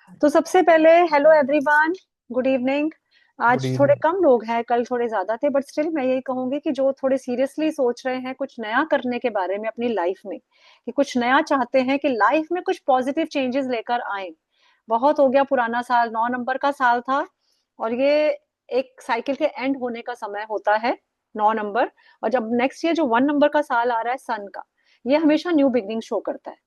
तो सबसे पहले hello everyone, good evening. Good आज थोड़े इवनिंग। कम लोग हैं, कल थोड़े ज्यादा थे, बट स्टिल मैं यही कहूंगी कि जो थोड़े सीरियसली सोच रहे हैं कुछ नया करने के बारे में अपनी लाइफ में, कि कुछ नया चाहते हैं कि लाइफ में कुछ पॉजिटिव चेंजेस लेकर आए। बहुत हो गया, पुराना साल 9 नंबर का साल था, और ये एक साइकिल के एंड होने का समय होता है, 9 नंबर। और जब नेक्स्ट ईयर जो 1 नंबर का साल आ रहा है सन का, ये हमेशा न्यू बिगनिंग शो करता है।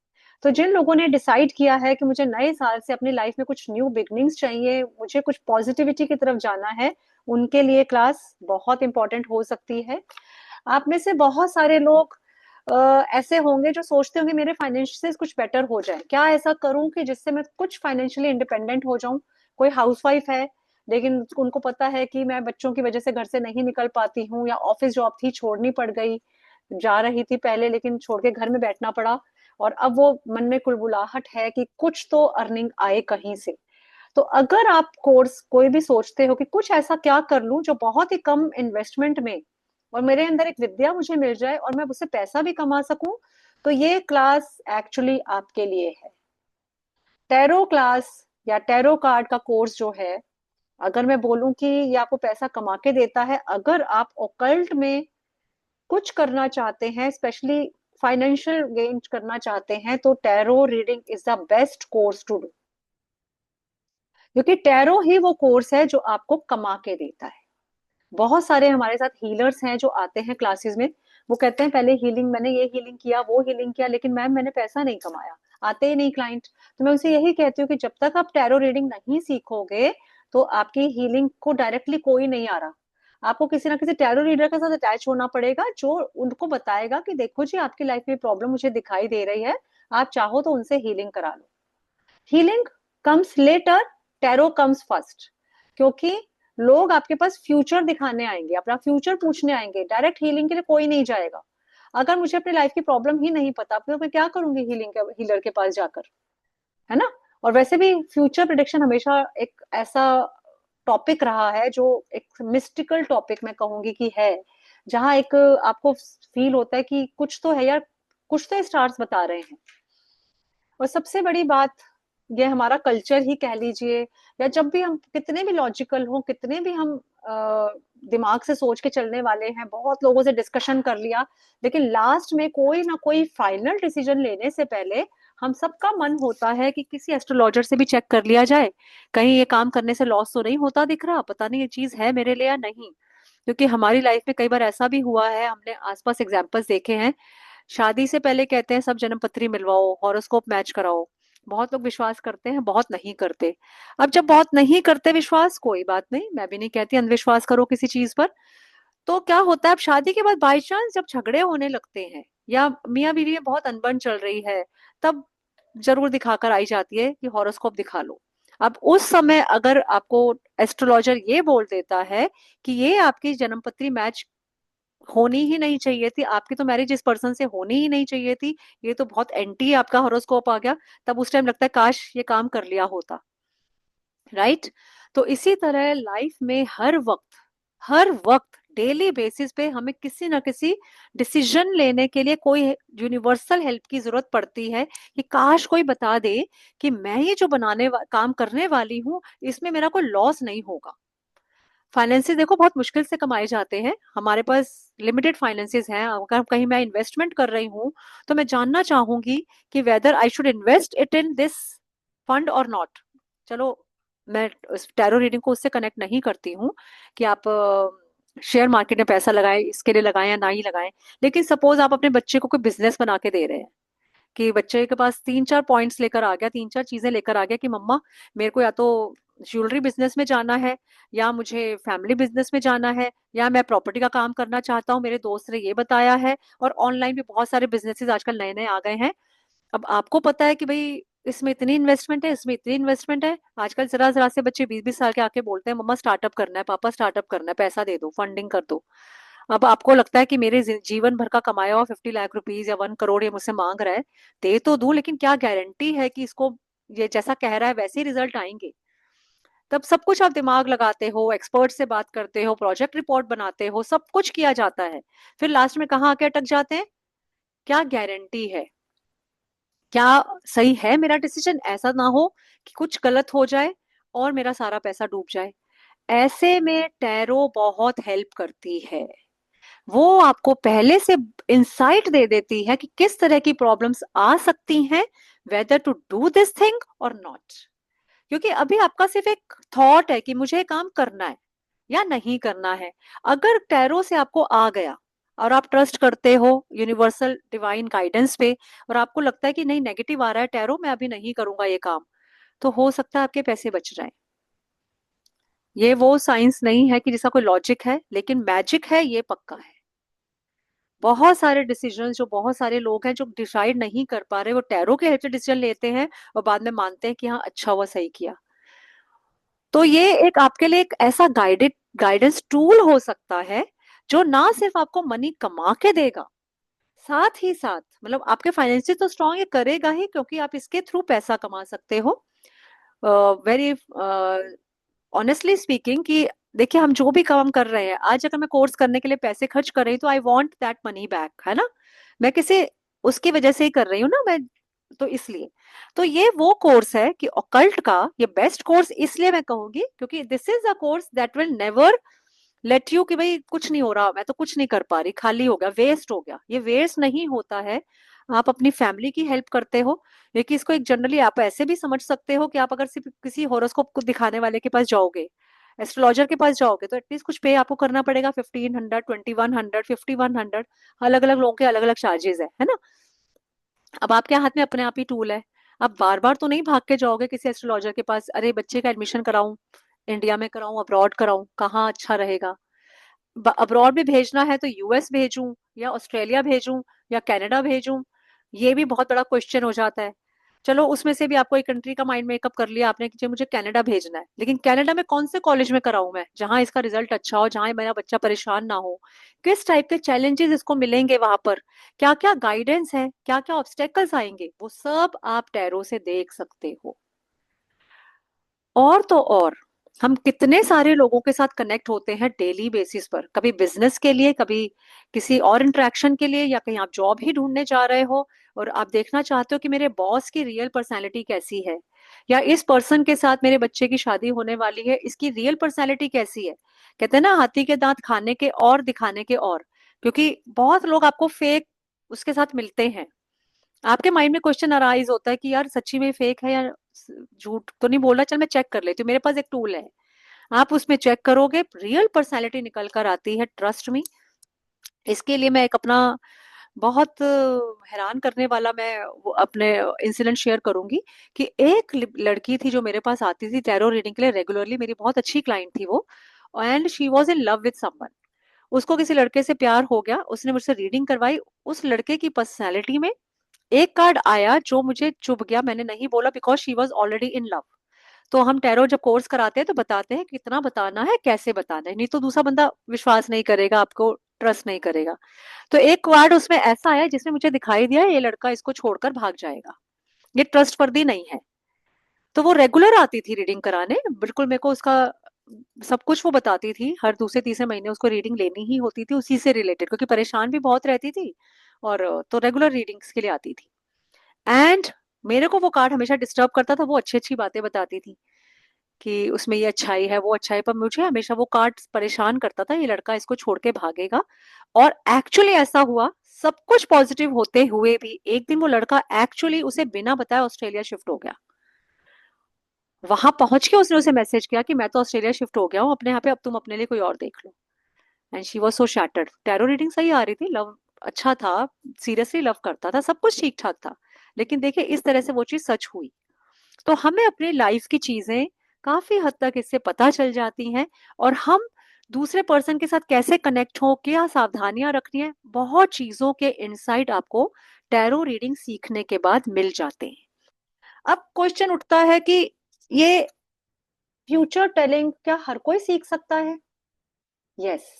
तो जिन लोगों ने डिसाइड किया है कि मुझे नए साल से अपनी लाइफ में कुछ न्यू बिगनिंग्स चाहिए, मुझे कुछ पॉजिटिविटी की तरफ जाना है, उनके लिए क्लास बहुत इंपॉर्टेंट हो सकती है। आप में से बहुत सारे लोग ऐसे होंगे जो सोचते होंगे मेरे फाइनेंशियल कुछ बेटर हो जाए, क्या ऐसा करूं कि जिससे मैं कुछ फाइनेंशियली इंडिपेंडेंट हो जाऊं। कोई हाउसवाइफ है, लेकिन उनको पता है कि मैं बच्चों की वजह से घर से नहीं निकल पाती हूँ, या ऑफिस जॉब थी छोड़नी पड़ गई, जा रही थी पहले लेकिन छोड़ के घर में बैठना पड़ा, और अब वो मन में कुलबुलाहट है कि कुछ तो अर्निंग आए कहीं से। तो अगर आप कोर्स कोई भी सोचते हो कि कुछ ऐसा क्या कर लूं जो बहुत ही कम इन्वेस्टमेंट में, और मेरे अंदर एक विद्या मुझे मिल जाए और मैं उससे पैसा भी कमा सकूं, तो ये क्लास एक्चुअली आपके लिए है। टैरो क्लास या टैरो कार्ड का कोर्स जो है, अगर मैं बोलूं कि ये आपको पैसा कमा के देता है, अगर आप ओकल्ट में कुछ करना चाहते हैं, स्पेशली फाइनेंशियल गेन करना चाहते हैं, तो tarot reading is the best course to do. क्योंकि टैरो ही वो कोर्स है जो आपको कमा के देता है। बहुत सारे हमारे साथ हीलर्स हैं जो आते हैं क्लासेस में, वो कहते हैं पहले हीलिंग, मैंने ये हीलिंग किया वो हीलिंग किया, लेकिन मैम मैंने पैसा नहीं कमाया, आते ही नहीं क्लाइंट। तो मैं उनसे यही कहती हूँ कि जब तक आप टैरो रीडिंग नहीं सीखोगे, तो आपकी हीलिंग को डायरेक्टली कोई नहीं आ रहा। आपको किसी ना किसी टैरो रीडर के साथ अटैच होना पड़ेगा, जो उनको बताएगा कि देखो जी आपकी लाइफ में प्रॉब्लम मुझे दिखाई दे रही है, आप चाहो तो उनसे हीलिंग करा लो। Healing comes later, tarot comes first. क्योंकि लोग आपके पास फ्यूचर दिखाने आएंगे, अपना फ्यूचर पूछने आएंगे, डायरेक्ट हीलिंग के लिए कोई नहीं जाएगा। अगर मुझे अपनी लाइफ की प्रॉब्लम ही नहीं पता तो मैं क्या करूंगी हीलिंग के हीलर के पास जाकर, है ना। और वैसे भी फ्यूचर प्रिडिक्शन हमेशा एक ऐसा टॉपिक रहा है जो एक मिस्टिकल टॉपिक मैं कहूंगी कि है, जहाँ एक आपको फील होता है कि कुछ तो है यार, कुछ तो स्टार्स बता रहे हैं। और सबसे बड़ी बात, ये हमारा कल्चर ही कह लीजिए, या जब भी हम कितने भी लॉजिकल हो, कितने भी हम दिमाग से सोच के चलने वाले हैं, बहुत लोगों से डिस्कशन कर लिया, लेकिन लास्ट में कोई ना कोई फाइनल डिसीजन लेने से पहले हम सबका मन होता है कि किसी एस्ट्रोलॉजर से भी चेक कर लिया जाए, कहीं ये काम करने से लॉस तो नहीं होता दिख रहा, पता नहीं ये चीज है मेरे लिए या नहीं। क्योंकि हमारी लाइफ में कई बार ऐसा भी हुआ है, हमने आसपास एग्जाम्पल्स देखे हैं, शादी से पहले कहते हैं सब जन्म पत्री मिलवाओ, हॉरोस्कोप मैच कराओ। बहुत लोग विश्वास करते हैं, बहुत नहीं करते। अब जब बहुत नहीं करते विश्वास, कोई बात नहीं, मैं भी नहीं कहती अंधविश्वास करो किसी चीज पर। तो क्या होता है, अब शादी के बाद बाई चांस जब झगड़े होने लगते हैं, या मियाँ बीवी में बहुत अनबन चल रही है, तब जरूर दिखाकर आई जाती है कि हॉरोस्कोप दिखा लो। अब उस समय अगर आपको एस्ट्रोलॉजर ये बोल देता है कि ये आपकी जन्मपत्री मैच होनी ही नहीं चाहिए थी, आपकी तो मैरिज इस पर्सन से होनी ही नहीं चाहिए थी, ये तो बहुत एंटी आपका हॉरोस्कोप आ गया, तब उस टाइम लगता है काश ये काम कर लिया होता। राइट। तो इसी तरह लाइफ में हर वक्त डेली बेसिस पे हमें किसी ना किसी डिसीजन लेने के लिए कोई यूनिवर्सल हेल्प की जरूरत पड़ती है, कि काश कोई बता दे कि मैं ये जो काम करने वाली हूँ, इसमें मेरा कोई लॉस नहीं होगा। फाइनेंसिस देखो बहुत मुश्किल से कमाए जाते हैं, हमारे पास लिमिटेड फाइनेंसिस हैं, अगर कहीं मैं इन्वेस्टमेंट कर रही हूँ, तो मैं जानना चाहूंगी कि whether I should invest it in this fund और नॉट। चलो, मैं टैरो रीडिंग को उससे कनेक्ट नहीं करती हूँ कि आप शेयर मार्केट में पैसा लगाएं, इसके लिए लगाएं या ना ही लगाएं। लेकिन सपोज आप अपने बच्चे को कोई बिजनेस बना के दे रहे हैं, कि बच्चे के पास तीन चार पॉइंट्स लेकर आ गया, तीन चार चीजें लेकर आ गया कि मम्मा मेरे को या तो ज्वेलरी बिजनेस में जाना है, या मुझे फैमिली बिजनेस में जाना है, या मैं प्रॉपर्टी का काम करना चाहता हूँ, मेरे दोस्त ने ये बताया है। और ऑनलाइन भी बहुत सारे बिजनेसेस आजकल नए नए आ गए हैं। अब आपको पता है कि भाई इसमें इतनी इन्वेस्टमेंट है, इसमें इतनी इन्वेस्टमेंट है। आजकल जरा जरा से बच्चे 20-20 साल के आके बोलते हैं मम्मा स्टार्टअप करना है, पापा स्टार्टअप करना है, पैसा दे दो, फंडिंग कर दो। अब आपको लगता है कि मेरे जीवन भर का कमाया हुआ 50 लाख रुपीज या 1 करोड़ ये मुझसे मांग रहा है, दे तो दूं, लेकिन क्या गारंटी है कि इसको ये जैसा कह रहा है वैसे ही रिजल्ट आएंगे। तब सब कुछ आप दिमाग लगाते हो, एक्सपर्ट से बात करते हो, प्रोजेक्ट रिपोर्ट बनाते हो, सब कुछ किया जाता है, फिर लास्ट में कहाँ आके अटक जाते हैं, क्या गारंटी है। क्या सही है मेरा डिसीजन, ऐसा ना हो कि कुछ गलत हो जाए और मेरा सारा पैसा डूब जाए। ऐसे में टैरो बहुत हेल्प करती है। वो आपको पहले से इंसाइट दे देती है कि किस तरह की प्रॉब्लम्स आ सकती हैं, whether to do this thing और नॉट। क्योंकि अभी आपका सिर्फ एक थॉट है कि मुझे ये काम करना है या नहीं करना है। अगर टैरो से आपको आ गया और आप ट्रस्ट करते हो यूनिवर्सल डिवाइन गाइडेंस पे, और आपको लगता है कि नहीं नेगेटिव आ रहा है टैरो, मैं अभी नहीं करूंगा ये काम, तो हो सकता है आपके पैसे बच जाएं। ये वो साइंस नहीं है कि जिसका कोई लॉजिक है, लेकिन मैजिक है, ये पक्का है। बहुत सारे डिसीजन जो बहुत सारे लोग हैं जो डिसाइड नहीं कर पा रहे, वो टैरो के हेल्प से डिसीजन लेते हैं और बाद में मानते हैं कि हाँ अच्छा हुआ, सही किया। तो ये एक आपके लिए एक ऐसा गाइडेंस टूल हो सकता है जो ना सिर्फ आपको मनी कमा के देगा, साथ ही साथ मतलब आपके फाइनेंशियल तो स्ट्रांग ये करेगा ही, क्योंकि आप इसके थ्रू पैसा कमा सकते हो। वेरी ऑनेस्टली स्पीकिंग कि देखिए हम जो भी काम कर रहे हैं, आज अगर मैं कोर्स करने के लिए पैसे खर्च कर रही हूँ तो I want that money back, है ना। मैं किसी उसकी वजह से ही कर रही हूँ ना मैं, तो इसलिए तो ये वो कोर्स है कि ऑकल्ट का ये बेस्ट कोर्स इसलिए मैं कहूंगी क्योंकि this is a course that will never let you कि भाई कुछ नहीं हो रहा, मैं तो कुछ नहीं कर पा रही, खाली हो गया, वेस्ट हो गया। ये वेस्ट नहीं होता है। आप अपनी फैमिली की हेल्प करते हो। लेकिन इसको एक जनरली आप ऐसे भी समझ सकते हो कि आप अगर सिर्फ किसी हॉरोस्कोप को दिखाने वाले के पास जाओगे, एस्ट्रोलॉजर के पास जाओगे, तो एटलीस्ट कुछ पे आपको करना पड़ेगा, 1500, 2100, 5100। अलग अलग लोगों के अलग अलग चार्जेस है ना। अब आपके हाथ में अपने आप ही टूल है। आप बार बार तो नहीं भाग के जाओगे किसी एस्ट्रोलॉजर के पास, अरे बच्चे का एडमिशन कराऊं, इंडिया में कराऊं, अब्रॉड कराऊं, कहाँ अच्छा रहेगा। अब्रॉड भी भेजना है तो यूएस भेजूं या ऑस्ट्रेलिया भेजूं या कनाडा भेजूं, ये भी बहुत बड़ा क्वेश्चन हो जाता है। चलो उसमें से भी आपको एक कंट्री का माइंड मेकअप कर लिया आपने कि जी मुझे कनाडा भेजना है, लेकिन कनाडा में कौन से कॉलेज में कराऊं मैं जहां इसका रिजल्ट अच्छा हो, जहां मेरा बच्चा परेशान ना हो, किस टाइप के चैलेंजेस इसको मिलेंगे वहां पर, क्या क्या गाइडेंस है, क्या क्या ऑब्स्टेकल्स आएंगे, वो सब आप टैरो से देख सकते हो। और तो और हम कितने सारे लोगों के साथ कनेक्ट होते हैं डेली बेसिस पर, कभी बिजनेस के लिए, कभी किसी और इंटरेक्शन के लिए, या कहीं आप जॉब ही ढूंढने जा रहे हो और आप देखना चाहते हो कि मेरे बॉस की रियल पर्सनालिटी कैसी है, या इस पर्सन के साथ मेरे बच्चे की शादी होने वाली है, इसकी रियल पर्सनालिटी कैसी है। कहते हैं ना हाथी के दांत खाने के और दिखाने के और, क्योंकि बहुत लोग आपको फेक उसके साथ मिलते हैं। आपके माइंड में क्वेश्चन अराइज होता है कि यार सच्ची में फेक है या झूठ तो नहीं बोल रहा, चल मैं चेक कर लेती हूँ, मेरे पास एक टूल है। आप उसमें चेक करोगे, रियल पर्सनैलिटी निकल कर आती है, ट्रस्ट मी। इसके लिए मैं एक अपना बहुत हैरान करने वाला मैं वो अपने इंसिडेंट शेयर करूंगी कि एक लड़की थी जो मेरे पास आती थी टैरो रीडिंग के लिए रेगुलरली, मेरी बहुत अच्छी क्लाइंट थी वो, and she was in love with someone. उसको किसी लड़के से प्यार हो गया, उसने मुझसे रीडिंग करवाई। उस लड़के की पर्सनैलिटी में एक कार्ड आया जो मुझे चुभ गया, मैंने नहीं बोला because she was already in love. तो हम टैरो जब कोर्स कराते हैं तो बताते हैं कितना बताना है, कैसे बताना है, नहीं तो दूसरा बंदा विश्वास नहीं करेगा, आपको ट्रस्ट नहीं करेगा। तो एक कार्ड उसमें ऐसा आया जिसमें मुझे दिखाई दिया ये लड़का इसको छोड़कर भाग जाएगा, ये ट्रस्टवर्दी नहीं है। तो वो रेगुलर आती थी रीडिंग कराने, बिल्कुल मेरे को उसका सब कुछ वो बताती थी, हर दूसरे तीसरे महीने उसको रीडिंग लेनी ही होती थी उसी से रिलेटेड, क्योंकि परेशान भी बहुत रहती थी। और तो रेगुलर रीडिंग्स के लिए आती थी। एंड मेरे को वो कार्ड हमेशा डिस्टर्ब करता था, वो अच्छी अच्छी बातें बताती थी कि उसमें ये अच्छाई है वो अच्छाई, पर मुझे हमेशा वो कार्ड परेशान करता था, ये लड़का इसको छोड़ के भागेगा। और एक्चुअली ऐसा हुआ, सब कुछ पॉजिटिव होते हुए भी एक दिन वो लड़का एक्चुअली उसे बिना बताए ऑस्ट्रेलिया शिफ्ट हो गया। वहां पहुंच के उसने उसे मैसेज किया कि मैं तो ऑस्ट्रेलिया शिफ्ट हो गया हूँ अपने यहाँ पे, अब तुम अपने लिए कोई और देख लो। And she was so shattered. Tarot reading सही आ रही थी, लव अच्छा था, सीरियसली लव करता था, सब कुछ ठीक ठाक था, लेकिन देखिए इस तरह से वो चीज सच हुई। तो हमें अपनी लाइफ की चीजें काफी हद तक इससे पता चल जाती हैं, और हम दूसरे पर्सन के साथ कैसे कनेक्ट हो, क्या सावधानियां रखनी है, बहुत चीजों के इनसाइट आपको टैरो रीडिंग सीखने के बाद मिल जाते हैं। अब क्वेश्चन उठता है कि ये फ्यूचर टेलिंग क्या हर कोई सीख सकता है? यस,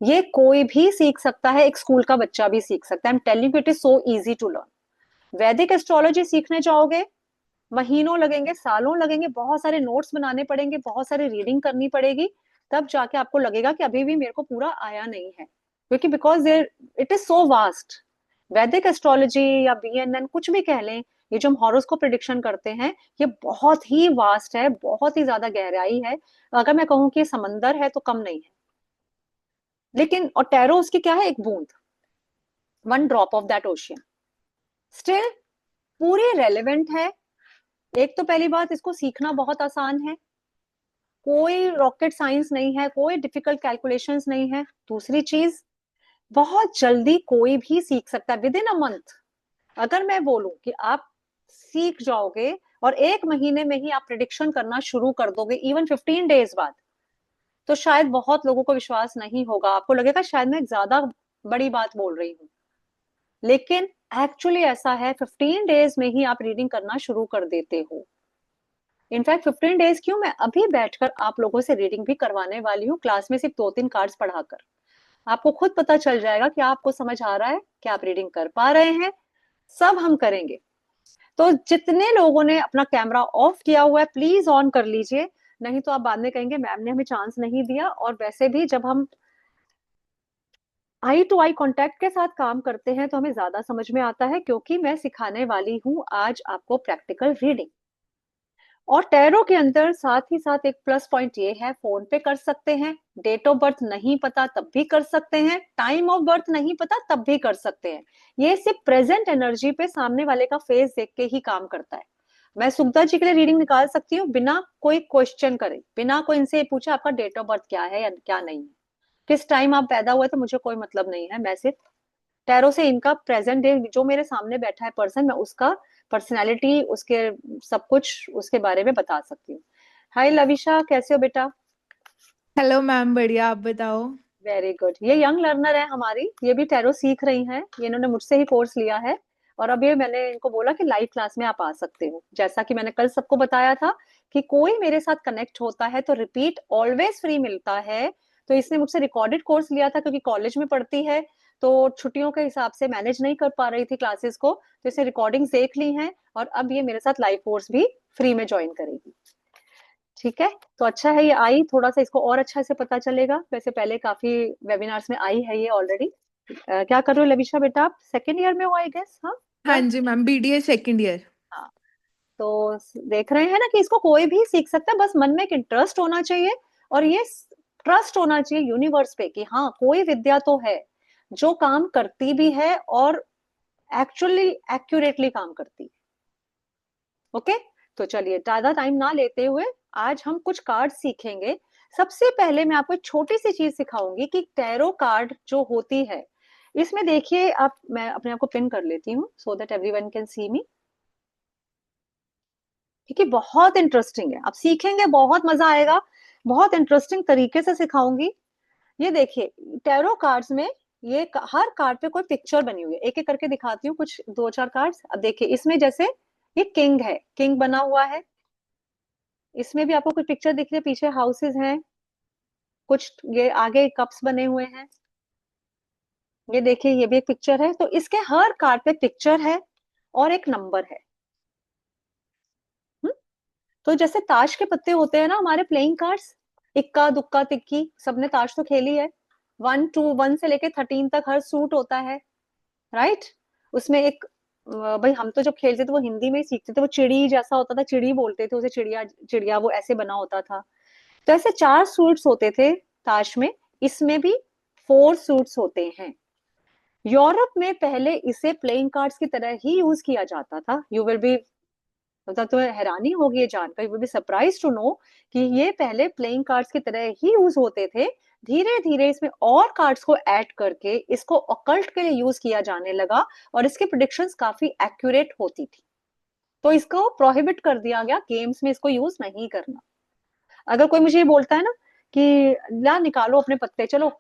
ये कोई भी सीख सकता है, एक स्कूल का बच्चा भी सीख सकता है। I am telling it is so easy to learn. Vedic astrology सीखने जाओगे, महीनों लगेंगे, सालों लगेंगे, बहुत सारे नोट्स बनाने पड़ेंगे, बहुत सारी रीडिंग करनी पड़ेगी, तब जाके आपको लगेगा कि अभी भी मेरे को पूरा आया नहीं है, क्योंकि because there it is so vast. वैदिक एस्ट्रोलॉजी या बीएनएन कुछ भी कह लें, ये जो हम हॉरोस्कोप प्रिडिक्शन करते हैं, ये बहुत ही वास्ट है, बहुत ही ज्यादा गहराई है। अगर मैं कहूँ कि ये समंदर है तो कम नहीं है। लेकिन और टैरो उसकी क्या है, एक बूंद, one drop of that ocean, still पूरी रेलेवेंट है। एक तो पहली बात, इसको सीखना बहुत आसान है, कोई रॉकेट साइंस नहीं है, कोई डिफिकल्ट कैलकुलेशंस नहीं है। दूसरी चीज, बहुत जल्दी कोई भी सीख सकता है, विद इन अ मंथ। अगर मैं बोलूं कि आप सीख जाओगे और 1 महीने में ही आप प्रिडिक्शन करना शुरू कर दोगे, इवन 15 डेज बाद, तो शायद बहुत लोगों को विश्वास नहीं होगा, आपको लगेगा शायद मैं ज्यादा बड़ी बात बोल रही हूँ। लेकिन एक्चुअली ऐसा है, 15 डेज में ही आप रीडिंग करना शुरू कर देते हो। इनफैक्ट 15 डेज क्यों, मैं अभी बैठकर आप लोगों से रीडिंग भी करवाने वाली हूँ, क्लास में सिर्फ 2-3 कार्ड्स पढ़ाकर। आपको खुद पता चल जाएगा कि आपको समझ आ रहा है, कि आप रीडिंग कर पा रहे हैं। सब हम करेंगे। तो जितने लोगों ने अपना कैमरा ऑफ किया हुआ है, प्लीज ऑन कर लीजिए, नहीं तो आप बाद में कहेंगे मैम ने हमें चांस नहीं दिया। और वैसे भी जब हम आई टू आई कांटेक्ट के साथ काम करते हैं तो हमें ज्यादा समझ में आता है, क्योंकि मैं सिखाने वाली हूँ आज आपको प्रैक्टिकल रीडिंग। और टैरो के अंदर साथ ही साथ एक प्लस पॉइंट ये है, फोन पे कर सकते हैं, डेट ऑफ बर्थ नहीं पता तब भी कर सकते हैं, टाइम ऑफ बर्थ नहीं पता तब भी कर सकते हैं। ये सिर्फ प्रेजेंट एनर्जी पे सामने वाले का फेस देख के ही काम करता है। मैं सुग्धा जी के लिए रीडिंग निकाल सकती हूँ बिना कोई क्वेश्चन करे, बिना कोई इनसे पूछे आपका डेट ऑफ बर्थ क्या है या क्या नहीं है, किस टाइम आप पैदा हुए, तो मुझे कोई मतलब नहीं है। मैं सिर्फ टैरो से इनका प्रेजेंट डे, जो मेरे सामने बैठा है पर्सन, मैं उसका पर्सनैलिटी, उसके सब कुछ उसके बारे में बता सकती हूँ। हाय लविशा, कैसे हो बेटा? हेलो मैम, बढ़िया। आप बताओ। Very good. ये यंग लर्नर है हमारी, ये भी टैरो सीख रही हैं, ये इन्होंने मुझसे ही कोर्स लिया है। और अब ये मैंने इनको बोला कि लाइव क्लास में आप आ सकते हो। जैसा कि मैंने कल सबको बताया था कि कोई मेरे साथ कनेक्ट होता है तो रिपीट ऑलवेज फ्री मिलता है। तो इसने मुझसे रिकॉर्डेड कोर्स लिया था, क्योंकि कॉलेज में पढ़ती है, तो छुट्टियों के हिसाब से मैनेज नहीं कर पा रही थी क्लासेस को, तो इसने रिकॉर्डिंग्स देख ली हैं और अब ये मेरे साथ लाइव कोर्स भी फ्री में ज्वाइन करेगी। ठीक है, तो अच्छा है ये आई, थोड़ा सा इसको और अच्छा से पता चलेगा। वैसे पहले काफी वेबिनार्स में आई है ये ऑलरेडी। क्या कर रहे हो लविशा बेटा, आप सेकेंड ईयर में हो आई गेस, हाँ हाँ क्या? जी मैम, बीडीए सेकंड ईयर। हाँ, तो देख रहे हैं ना कि इसको कोई भी सीख सकता है, बस मन में एक इंटरेस्ट होना चाहिए। और ये ट्रस्ट होना चाहिए यूनिवर्स पे कि हाँ, कोई विद्या तो है जो काम करती भी है और एक्चुअली एक्यूरेटली काम करती है। ओके, तो चलिए ज्यादा टाइम ना लेते हुए आज हम कुछ कार्ड सीखेंगे। सबसे पहले मैं आपको एक छोटी सी चीज सिखाऊंगी कि टैरो कार्ड जो होती है, इसमें देखिए आप, मैं अपने आप को पिन कर लेती हूँ so that everyone can see me. ठीक है, बहुत इंटरेस्टिंग है, आप सीखेंगे बहुत मजा आएगा, बहुत इंटरेस्टिंग तरीके से सिखाऊंगी। ये देखिए, टैरो कार्ड्स में ये हर कार्ड पे कोई पिक्चर बनी हुई है, एक एक करके दिखाती हूँ कुछ 2-4 कार्ड्स। अब देखिए इसमें जैसे ये किंग है, किंग बना हुआ है, इसमें भी आपको कुछ पिक्चर दिख रही है, पीछे हाउसेस हैं, कुछ ये आगे कप्स बने हुए हैं। ये देखिए ये भी एक पिक्चर है, तो इसके हर कार्ड पे पिक्चर है और एक नंबर है। हुँ? तो जैसे ताश के पत्ते होते हैं ना हमारे प्लेइंग कार्ड्स, इक्का दुक्का तिक्की, सबने ताश तो खेली है। 1 से लेके 13 तक हर सूट होता है, राइट? उसमें एक भाई हम तो जब खेलते थे वो हिंदी में ही सीखते थे, वो चिड़ी जैसा होता था, चिड़ी बोलते थे उसे, चिड़िया चिड़िया, वो ऐसे बना होता था। तो ऐसे 4 सूट्स होते थे ताश में, इसमें भी 4 सूट्स होते हैं। यूरोप में पहले इसे प्लेइंग कार्ड्स की तरह ही यूज किया जाता था। यू विल बी, मतलब तुम्हें हैरानी होगी ये जानकर, you will be surprise to know कि ये पहले प्लेइंग कार्ड्स की तरह ही यूज होते थे। धीरे धीरे इसमें और कार्ड्स को ऐड करके इसको ऑकल्ट के लिए यूज किया जाने लगा, और इसकी प्रिडिक्शंस काफी एक्यूरेट होती थी। तो इसको प्रोहिबिट कर दिया गया, गेम्स में इसको यूज नहीं करना। अगर कोई मुझे ये बोलता है ना कि ला निकालो अपने पत्ते चलो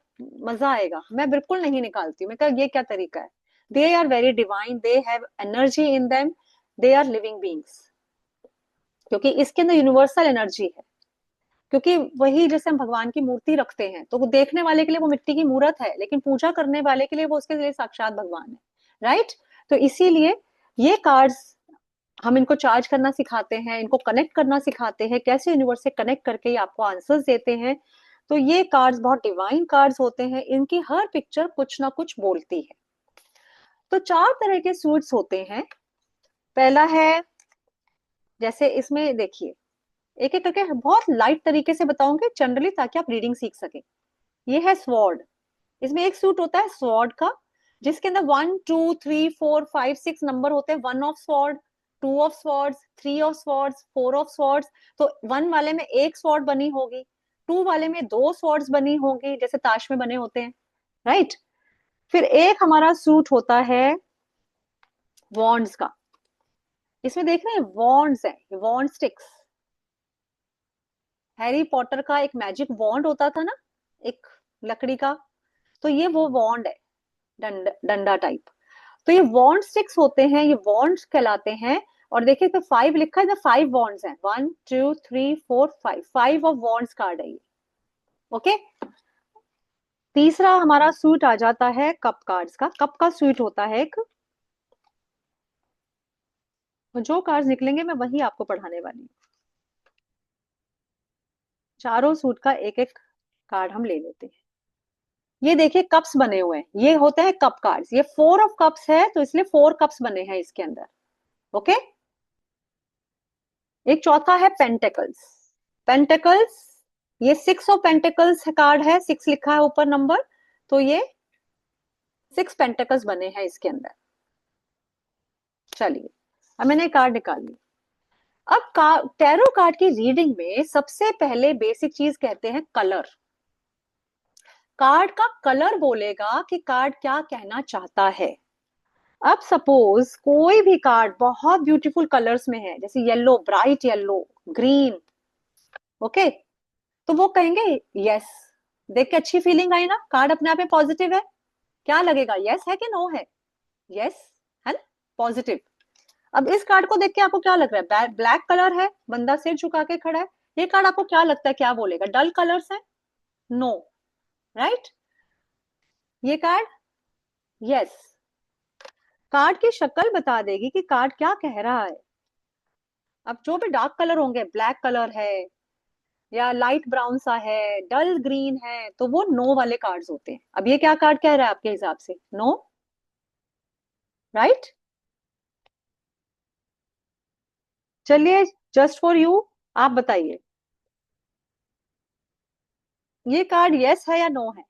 मजा आएगा, मैं बिल्कुल नहीं निकालती हूँ। मैं कहा ये क्या तरीका है? They are very divine, they have energy in them, they are living beings, क्योंकि इसके अंदर यूनिवर्सल एनर्जी है। क्योंकि वही जैसे हम भगवान की मूर्ति रखते हैं तो वो देखने वाले के लिए वो मिट्टी की मूर्त है, लेकिन पूजा करने वाले के लिए वो उसके लिए साक्षात भगवान है, राइट? तो इसीलिए ये कार्ड्स हम इनको चार्ज करना सिखाते हैं, इनको कनेक्ट करना सिखाते हैं, कैसे यूनिवर्स से कनेक्ट करके ये आपको आंसर्स देते हैं। तो ये कार्ड्स बहुत डिवाइन कार्ड्स होते हैं, इनकी हर पिक्चर कुछ ना कुछ बोलती है। तो 4 तरह के सूट्स होते हैं। पहला है, जैसे इसमें देखिए, एक एक करके बहुत लाइट तरीके से बताऊंगी जनरली, ताकि आप रीडिंग सीख सके। ये है स्वॉर्ड। इसमें एक सूट होता है स्वॉर्ड का, जिसके अंदर 1 2 3 4 5 6 नंबर होते हैं। 1 of sword, 2 of swords, 3 of swords, 4 of swords. तो 1 वाले में एक स्वॉर्ड बनी होगी, 2 वाले में 2 स्वॉर्ड्स बनी होंगी, जैसे ताश में बने होते हैं, राइट। फिर एक हमारा सूट होता है वॉन्ड्स का। इसमें देख रहे हैं वॉन्ड्स है, वॉन्ड स्टिक्स। हैरी पॉटर का एक मैजिक वॉन्ड होता था ना, एक लकड़ी का, तो ये वो वॉन्ड है, डंडा टाइप। तो ये वॉन्ड स्टिक्स होते हैं, ये वॉन्ड्स कहलाते हैं। और देखिए तो 5 लिखा है, 5 वॉन्ड्स हैं, 1 2 3 4 5, 5 ऑफ वॉन्ड्स कार्ड है ये। ओके। तीसरा हमारा सूट आ जाता है कप कार्ड्स का। कप का सूट होता है एक, तो जो कार्ड्स निकलेंगे मैं वही आपको पढ़ाने वाली हूँ। चारों सूट का एक एक कार्ड हम ले लेते हैं। ये देखिए कप्स बने हुए हैं, ये होते हैं कप कार्ड्स। ये 4 ऑफ कप्स है, तो इसलिए 4 कप्स बने हैं इसके अंदर। ओके। एक चौथा है पेंटेकल्स। पेंटेकल्स, ये 6 ऑफ पेंटेकल्स कार्ड है, 6 लिखा है ऊपर नंबर, तो ये 6 पेंटेकल्स बने हैं इसके अंदर। चलिए, अब मैंने कार्ड निकाल ली। अब टैरो कार्ड की रीडिंग में सबसे पहले बेसिक चीज कहते हैं कलर। कार्ड का कलर बोलेगा कि कार्ड क्या कहना चाहता है। अब सपोज कोई भी कार्ड बहुत ब्यूटीफुल कलर्स में है, जैसे yellow, bright yellow, green, okay, तो वो कहेंगे यस। देख के अच्छी फीलिंग आई ना, कार्ड अपने आप में पॉजिटिव है। क्या लगेगा, यस है कि नो है? यस है ना, पॉजिटिव। अब इस कार्ड को देख के आपको क्या लग रहा है? ब्लैक कलर है, बंदा सिर झुका के खड़ा है। ये कार्ड आपको क्या लगता है, क्या बोलेगा? डल कलर्स है? No, right. ये कार्ड यस। कार्ड की शक्ल बता देगी कि कार्ड क्या कह रहा है। अब जो भी डार्क कलर होंगे, ब्लैक कलर है या लाइट ब्राउन सा है, डल ग्रीन है, तो वो नो वाले कार्ड्स होते हैं। अब ये क्या कार्ड कह रहा है आपके हिसाब से? No, right. चलिए, जस्ट फॉर यू, आप बताइए, ये कार्ड यस है या नो है?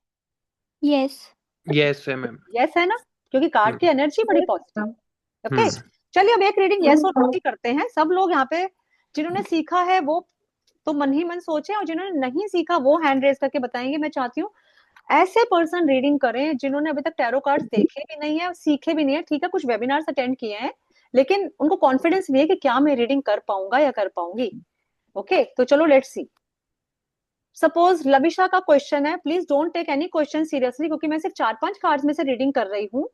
यस। यस है मैम। यस है ना, क्योंकि कार्ड की एनर्जी बड़ी पॉजिटिव। ओके। हम्म। चलिए, अब एक रीडिंग यस और नो की करते हैं। सब लोग यहाँ पे जिन्होंने सीखा है वो तो मन ही मन सोचे, और जिन्होंने नहीं सीखा वो हैंड रेज करके बताएंगे। मैं चाहती हूँ ऐसे पर्सन रीडिंग करें जिन्होंने अभी तक टैरो कार्ड्स देखे भी नहीं है और सीखे भी नहीं है। ठीक है, कुछ वेबिनार्स अटेंड किए हैं, लेकिन उनको कॉन्फिडेंस नहीं है कि क्या मैं रीडिंग कर पाऊंगा या कर पाऊंगी। ओके, तो चलो लेट्स सी। सपोज लविशा का क्वेश्चन है, please don't take any question seriously, क्योंकि मैं सिर्फ 4 5 कार्ड्स में से रीडिंग कर रही हूँ,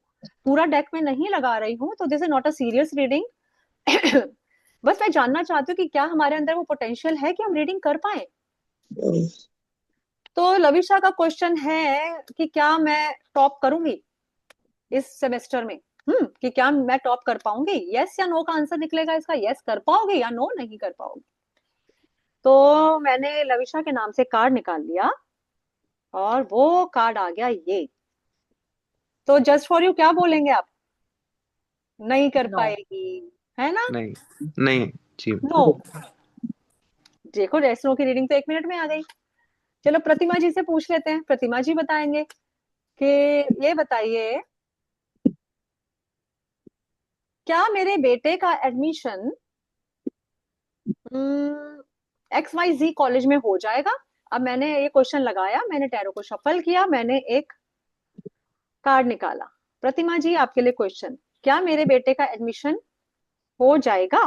पूरा डेक में नहीं लगा रही हूँ, तो this is not a serious reading. बस मैं जानना चाहती हूँ कि क्या हमारे अंदर वो पोटेंशियल है कि हम रीडिंग कर पाए। तो लविशा का क्वेश्चन है कि क्या मैं टॉप करूंगी इस सेमेस्टर में? कि क्या मैं टॉप कर पाऊंगी? यस या नो का आंसर निकलेगा इसका। यस कर पाओगे या नो नहीं कर पाओगे। तो मैंने लविशा के नाम से कार्ड निकाल लिया, और वो कार्ड आ गया ये। तो जस्ट फॉर यू क्या बोलेंगे आप? नहीं कर नो। पाएगी, है ना? नहीं, नहीं जी। नो। देखो, यस नो की रीडिंग तो 1 मिनट में आ गई। चलो प्रतिमा जी से पूछ लेते हैं, प्रतिमा जी बताएंगे कि ये बताइए, क्या मेरे बेटे का एडमिशन XYZ कॉलेज में हो जाएगा? अब मैंने ये क्वेश्चन लगाया, मैंने टैरो को शफल किया, मैंने एक कार्ड निकाला। प्रतिमा जी, आपके लिए क्वेश्चन, क्या मेरे बेटे का एडमिशन हो जाएगा?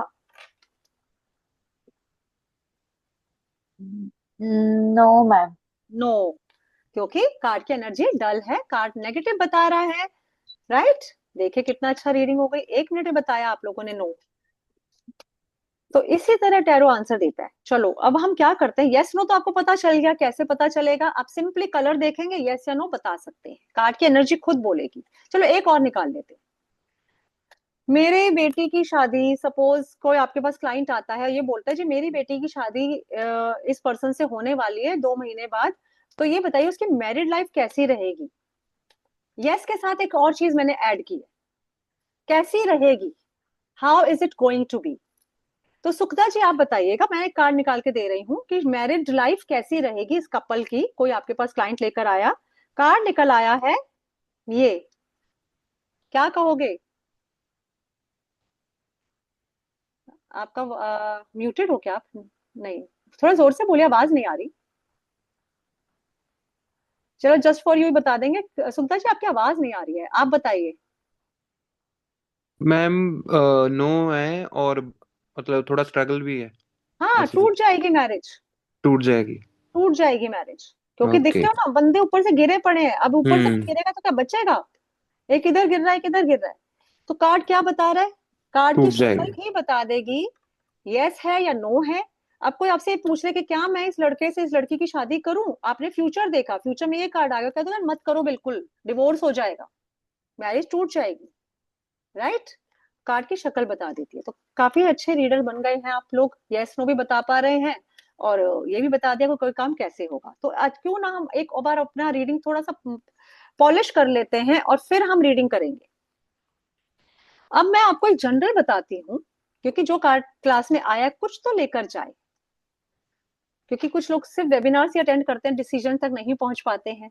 No ma'am. नो, क्योंकि कार्ड की एनर्जी डल है, कार्ड नेगेटिव बता रहा है, राइट। देखिए कितना अच्छा रीडिंग हो गई, 1 मिनट में बताया आप लोगों ने नो। तो इसी तरह टैरो आंसर देता है। चलो अब हम क्या करते हैं, यस नो तो आपको पता चल गया, कैसे पता चलेगा? आप सिंपली कलर देखेंगे, यस या नो बता सकते हैं, कार्ड की एनर्जी खुद बोलेगी। चलो एक और निकाल लेते हैं। मेरे बेटी की शादी, सपोज कोई आपके पास क्लाइंट आता है, ये बोलता है जी मेरी बेटी की शादी इस पर्सन से होने वाली है 2 महीने बाद, तो ये बताइए उसकी मैरिड लाइफ कैसी रहेगी? यस के साथ एक और चीज मैंने ऐड की है, कैसी रहेगी। How is it going to be? तो सुखदा जी आप बताइएगा, मैं एक कार्ड निकाल के दे रही हूँ कि मैरिड लाइफ कैसी रहेगी इस कपल की। कोई आपके पास क्लाइंट लेकर आया, कार्ड निकल आया है ये, क्या कहोगे? आपका म्यूटेड हो क्या आप? नहीं, थोड़ा जोर से बोलिए, आवाज नहीं आ रही। चलो जस्ट फॉर यू बता देंगे। सुखदा जी आपकी आवाज नहीं आ रही है, आप बताइए। मैम नो है, और मतलब थोड़ा स्ट्रगल भी है। हाँ, ऐसे टूट कुछ जाएगी मैरिज। टूट जाएगी। टूट जाएगी मैरिज, क्योंकि ओके। दिखते हो ना बंदे ऊपर से गिरे पड़े हैं, अब ऊपर से हम्म। गिरेगा तो क्या बचेगा? एक इधर गिर रहा है, एक इधर गिर रहा है। तो कार्ड क्या बता रहा है? कार्ड की टूट शक्ल जाएगी। ही बता देगी यस है या नो है। अब कोई आपसे ये पूछ रहे कि क्या मैं इस लड़के से इस लड़की की शादी करूं, आपने फ्यूचर देखा, फ्यूचर में ये कार्ड आ गया, कहते हैं मत करो, बिल्कुल डिवोर्स हो जाएगा, मैरिज टूट जाएगी। राइट? कार्ड की शक्ल बता देती है। तो काफी अच्छे रीडर बन गए हैं आप लोग, यस नो भी बता पा रहे हैं, और ये भी बता दिया कि कोई काम कैसे होगा। तो आज क्यों ना हम एक और बार अपना रीडिंग थोड़ा सा पॉलिश कर लेते हैं और फिर हम रीडिंग करेंगे। अब मैं आपको एक जनरल बताती हूँ, क्योंकि जो कार्ड क्लास में आया कुछ तो लेकर जाए, क्योंकि कुछ लोग सिर्फ वेबिनार्स ही अटेंड करते हैं, डिसीजन तक नहीं पहुंच पाते हैं।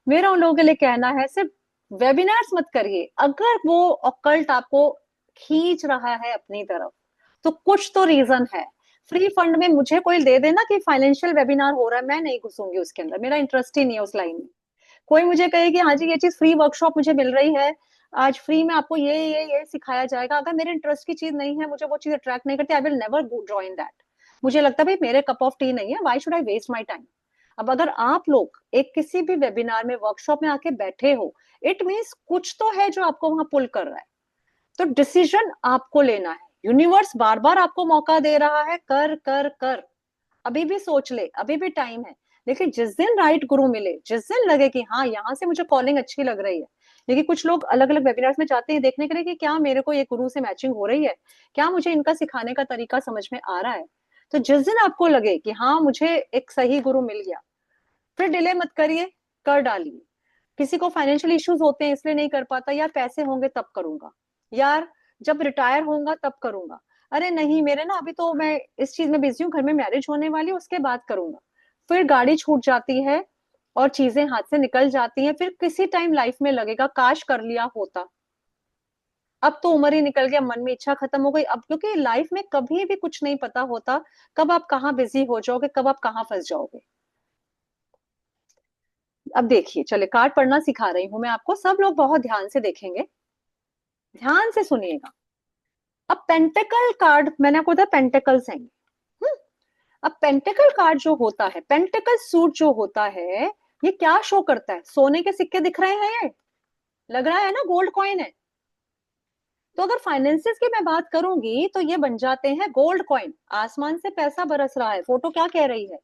मेरा उन लोगों के लिए कहना है, सिर्फ वेबिनार्स मत करिए, अगर वो ऑकल्ट आपको खींच रहा है अपनी तरफ तो कुछ तो रीजन है। फ्री फंड में मुझे कोई दे देना कि फाइनेंशियल वेबिनार हो रहा है, मैं नहीं घुसूंगी उसके अंदर, मेरा इंटरेस्ट ही नहीं है उस लाइन में। कोई मुझे कहे कि हाँ जी ये चीज फ्री वर्कशॉप मुझे मिल रही है, आज फ्री में आपको ये सिखाया जाएगा, अगर मेरे इंटरेस्ट की चीज नहीं है, मुझे वो चीज अट्रैक्ट नहीं करती, I will never join that. मुझे लगता है भाई मेरे कप ऑफ टी नहीं है, why should I waste my time. अब अगर आप लोग एक किसी भी वेबिनार में वर्कशॉप में आके बैठे हो, इट मीन्स कुछ तो है जो आपको वहां पुल कर रहा है। तो डिसीजन आपको लेना है, यूनिवर्स बार बार आपको मौका दे रहा है, कर कर कर, अभी भी सोच ले, अभी भी टाइम है। लेकिन जिस दिन राइट गुरु मिले, जिस दिन लगे कि हाँ यहाँ से मुझे कॉलिंग अच्छी लग रही है। देखिए कुछ लोग अलग अलग वेबिनार्स में जाते हैं देखने के लिए कि क्या मेरे को ये गुरु से मैचिंग हो रही है, क्या मुझे इनका सिखाने का तरीका समझ में आ रहा है। तो जिस दिन आपको लगे कि हाँ मुझे एक सही गुरु मिल गया, फिर डिले मत करिए, कर डालिए। किसी को फाइनेंशियल इश्यूज होते हैं इसलिए नहीं कर पाता, यार पैसे होंगे तब करूंगा, यार जब रिटायर होऊंगा तब करूंगा, अरे नहीं मेरे ना अभी तो मैं इस चीज में बिजी हूँ, घर में मैरिज होने वाली है उसके बाद करूंगा। फिर गाड़ी छूट जाती है और चीजें हाथ से निकल जाती हैं, फिर किसी टाइम लाइफ में लगेगा काश कर लिया होता। अब तो उम्र ही निकल गया, मन में इच्छा खत्म हो गई, अब क्योंकि लाइफ में कभी भी कुछ नहीं पता होता, कब आप कहाँ बिजी हो जाओगे, कब आप कहाँ फंस जाओगे। अब देखिए, चले कार्ड पढ़ना सिखा रही हूं मैं आपको, सब लोग बहुत ध्यान से देखेंगे, ध्यान से सुनिएगा। अब पेंटेकल कार्ड मैंने आपको बताया, पेंटेकल्स हैं। अब पेंटेकल कार्ड जो होता है, पेंटेकल सूट जो होता है, ये क्या शो करता है? सोने के सिक्के दिख रहे हैं, ये लग रहा है ना गोल्ड कॉइन है। तो अगर फाइनेंसिस की मैं बात करूंगी तो ये बन जाते हैं गोल्ड कॉइन, आसमान से पैसा बरस रहा है। फोटो क्या कह रही है?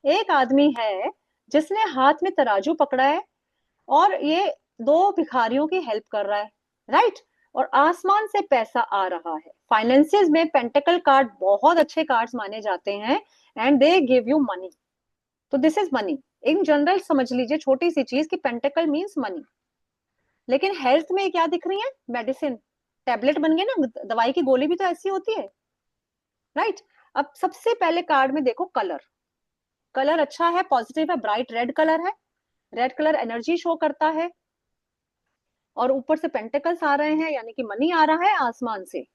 एक आदमी है जिसने हाथ में तराजू पकड़ा है और ये दो भिखारियों की हेल्प कर रहा है। राइट? और आसमान से पैसा आ रहा है। फाइनेंसिस में पेंटेकल कार्ड बहुत अच्छे कार्ड्स माने जाते हैं, and they give you money. तो this is money. In general समझ लीजिए छोटी सी चीज कि पेंटेकल मीन्स मनी। लेकिन हेल्थ में क्या दिख रही है? मेडिसिन, टैबलेट बन गए ना, दवाई की गोली भी तो ऐसी होती है। राइट? अब सबसे पहले कार्ड में देखो कलर, कलर अच्छा है, पॉजिटिव है, ब्राइट रेड कलर है। रेड कलर एनर्जी शो करता है, और ऊपर से पेंटिकल्स आ रहे हैं, यानी कि मनी आ रहा है आसमान से।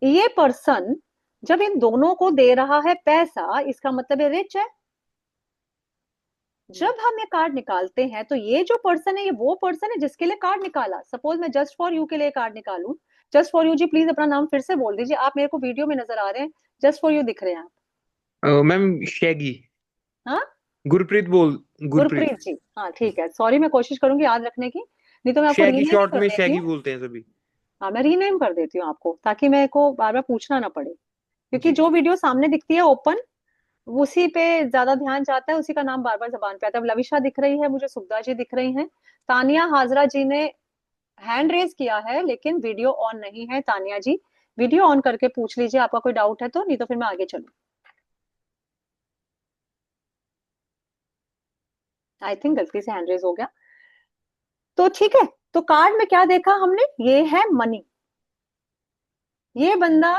ये पर्सन जब इन दोनों को दे रहा है पैसा, इसका मतलब है रिच है। जब हम ये कार्ड निकालते हैं तो ये जो पर्सन है, ये वो पर्सन है जिसके लिए कार्ड निकाला। सपोज मैं जस्ट फॉर यू के लिए कार्ड निकालूं, just for you ji please अपना नाम फिर से बोल दीजिए, आप मेरे को वीडियो में नजर आ रहे हैं, जस्ट फॉर यू दिख रहे हैं आप। Ma'am Shaggy. हाँ, गुरप्रीत बोल। गुरप्रीत। गुरप्रीत जी, हाँ ठीक है, सॉरी, मैं कोशिश करूंगी याद रखने की, नहीं तो मैं आपको शैगी रीनेम ही शॉर्ट कर में देती शैगी हूँ। बोलते हैं सभी। हाँ, मैं रीनेम कर देती हूँ आपको, ताकि मेरे को बार बार पूछना ना पड़े, क्योंकि जी। जो वीडियो सामने दिखती है ओपन, उसी पे ज्यादा ध्यान जाता है, उसी का नाम बार बार जबान पे आता है। अब लविशा दिख रही है मुझे, सुखदा जी दिख रही हैं, तानिया हाजरा जी ने हैंड रेज किया है लेकिन वीडियो ऑन नहीं है। तानिया जी वीडियो ऑन करके पूछ लीजिए आपका कोई डाउट है तो, नहीं तो फिर मैं आगे चलूँ। आई थिंक गलती से हैंड रेज हो गया। तो ठीक है, तो कार्ड में क्या देखा हमने? ये है मनी। ये बंदा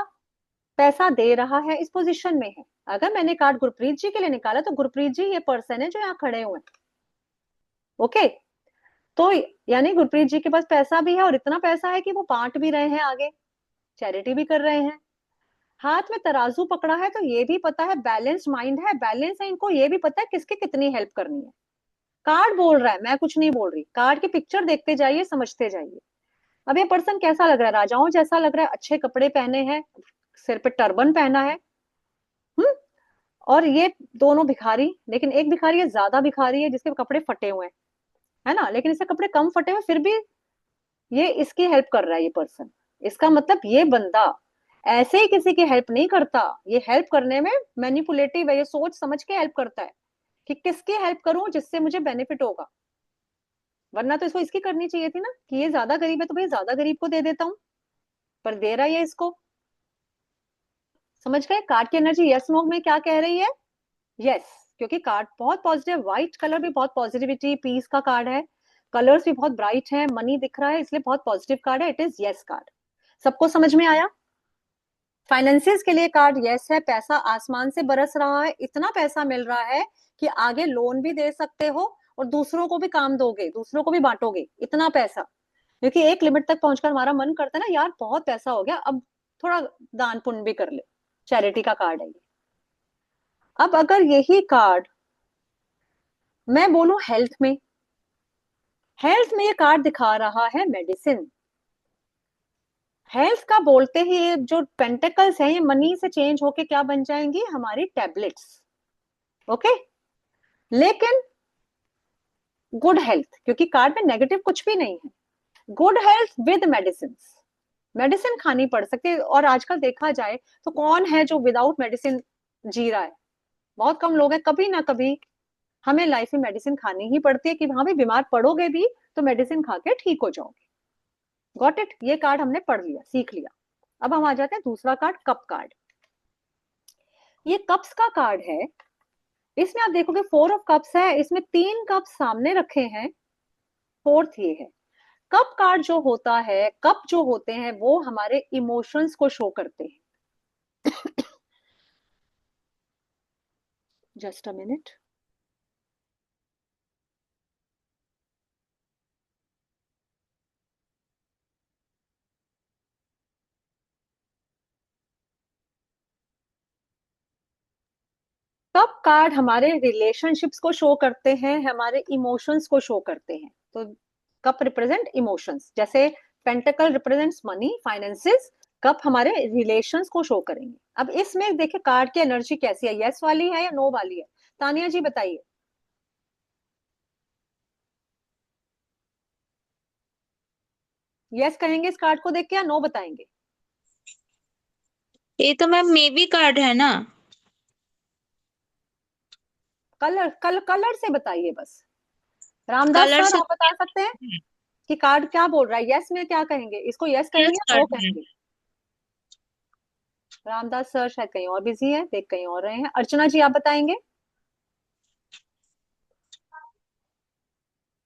पैसा दे रहा है, इस पोजीशन में है। अगर मैंने कार्ड गुरप्रीत जी के लिए निकाला तो गुरप्रीत जी ये पर्सन है जो यहाँ खड़े हुए हैं। ओके, तो यानी गुरप्रीत जी के पास पैसा भी है और इतना पैसा है कि वो बांट भी रहे हैं आगे, चैरिटी भी कर रहे हैं। हाथ में तराजू पकड़ा है तो ये भी पता है, बैलेंस माइंड है, बैलेंस है, इनको ये भी पता है किसकी कितनी हेल्प करनी है। कार्ड बोल रहा है, मैं कुछ नहीं बोल रही, कार्ड की पिक्चर देखते जाइए, समझते जाइए। अब ये पर्सन कैसा लग रहा है? राजाओं जैसा लग रहा है, अच्छे कपड़े पहने हैं, सिर पे टर्बन पहना है। हम्म। और ये दोनों भिखारी, लेकिन एक भिखारी है, ज्यादा भिखारी है, जिसके कपड़े फटे हुए हैं, है ना, लेकिन इसके कपड़े कम फटे हुए फिर भी ये इसकी हेल्प कर रहा है ये पर्सन। इसका मतलब ये बंदा ऐसे ही किसी की हेल्प नहीं करता, ये हेल्प करने में मैनिपुलेटिव है, ये सोच समझ के हेल्प करता है कि किसकी हेल्प करूं जिससे मुझे बेनिफिट होगा। वरना तो इसको इसकी करनी चाहिए थी ना, कि ये ज्यादा गरीब है तो भाई ज्यादा गरीब को दे देता हूँ, पर दे रहा है ये इसको। समझ गए कार्ड की एनर्जी? यस नो में क्या कह रही है? यस, क्योंकि कार्ड बहुत पॉजिटिव, व्हाइट कलर भी बहुत पॉजिटिविटी पीस का कार्ड है, कलर्स भी बहुत ब्राइट है, मनी दिख रहा है, इसलिए बहुत पॉजिटिव कार्ड है, इट इज यस कार्ड। सबको समझ में आया? फाइनेंसिस के लिए कार्ड यस है, पैसा आसमान से बरस रहा है, इतना पैसा मिल रहा है कि आगे लोन भी दे सकते हो और दूसरों को भी काम दोगे, दूसरों को भी बांटोगे, इतना पैसा। क्योंकि एक लिमिट तक पहुंचकर हमारा मन करता है ना, यार बहुत पैसा हो गया, अब थोड़ा दान पुण्य भी कर ले, चैरिटी का कार्ड है ये। अब अगर यही कार्ड मैं बोलूं हेल्थ में, हेल्थ में ये कार्ड दिखा रहा है मेडिसिन। हेल्थ का बोलते ही ये जो पेंटिकल्स हैं ये मनी से चेंज होके क्या बन जाएंगी? हमारी टैबलेट्स। ओके, लेकिन गुड हेल्थ, क्योंकि कार्ड में नेगेटिव कुछ भी नहीं है, good health with medicine. Medicine खानी पड़ सकती है, और आजकल देखा जाए तो कौन है जो विदाउट मेडिसिन जी रहा है? बहुत कम लोग हैं। कभी ना कभी हमें लाइफ में मेडिसिन खानी ही पड़ती है, कि वहां भी बीमार पड़ोगे भी तो मेडिसिन खा के ठीक हो जाओगे। Got it? ये कार्ड हमने पढ़ लिया, सीख लिया। अब हम आ जाते हैं दूसरा कार्ड, कप कार्ड। ये कप्स का कार्ड है। इसमें आप देखोगे 4 ऑफ कप्स है, इसमें 3 कप सामने रखे हैं, फोर्थ ये है। कप कार्ड जो होता है, कप जो होते हैं वो हमारे इमोशंस को शो करते हैं। Just a minute. Cup card हमारे रिलेशनशिप्स को शो करते हैं, हमारे इमोशंस को शो करते हैं। तो कप रिप्रेजेंट इमोशंस, जैसे pentacle represents money, finances, cup हमारे रिलेशंस को शो करेंगे। अब इसमें देखिए कार्ड की एनर्जी कैसी है, यस वाली है या नो वाली है? तानिया जी बताइए। यस कहेंगे इस कार्ड को देख के या नो बताएंगे? ये तो मैम मे बी कार्ड है ना। कलर से बताइए बस। रामदास कलर सर से आप बता सकते हैं कि कार्ड क्या बोल रहा है? यस में क्या कहेंगे, इसको यस कहेंगे यस या नो कार्ड है। कहेंगे? रामदास सर शायद कहीं और बिजी है, देख कहीं और रहे हैं। अर्चना जी आप बताएंगे।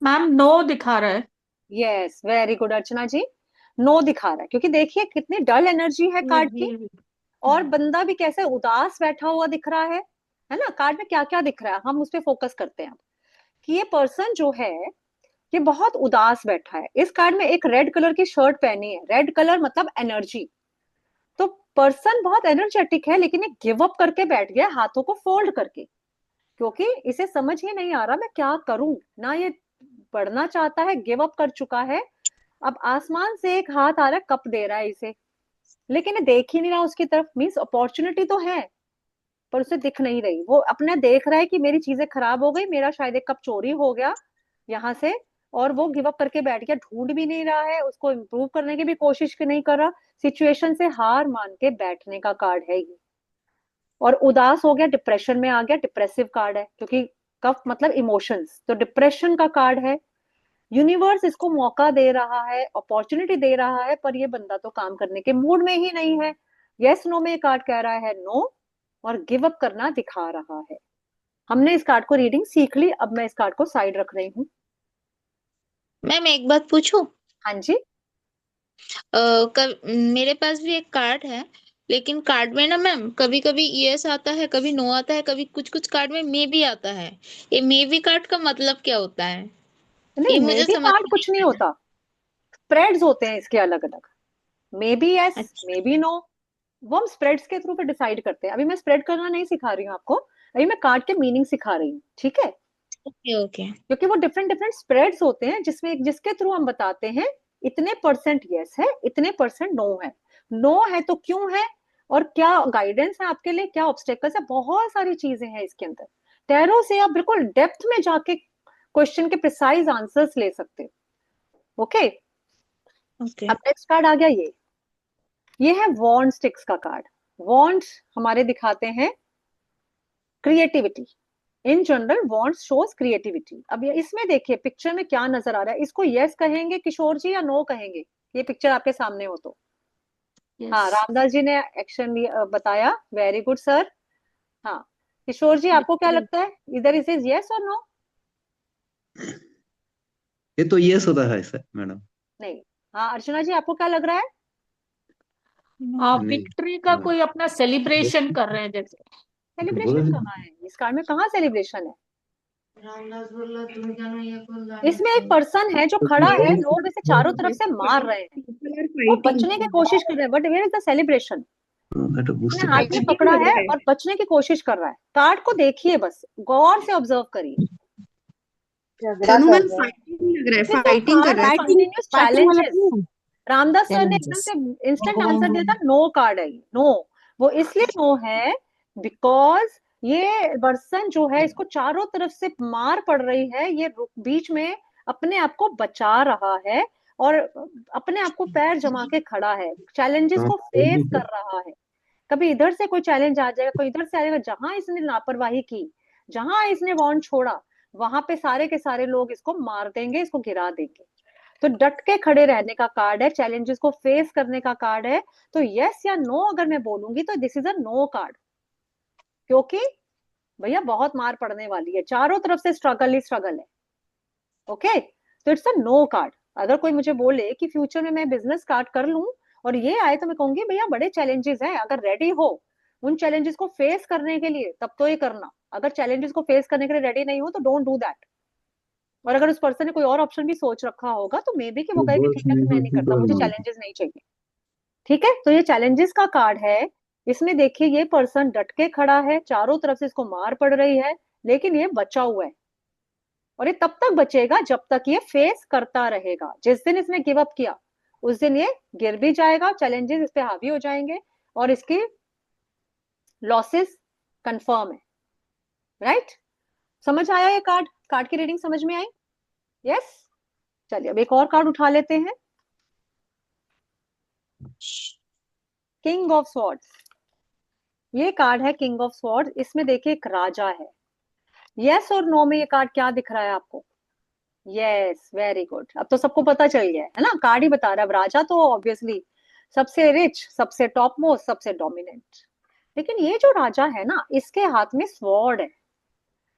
मैम नो दिखा रहा है। यस, वेरी गुड अर्चना जी, नो दिखा रहा है, क्योंकि देखिए कितनी डल एनर्जी है कार्ड की। ये और बंदा भी कैसे उदास बैठा हुआ दिख रहा है ना? कार्ड में क्या क्या दिख रहा है हम उस पर फोकस करते हैं। कि ये पर्सन जो है ये बहुत उदास बैठा है। इस कार्ड में एक रेड कलर की शर्ट पहनी है, रेड कलर मतलब एनर्जी। तो पर्सन बहुत एनर्जेटिक है, लेकिन ये गिव अप करके बैठ गया, हाथों को फोल्ड करके, क्योंकि इसे समझ ही नहीं आ रहा मैं क्या करूं ना। ये बढ़ना चाहता है, गिव अप कर चुका है। अब आसमान से एक हाथ आ रहा है, कप दे रहा है इसे, लेकिन ये देख ही नहीं रहा उसकी तरफ। मीन्स अपॉर्चुनिटी तो है पर उसे दिख नहीं रही। वो अपने देख रहा है कि मेरी चीजें खराब हो गई, मेरा शायद एक कप चोरी हो गया यहाँ से, और वो गिव अप करके बैठ गया। ढूंढ भी नहीं रहा है उसको, इम्प्रूव करने की भी कोशिश नहीं कर रहा, सिचुएशन से हार मान के बैठने का कार्ड है ये। और उदास हो गया, डिप्रेशन में आ गया, डिप्रेसिव कार्ड है, क्योंकि कफ मतलब इमोशंस, तो डिप्रेशन का कार्ड है। यूनिवर्स इसको मौका दे रहा है, अपॉर्चुनिटी दे रहा है, पर ये बंदा तो काम करने के मूड में ही नहीं है। यस नो में कार्ड कह रहा है नो, और गिव अप करना दिखा रहा है। हमने इस कार्ड को रीडिंग सीख ली, अब मैं इस कार्ड को साइड रख रही हूँ। मैम एक बात पूछूं? हाँ जी। मेरे पास भी एक कार्ड है, लेकिन कार्ड में ना मैम कभी कभी यस आता है, कभी नो आता है, कभी कुछ कुछ कार्ड में मे भी आता है। ये मे बी कार्ड का मतलब क्या होता है? नहीं, ये मे मुझे बी समझ कार्ड में कुछ नहीं नहीं आया। होता, स्प्रेड्स होते हैं इसके अलग अलग। मे बी यस, अच्छा। मे बी नो, वो हम स्प्रेड्स के थ्रू पे डिसाइड करते हैं। अभी मैं स्प्रेड करना नहीं सिखा रही हूँ आपको, अभी मैं कार्ड के मीनिंग सिखा रही हूँ, ठीक है? Okay okay. क्योंकि वो डिफरेंट डिफरेंट स्प्रेड्स होते हैं जिसमें जिसके थ्रू हम बताते हैं इतने परसेंट यस है, इतने परसेंट नो है। नो है तो क्यों है, और क्या गाइडेंस है आपके लिए, क्या ऑब्स्टेकल्स है, बहुत सारी चीजें हैं इसके अंदर। टैरो से आप बिल्कुल डेप्थ में जाके क्वेश्चन के प्रिसाइज आंसर्स ले सकते हो। Okay, okay. अब नेक्स्ट कार्ड आ गया ये है वॉन्ड स्टिक्स का कार्ड। वॉन्ड हमारे दिखाते हैं creativity. In general want shows creativity. अब ये इसमें देखिए पिक्चर में क्या नजर आ रहा है, इसको यस कहेंगे किशोर जी या नो कहेंगे? ये पिक्चर आपके सामने हो तो। यस। हाँ, रामदास जी ने एक्शन बताया, वेरी गुड सर। हाँ, किशोर जी आपको क्या लगता है, इधर इज इज यस और नो? ये तो यस होता है सर मैडम। नहीं। हाँ, अर्चना जी आपको क्या लग रहा है? नहीं विक्ट्री का हाँ, कोई अपना सेलिब्रेशन कर रहे हैं जैसे। सेलिब्रेशन बोलो कहाँ है इस कार्ड में, कहाँ सेलिब्रेशन है? रामदास बोला तुम जानो ये कोई इसमें एक पर्सन है जो खड़ा है, लोग इसे चारों तरफ से मार रहे हैं, वो बचने की कोशिश कर रहे हैं, but where is the celebration? এটা उसने বুঝতে हाथ में পারছি पकड़ा है और बचने की कोशिश कर रहा है। कार्ड को देखिए, बस गौर से ऑब्जर्व करिए। झगड़ा तनु कर मैम रहे हैं। फाइटिंग लग रहा है, दिस इज द फाइटिंग कर कार्ड रहा ऑफ है। कंटिन्यूअस फाइटिंग वाला चैलेंजेस। क्यों? रामदास सर ने एकदम चैलेंजेस। से इंस्टेंट आंसर दिया था, नो कार्ड है ये, नो। वो इसलिए नो है बिकॉज ये पर्सन जो है इसको चारों तरफ से मार पड़ रही है, ये बीच में अपने आप को बचा रहा है और अपने आप को पैर जमा के खड़ा है, चैलेंजेस हाँ को फेस कर रहा है। कभी इधर से कोई चैलेंज आ जाएगा, कोई इधर से आ जाएगा, जहां इसने लापरवाही की, जहां इसने वॉन्ट छोड़ा, वहां पे सारे के सारे लोग इसको मार देंगे, इसको गिरा देंगे। तो डट के खड़े रहने का कार्ड है, चैलेंजेस को फेस करने का कार्ड है। तो यस या नो अगर मैं बोलूंगी तो this is a no card, क्योंकि भैया बहुत मार पड़ने वाली है, चारों तरफ से स्ट्रगल ही स्ट्रगल है। ओके, तो इट्स अ नो कार्ड। अगर कोई मुझे बोले कि फ्यूचर में मैं बिजनेस स्टार्ट कर लूं और ये आए, तो मैं कहूंगी भैया बड़े चैलेंजेस हैं, अगर रेडी हो उन चैलेंजेस को फेस करने के लिए तब तो ये करना। अगर चैलेंजेस को फेस करने के लिए रेडी नहीं हो तो डोंट डू दैट। और अगर उस पर्सन ने कोई और ऑप्शन भी सोच रखा होगा तो मे बी कि वो कहे कि ठीक है मैं नहीं करता, मुझे चैलेंजेस नहीं चाहिए। ठीक है, तो ये चैलेंजेस का कार्ड है। इसमें देखिए ये पर्सन डट के खड़ा है, चारों तरफ से इसको मार पड़ रही है, लेकिन ये बचा हुआ है। और ये तब तक बचेगा जब तक ये फेस करता रहेगा। जिस दिन इसने गिव अप किया उस दिन ये गिर भी जाएगा, चैलेंजेस इस पे हावी हो जाएंगे और इसकी लॉसेस कंफर्म है। राइट? समझ आया ये कार्ड? कार्ड की रीडिंग समझ में आई? यस। चलिए अब एक और कार्ड उठा लेते हैं, किंग ऑफ स्वॉर्ड्स। ये कार्ड है किंग ऑफ स्वॉर्ड्स। इसमें देखिए एक राजा है। यस और नो में ये कार्ड क्या दिख रहा है आपको? Yes, very good. अब तो सबको पता चल गया है ना, कार्ड ही बता रहा है। अब राजा तो ऑब्वियसली सबसे रिच, सबसे टॉप मोस्ट, सबसे डोमिनेंट। लेकिन ये जो राजा है ना, इसके हाथ में स्वॉर्ड है।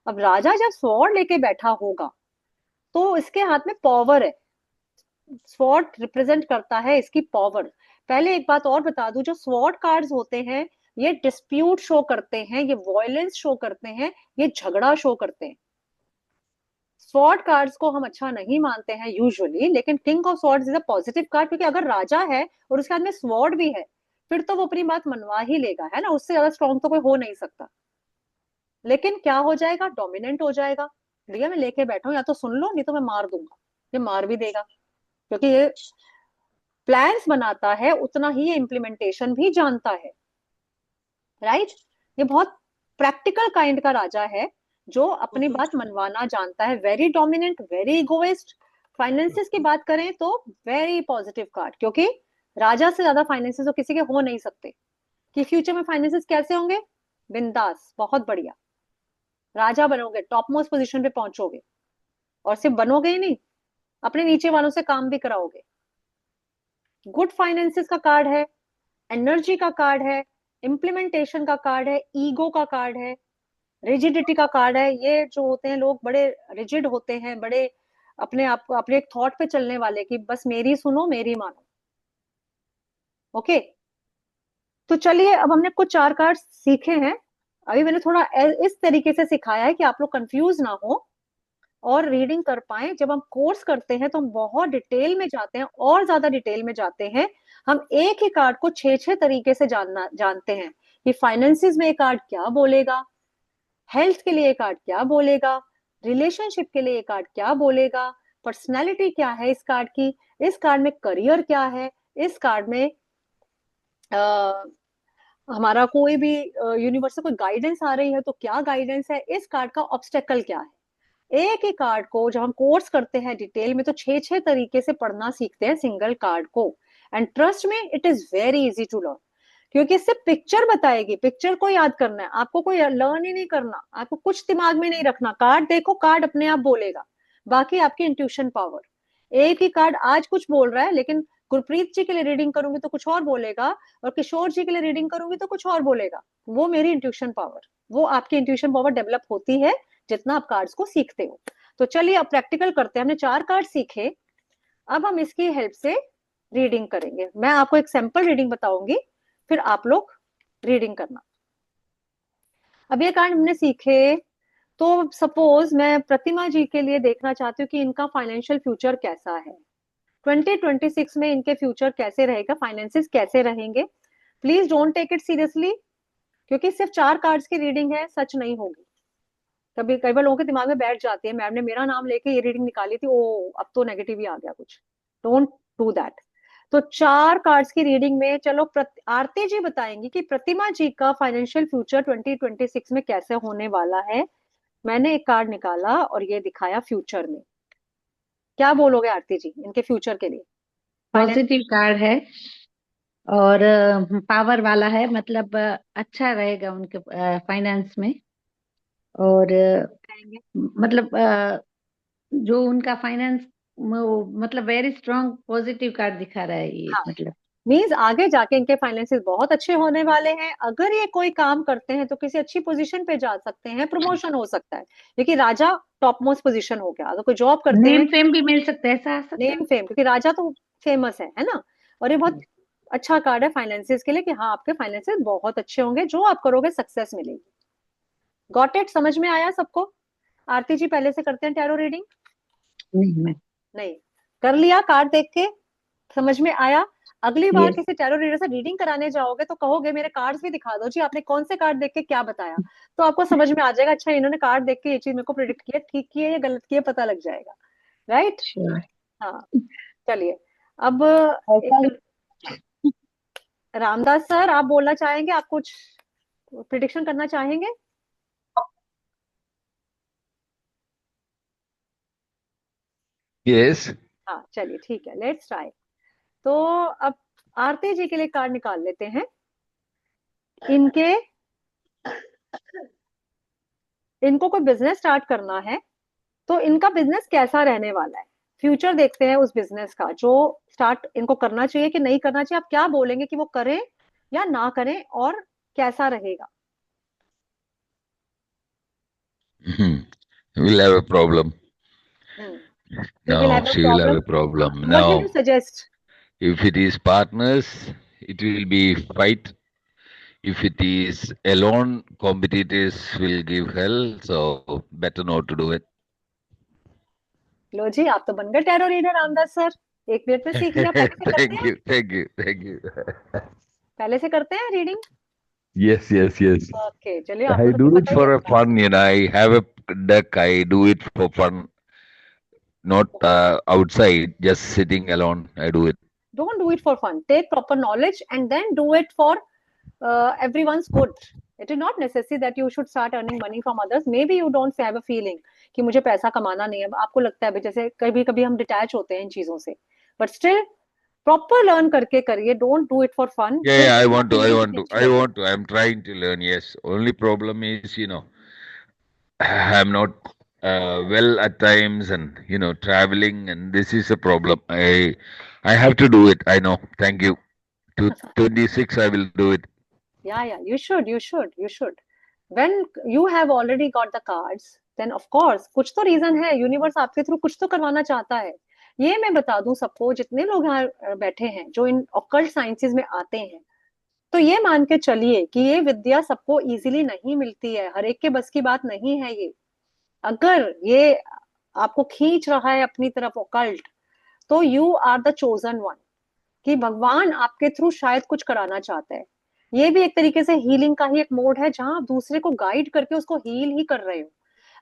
अब राजा जब स्वॉर्ड लेके बैठा होगा तो इसके हाथ में पावर है। स्वॉर्ड रिप्रेजेंट करता है इसकी पावर। पहले एक बात और बता दूं, जो स्वॉर्ड कार्ड्स होते हैं ये डिस्प्यूट शो करते हैं, ये वॉयलेंस शो करते हैं, ये झगड़ा शो करते हैं। स्वॉर्ड कार्ड्स को हम अच्छा नहीं मानते हैं यूजुअली, लेकिन king of swords is a positive card, क्योंकि अगर राजा है और उसके हाथ में स्वॉर्ड भी है फिर तो वो अपनी बात मनवा ही लेगा, है ना? उससे ज्यादा स्ट्रॉन्ग तो कोई हो नहीं सकता। लेकिन क्या हो जाएगा? डोमिनेंट हो जाएगा। भैया मैं लेके बैठा हूं, या तो सुन लो नहीं तो मैं मार दूंगा। ये मार भी देगा, क्योंकि ये प्लान्स बनाता है उतना ही ये इम्प्लीमेंटेशन भी जानता है। राइट? ये बहुत प्रैक्टिकल काइंड का राजा है जो अपनी बात मनवाना जानता है। Very dominant, very egoist. Finances की बात करें तो वेरी पॉजिटिव कार्ड, क्योंकि राजा से ज्यादा फाइनेंसिस तो किसी के हो नहीं सकते। कि फ्यूचर में फाइनेंसिस कैसे होंगे? बिंदास, बहुत बढ़िया। राजा बनोगे, टॉप मोस्ट पोजीशन पे पहुंचोगे, और सिर्फ बनोगे ही नहीं, अपने नीचे वालों से काम भी कराओगे। गुड फाइनेंसिस का कार्ड है, एनर्जी का कार्ड है, इम्प्लीमेंटेशन का कार्ड है, ईगो का कार्ड है, रिजिडिटी का कार्ड है। ये जो होते हैं लोग बड़े रिजिड होते हैं, बड़े अपने आप को अपने एक थॉट पे चलने वाले, कि बस मेरी सुनो मेरी मानो। ओके, तो चलिए अब हमने कुछ 4 कार्ड सीखे हैं। अभी मैंने थोड़ा इस तरीके से सिखाया है कि आप लोग कंफ्यूज ना हो और रीडिंग कर पाए। जब हम कोर्स करते हैं तो हम बहुत डिटेल में जाते हैं, और ज्यादा डिटेल में जाते हैं। हम एक ही कार्ड को 6 तरीके से जानते हैं कि फाइनेंसिस में ये कार्ड क्या बोलेगा, हेल्थ के लिए ये कार्ड क्या बोलेगा, रिलेशनशिप के लिए ये कार्ड क्या बोलेगा, पर्सनैलिटी क्या है इस कार्ड की, इस कार्ड में करियर क्या है, इस कार्ड में हमारा कोई भी यूनिवर्स से कोई गाइडेंस आ रही है तो क्या गाइडेंस है, इस कार्ड का ऑब्स्टेकल क्या है। एक ही कार्ड को जब हम कोर्स करते हैं डिटेल में तो 6 तरीके से पढ़ना सीखते हैं सिंगल कार्ड को। एंड ट्रस्ट में it is very easy to learn, क्योंकि इससे पिक्चर बताएगी, पिक्चर को याद करना है आपको, कोई लर्न ही नहीं करना, आपको कुछ दिमाग में नहीं रखना। कार्ड देखो, कार्ड अपने आप बोलेगा, बाकी आपकी इंट्यूशन पावर। एक ही कार्ड आज कुछ बोल रहा है, लेकिन गुरप्रीत जी के लिए रीडिंग करूंगी तो कुछ और बोलेगा, और किशोर जी के लिए रीडिंग करूंगी तो कुछ और बोलेगा। वो मेरी इंट्यूशन पावर, वो आपकी इंट्यूशन पावर डेवलप होती है जितना आप कार्ड्स को सीखते हो। तो चलिए अब प्रैक्टिकल करते हैं। हमने 4 कार्ड सीखे, अब हम इसकी हेल्प से रीडिंग करेंगे। मैं आपको एक सैंपल रीडिंग बताऊंगी, फिर आप लोग रीडिंग करना। अब ये कार्ड हमने सीखे, तो सपोज मैं प्रतिमा जी के लिए देखना चाहती हूँ कि इनका फाइनेंशियल फ्यूचर कैसा है, 2026 में इनके फ्यूचर कैसे रहेगा, फाइनेंसेस कैसे रहेंगे। Please don't take it seriously, क्योंकि सिर्फ 4 कार्ड्स की रीडिंग है, सच नहीं होगी। कभी कई बार लोगों के दिमाग में बैठ जाती है, मैम ने मेरा नाम लेके ये रीडिंग निकाली थी, ओ अब तो नेगेटिव ही आ गया कुछ। Don't do that. तो 4 कार्ड्स की रीडिंग में चलो आरती जी बताएंगी कि प्रतिमा जी का फाइनेंशियल फ्यूचर 2026 में कैसे होने वाला है। मैंने एक कार्ड निकाला और ये दिखाया फ्यूचर में। क्या बोलोगे आरती जी इनके फ्यूचर के लिए? पॉजिटिव कार्ड है और पावर वाला है, मतलब अच्छा रहेगा उनके फाइनेंस में। और मतलब जो उनका फाइनेंस मतलब वेरी स्ट्रांग पॉजिटिव कार्ड दिखा रहा है ये। हाँ, मतलब मीन्स आगे जाके इनके फाइनेंसेस बहुत अच्छे होने वाले हैं। अगर ये कोई काम करते हैं तो किसी अच्छी पोजीशन पे जा सकते हैं, प्रमोशन हो सकता है, क्योंकि राजा टॉप मोस्ट पोजीशन हो गया। अगर कोई जॉब करते नेम हैं, फेम भी मिल सकता है, ऐसा आ सकता है। नेम फेम, क्योंकि राजा तो फेमस है ना। और ये बहुत अच्छा कार्ड है फाइनेंसिस के लिए कि हाँ आपके फाइनेंसेस बहुत अच्छे होंगे, जो आप करोगे सक्सेस मिलेगी। Got it? समझ में आया सबको? आरती जी पहले से करते हैं टैरो रीडिंग? नहीं, मैं नहीं कर लिया? कार्ड देख के समझ में आया? अगली बार यस। किसी टैरो रीडर से रीडिंग कराने जाओगे तो कहोगे मेरे कार्ड्स भी दिखा दो जी, आपने कौन से कार्ड देख के क्या बताया। तो आपको समझ में आ जाएगा, अच्छा इन्होंने कार्ड देख के ये चीज मेरे को प्रिडिक्ट किया, ठीक किया या गलत किया, पता लग जाएगा। राइट? श्योर। हाँ, चलिए अब ऐसा ही। एक रामदास सर आप बोलना चाहेंगे, आप कुछ प्रिडिक्शन करना चाहेंगे? Yes. हाँ चलिए ठीक है, लेट्स ट्राई। तो अब आरती जी के लिए कार्ड निकाल लेते हैं। इनके इनको कोई बिजनेस स्टार्ट करना है, तो इनका बिजनेस कैसा रहने वाला है, फ्यूचर देखते हैं उस बिजनेस का जो स्टार्ट इनको करना चाहिए कि नहीं करना चाहिए। आप क्या बोलेंगे कि वो करें या ना करें, और कैसा रहेगा? We'll have a problem. We will No, have a she will have problem. a problem. What will you No, suggest? if it is partners, it will be fight. If it is alone, competitors will give hell. So better not to do it. लो जी, आप तो बन गए tarot reader Ramdas sir, 1 minute में सीख लिया। पहले से करते Thank हैं? you, thank you, thank you. पहले से करते हैं reading? Yes, yes, yes. Okay चलिए, आपको I तो do फिर it पता ही for a है। fun, I have a deck. I do it for fun, not outside, just sitting alone. I do it. Don't do it for fun. Take proper knowledge and then do it for everyone's good. It is not necessary that you should start earning money from others. Maybe you don't have a feeling कि मुझे पैसा कमाना नहीं है, आपको लगता है जैसे कभी कभी हम डिटैच होते हैं इन चीजों से, बट स्टिल प्रॉपर लर्न करके करिए। Don't do it for fun. Yeah, I want to. I want to. I'm trying to learn. Yes. Only problem is, I'm not well at times, and traveling, and this is a problem. I have to do it. I know. Thank you. To 26, I will do it. Yeah, you should. When you have already got the cards, then of course कुछ तो reason है, universe आपके through कुछ तो करवाना चाहता है। ये मैं बता दूं सबको, जितने लोग यहाँ बैठे हैं जो इन ऑकल्ट साइंसेज में आते हैं, तो ये मान के चलिए कि ये विद्या सबको इजीली नहीं मिलती है, हर एक के बस की बात नहीं है ये। अगर ये आपको खींच रहा है अपनी तरफ ऑकल्ट, तो you are the chosen one, कि भगवान आपके थ्रू शायद कुछ कराना चाहते हैं। ये भी एक तरीके से हीलिंग का ही एक मोड है, जहां आप दूसरे को गाइड करके उसको हील ही कर रहे हो।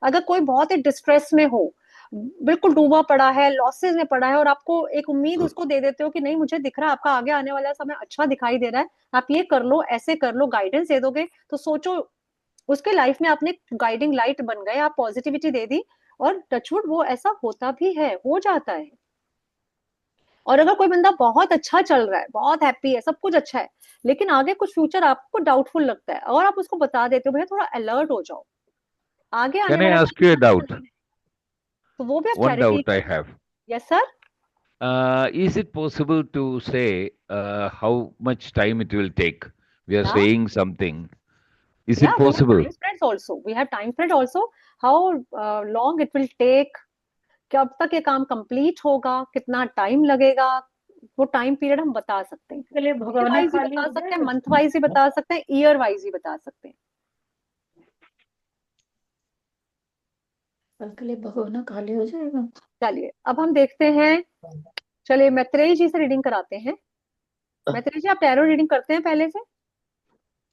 अगर कोई बहुत ही डिस्ट्रेस में हो, बिल्कुल डूबा पड़ा है, लॉसेस में पड़ा है, और आपको एक उम्मीद उसको दे देते हो कि नहीं मुझे दिख रहा है आपका आगे आने वाला समय अच्छा दिखाई दे रहा है, आप ये कर लो, ऐसे कर लो, गाइडेंस दे दोगे, तो सोचो उसके लाइफ में आपने गाइडिंग लाइट बन गए, आप पॉजिटिविटी दे दी, और टचवुड वो ऐसा होता भी है, हो जाता है। और अगर कोई बंदा बहुत अच्छा चल रहा है, बहुत हैप्पी है, सब कुछ अच्छा है, लेकिन आगे कुछ फ्यूचर आपको डाउटफुल लगता है, और आप उसको बता देते हो भैया थोड़ा अलर्ट हो जाओ, आगे आने Can I वाला ask you a समय अच्छा doubt? नहीं है, तो वो भी आप One clarity. doubt I have. Yes sir. Is it possible to say how much time it will take? We are या saying something. Is या it we have possible? Time spreads also, we have time spread also, how long it will take, कब तक ये काम complete होगा, कितना time लगेगा, वो टाइम पीरियड हम बता सकते हैं, के लिए डे भगोना वाइज ही खाली बता हो सकते हैं, जाएगा। मंथ वाइज ही बता सकते हैं, ईयर वाइज ही बता सकते हैं। कल के लिए भगोना खाली हो जाएगा। चलिए अब हम देखते हैं, चलिए मैत्रेयी जी से रीडिंग कराते हैं। मैत्रेयी जी आप टैरो रीडिंग करते हैं पहले से?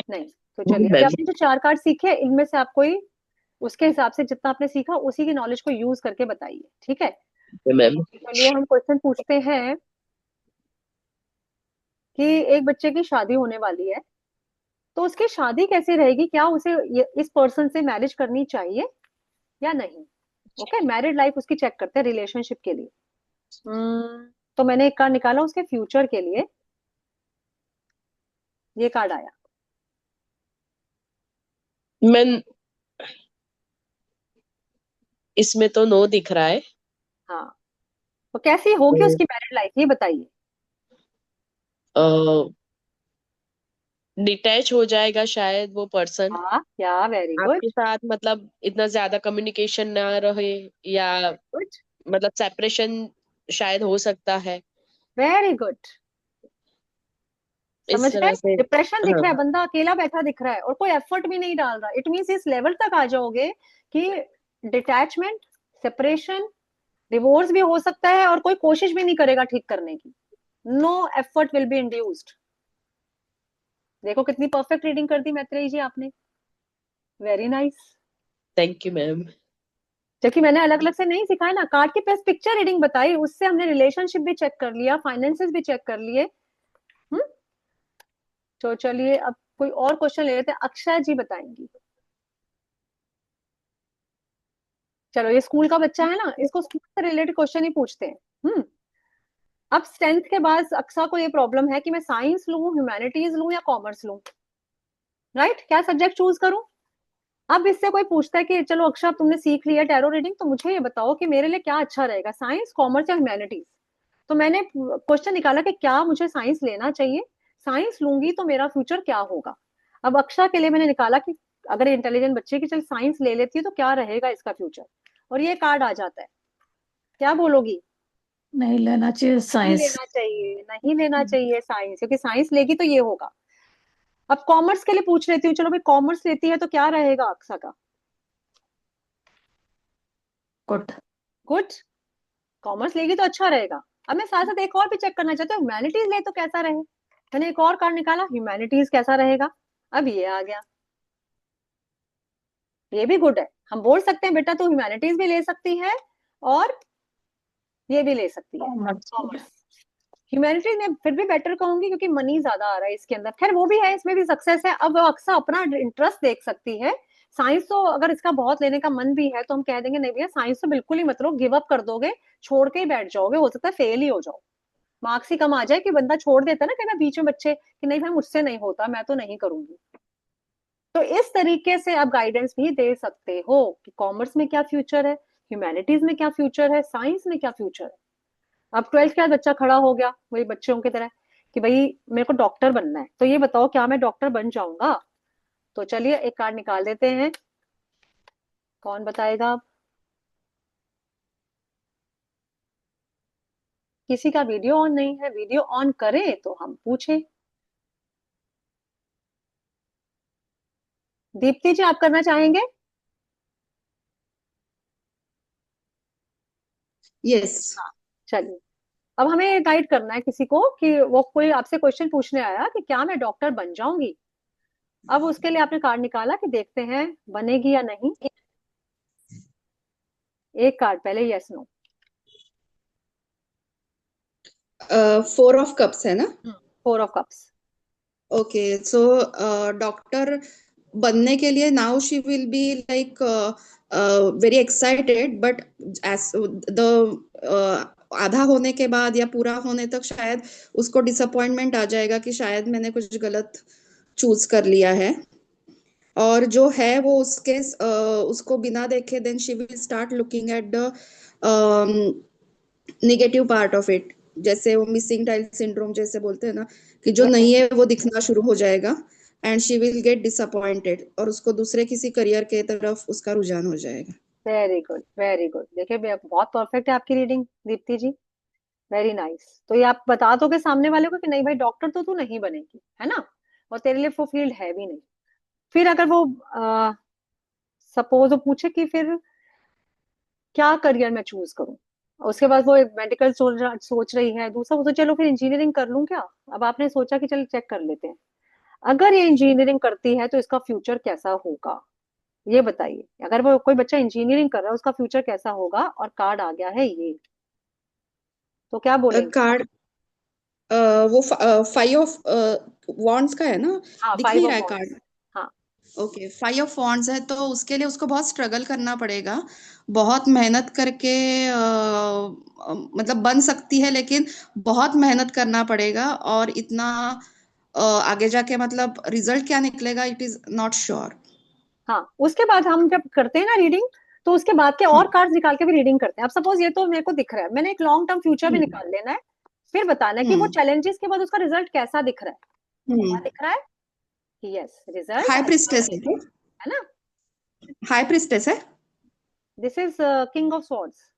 नहीं, तो चलिए अभी मैम आपने जो 4 कार्ड सीखे इनमें से आप कोई उसके हिसाब से जितना आपने सीखा उसी की नॉलेज को यूज करके बताइए, ठीक है? मैम चलिए हम क्वेश्चन पूछते हैं कि एक बच्चे की शादी होने वाली है, तो उसकी शादी कैसे रहेगी, क्या उसे इस पर्सन से मैरिज करनी चाहिए या नहीं? ओके, मैरिड लाइफ उसकी चेक करते हैं रिलेशनशिप के लिए। तो मैंने एक कार्ड निकाला उसके फ्यूचर के लिए, ये कार्ड आया। मैम इसमें तो नो दिख रहा है। हाँ, तो कैसी होगी उसकी मैरिड लाइफ ये बताइए। डिटैच हो जाएगा शायद वो पर्सन हाँ, क्या, वेरी गुड। आपके साथ, मतलब इतना ज्यादा कम्युनिकेशन ना रहे, या गुड, मतलब सेपरेशन शायद हो सकता है, वेरी गुड। इस समझ रहे तरह हैं, से। डिप्रेशन दिख हाँ रहा है, बंदा अकेला बैठा दिख रहा है और कोई एफर्ट भी नहीं डाल रहा, इट मीन्स इस लेवल तक आ जाओगे कि डिटैचमेंट, सेपरेशन, डिवोर्स भी हो सकता है, और कोई कोशिश भी नहीं करेगा ठीक करने की, no effort will be induced. देखो कितनी परफेक्ट रीडिंग कर दी मैत्रेयी जी आपने, very nice. Thank you ma'am. क्योंकि मैंने अलग अलग से नहीं सिखाया ना, कार्ड के पास पिक्चर रीडिंग बताई, उससे हमने रिलेशनशिप भी चेक कर लिया, फाइनेंसेस भी चेक कर लिए। हम्म, तो चलिए अब कोई और क्वेश्चन ले लेते हैं, अक्षय जी बताएंगी। चलो ये स्कूल का बच्चा है ना, इसको स्कूल से रिलेटेड क्वेश्चन ही पूछते हैं। अब 10th के बाद अक्सा को ये प्रॉब्लम है कि मैं साइंस लूं, ह्यूमैनिटीज लूं या कॉमर्स लूं, राइट? क्या सब्जेक्ट चूज करूं? अब इससे कोई पूछता है कि चलो अक्षा तुमने सीख लिया टैरो रीडिंग, तो मुझे ये बताओ कि मेरे लिए क्या अच्छा रहेगा, साइंस, कॉमर्स या ह्यूमैनिटीज? तो मैंने क्वेश्चन निकाला कि क्या मुझे साइंस लेना चाहिए, साइंस लूंगी तो मेरा फ्यूचर क्या होगा। अब अक्षा के लिए मैंने निकाला कि अगर इंटेलिजेंट बच्चे की चल साइंस ले लेती है तो क्या रहेगा इसका फ्यूचर, और ये कार्ड आ जाता है। क्या बोलोगी? नहीं लेना चाहिए नहीं साइंस। लेना चाहिए, नहीं लेना चाहिए साइंस, क्योंकि साइंस लेगी तो ये होगा। अब कॉमर्स के लिए पूछ लेती हूँ, चलो भाई कॉमर्स लेती है तो क्या रहेगा अक्सा का? गुड। गुड, कॉमर्स लेगी तो अच्छा रहेगा। अब मैं साथ साथ एक और भी चेक करना चाहती हूँ, ह्यूमैनिटीज ले तो कैसा रहे। मैंने एक और कार्ड निकाला, ह्यूमैनिटीज कैसा रहेगा। अब ये आ गया, ये भी गुड है। हम बोल सकते हैं बेटा तू ह्यूमैनिटीज भी ले सकती है और ये भी ले सकती है, कॉमर्स। ह्यूमैनिटीज में फिर भी बेटर कहूंगी क्योंकि मनी ज्यादा आ रहा है इसके अंदर, खैर वो भी है, इसमें भी सक्सेस है। अब वो अक्सर अपना इंटरेस्ट देख सकती है। साइंस तो अगर इसका बहुत लेने का मन भी है तो हम कह देंगे नहीं भैया साइंस तो बिल्कुल ही मत लो, गिव अप कर दोगे, छोड़ के ही बैठ जाओगे, हो सकता है फेल ही हो जाओ, मार्क्स ही कम आ जाए, कि बंदा छोड़ देता है ना कहना बीच में बच्चे कि नहीं भाई मुझसे नहीं होता, मैं तो नहीं करूंगी। तो इस तरीके से आप गाइडेंस भी दे सकते हो कि कॉमर्स में क्या फ्यूचर है, ह्यूमैनिटीज में क्या फ्यूचर है, साइंस में क्या फ्यूचर है। अब 12th के बाद बच्चा खड़ा हो गया वही बच्चों की तरह कि भाई मेरे को डॉक्टर बनना है, तो ये बताओ क्या मैं डॉक्टर बन जाऊंगा? तो चलिए एक कार्ड निकाल देते हैं, कौन बताएगा अब? किसी का वीडियो ऑन नहीं है, वीडियो ऑन करें तो हम पूछें। दीप्ति जी आप करना चाहेंगे? यस। हाँ, चलिए। अब हमें गाइड करना है किसी को कि वो कोई आपसे क्वेश्चन पूछने आया कि क्या मैं डॉक्टर बन जाऊंगी। अब उसके लिए आपने कार्ड निकाला कि देखते हैं बनेगी या नहीं। एक कार्ड पहले यस नो। 4 ऑफ कप्स है ना? 4 of cups. Okay, so doctor बनने के लिए now she will be like very excited, but as the आधा होने के बाद या पूरा होने तक शायद उसको डिसअपॉइंटमेंट आ जाएगा कि शायद मैंने कुछ गलत चूज कर लिया है। और जो है वो उसको बिना देखे then she will start looking at the negative part of it, जैसे वो मिसिंग टाइल सिंड्रोम जैसे बोलते हैं ना, कि जो नहीं है वो दिखना शुरू हो जाएगा and she will get disappointed और उसको दूसरे किसी करियर के तरफ उसका रुझान हो जाएगा। Very good, very good. देखिए बहुत परफेक्ट है आपकी रीडिंग दीप्ति जी, वेरी नाइस। तो ये आप बता दोगे सामने वाले को कि नहीं भाई डॉक्टर तो तू नहीं बनेगी, है ना, और तेरे लिए वो फील्ड है भी नहीं। फिर अगर वो सपोज वो पूछे कि फिर क्या करियर मैं चूज करूं, उसके बाद वो मेडिकल सोच रही है, दूसरा वो तो चलो फिर इंजीनियरिंग कर लूं क्या। अब आपने सोचा कि चल चेक कर लेते हैं, अगर ये इंजीनियरिंग करती है तो इसका फ्यूचर कैसा होगा, ये बताइए। अगर वो कोई बच्चा इंजीनियरिंग कर रहा है उसका फ्यूचर कैसा होगा, और कार्ड आ गया है ये, तो क्या बोलेंगे? कार्ड वो 5 ऑफ वॉन्ड्स का है ना, हाँ, दिख 5 नहीं ऑफ रहा है वॉन्ड्स। कार्ड। हाँ, ओके, 5 ऑफ वॉन्ड्स है तो उसके लिए उसको बहुत स्ट्रगल करना पड़ेगा, बहुत मेहनत करके मतलब बन सकती है, लेकिन बहुत मेहनत करना पड़ेगा और इतना आगे जाके मतलब रिजल्ट क्या निकलेगा इट इज नॉट श्योर। हाँ, उसके बाद हम जब करते हैं ना रीडिंग, तो उसके बाद के और कार्ड्स निकाल के भी रीडिंग करते हैं। अब सपोज ये तो मेरे को दिख रहा है, मैंने एक लॉन्ग टर्म फ्यूचर भी निकाल लेना है, फिर बताना है कि वो चैलेंजेस के बाद उसका रिजल्ट कैसा दिख रहा है। क्या दिख रहा है कि यस रिजल्ट हाई अच्छा प्रिस्टेस है, है ना। हाई प्रिस्टेस है, this is king of swords.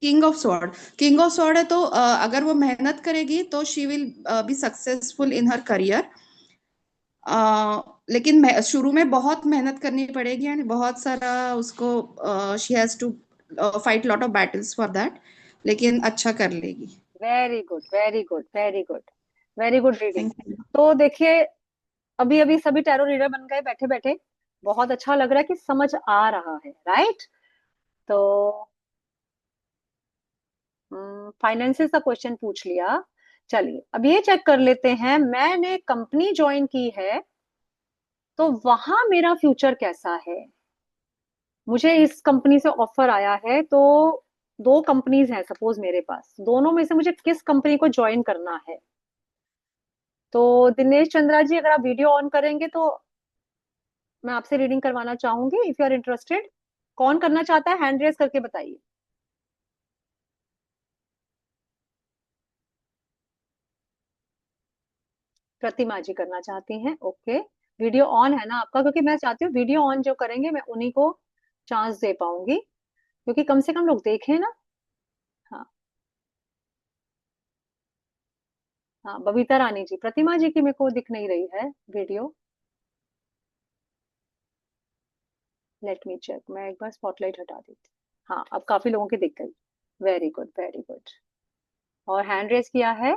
King of sword, king of sword है तो अगर वो मेहनत करेगी तो she will be successful in her career, लेकिन शुरू में बहुत मेहनत करनी पड़ेगी एंड बहुत सारा उसको she has to fight lot of battles for that, लेकिन अच्छा कर लेगी। Very good, very good, very good, very good reading. Thank you. तो देखिए अभी अभी सभी टैरो रीडर बन गए बैठे बैठे, बहुत अच्छा लग रहा है कि समझ आ रहा है, राइट। तो फाइनेंसिस का क्वेश्चन पूछ लिया। चलिए अब ये चेक कर लेते हैं, मैंने कंपनी ज्वाइन की है तो वहां मेरा फ्यूचर कैसा है। मुझे इस कंपनी से ऑफर आया है, तो 2 कंपनीज हैं सपोज मेरे पास, दोनों में से मुझे किस कंपनी को ज्वाइन करना है। तो दिनेश चंद्रा जी अगर आप वीडियो ऑन करेंगे तो मैं आपसे रीडिंग करवाना चाहूंगी, इफ यू आर इंटरेस्टेड। कौन करना चाहता है हैंड रेज करके बताइए। प्रतिमा जी करना चाहती हैं, ओके। वीडियो ऑन है ना आपका, क्योंकि मैं चाहती हूँ वीडियो ऑन जो करेंगे मैं उन्हीं को चांस दे पाऊंगी, क्योंकि कम से कम लोग देखें ना। हाँ, हाँ, बबीता रानी जी, प्रतिमा जी की मेरे को दिख नहीं रही है वीडियो। लेट मी चेक, मैं एक बार स्पॉटलाइट हटा देती। हाँ, अब काफी लोगों की दिख गई। Very good, very good. और हैंड रेस किया है